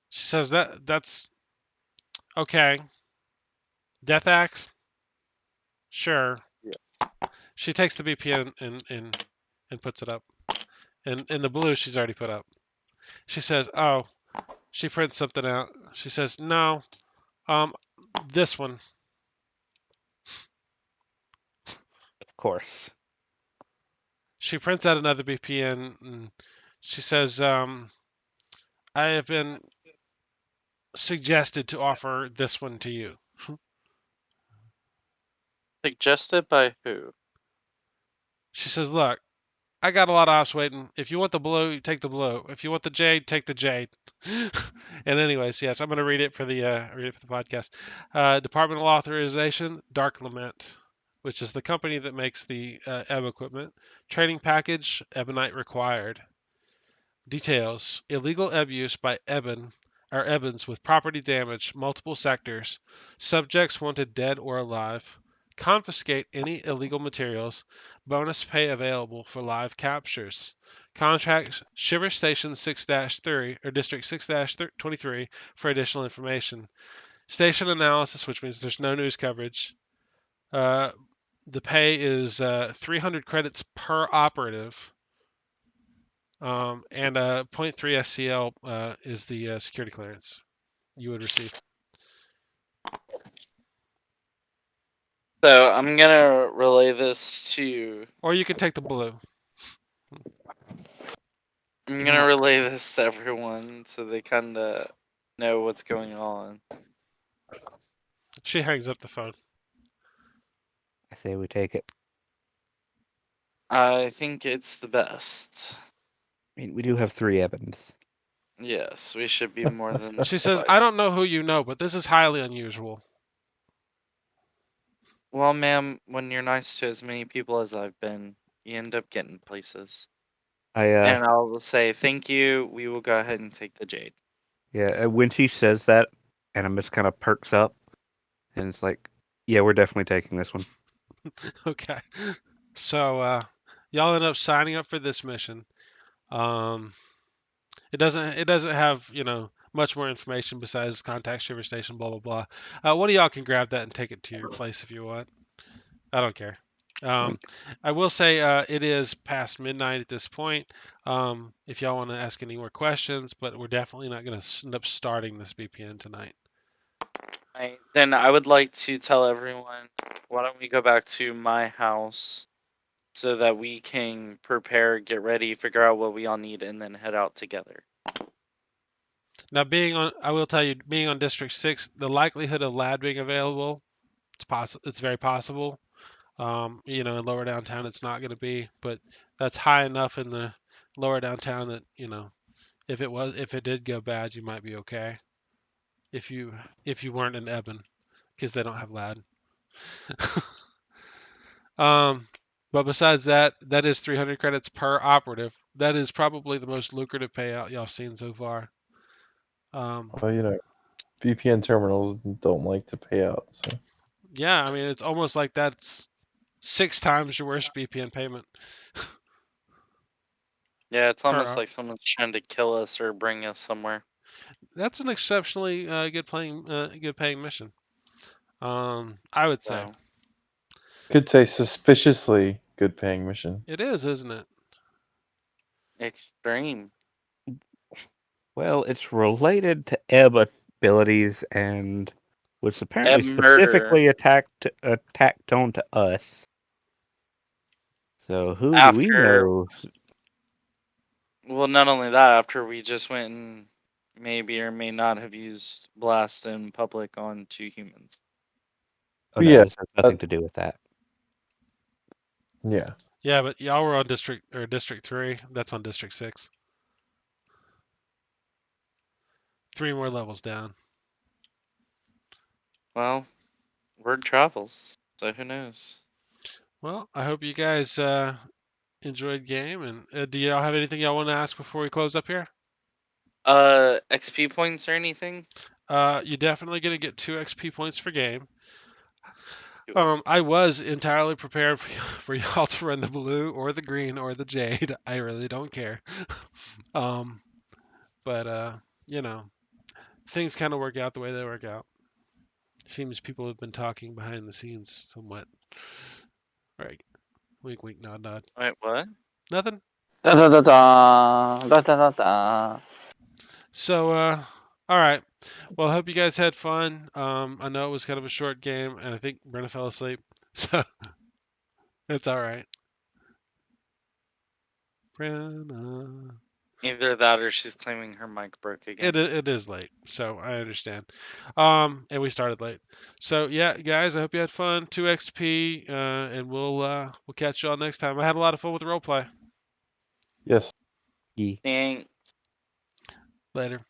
She says that's okay. Deathaxe, sure. Yeah. She takes the VPN and puts it up. And in the blue, she's already put up. She says, "Oh." She prints something out. She says, "No, this one." Of course. She prints out another VPN and she says, "I have been suggested to offer this one to you." Suggested by who? She says, "Look, I got a lot of ops waiting. If you want the blue, you take the blue. If you want the jade, take the jade." And anyways, yes, I'm gonna read it for the podcast. Departmental authorization: Dark Lament, which is the company that makes the ebb equipment. Training package: Ebonite required. Details: illegal ebb use by Ebbins with property damage, multiple sectors. Subjects wanted dead or alive. Confiscate any illegal materials. Bonus pay available for live captures. Contract Shiver Station 6-3 or District 6-23 for additional information. Station analysis, which means there's no news coverage. The pay is 300 credits per operative. And 0.3 SCL is the security clearance you would receive. So I'm gonna relay this to. Or you can take the blue. I'm gonna relay this to everyone so they kind of know what's going on. She hangs up the phone. I say we take it. I think it's the best. I mean, we do have 3 Evans. Yes, we should be more than. She says, "I twice. don't know who you know, but this is highly unusual." Well, ma'am, when you're nice to as many people as I've been, you end up getting places. And I'll say thank you. We will go ahead and take the jade. Yeah, when she says that, and just kind of perks up, and it's like, yeah, we're definitely taking this one. Okay. So, y'all end up signing up for this mission. It doesn't have much more information besides contact Shiver Station, blah blah blah. One of y'all can grab that and take it to your place if you want. I don't care. I will say it is past midnight at this point. If y'all want to ask any more questions, but we're definitely not going to end up starting this BPN tonight. Then I would like to tell everyone, why don't we go back to my house so that we can prepare, get ready, figure out what we all need, and then head out together. Now, I will tell you, being on District 6, the likelihood of lad being available, it's very possible. In lower downtown, it's not going to be, but that's high enough in the lower downtown that, if it did go bad, you might be okay. If you weren't in Eben, because they don't have lad. But besides that, that is 300 credits per operative. That is probably the most lucrative payout y'all have seen so far. Well, VPN terminals don't like to pay out. So Yeah, I mean, it's almost like that's 6 times your worst VPN payment. Yeah, it's Per almost op. like someone's trying to kill us or bring us somewhere. That's an exceptionally good paying mission. I would say. So, could say suspiciously good paying mission. It is, isn't it? extreme. Well, it's related to ebb abilities and was apparently Ebb murder. specifically attacked onto us. So who do we After, know? well, not only that, after we just went and maybe or may not have used blast in public on 2 humans. Oh Yeah, no, this has nothing to do with that. yeah. Yeah, but y'all were on District 3. That's on District 6. 3 more levels down. Well, word travels, so who knows? Well, I hope you guys enjoyed game. And do y'all have anything y'all want to ask before we close up here? XP points or anything? You're definitely gonna get 2 XP points for game. Cool. I was entirely prepared for y'all to run the blue or the green or the jade. I really don't care. But things kind of work out the way they work out. Seems people have been talking behind the scenes somewhat. Right. Wink, wink, nod, nod. Wait, what? Nothing. Da da da da da da da da. So, all right. Well, I hope you guys had fun. I know it was kind of a short game, and I think Brenna fell asleep, so it's all right. Brenna. Either that or she's claiming her mic broke again. It is late, so I understand. And we started late. So yeah, guys, I hope you had fun. 2 XP, and we'll catch you all next time. I had a lot of fun with the role play. Yes. Ye. Thanks. Later.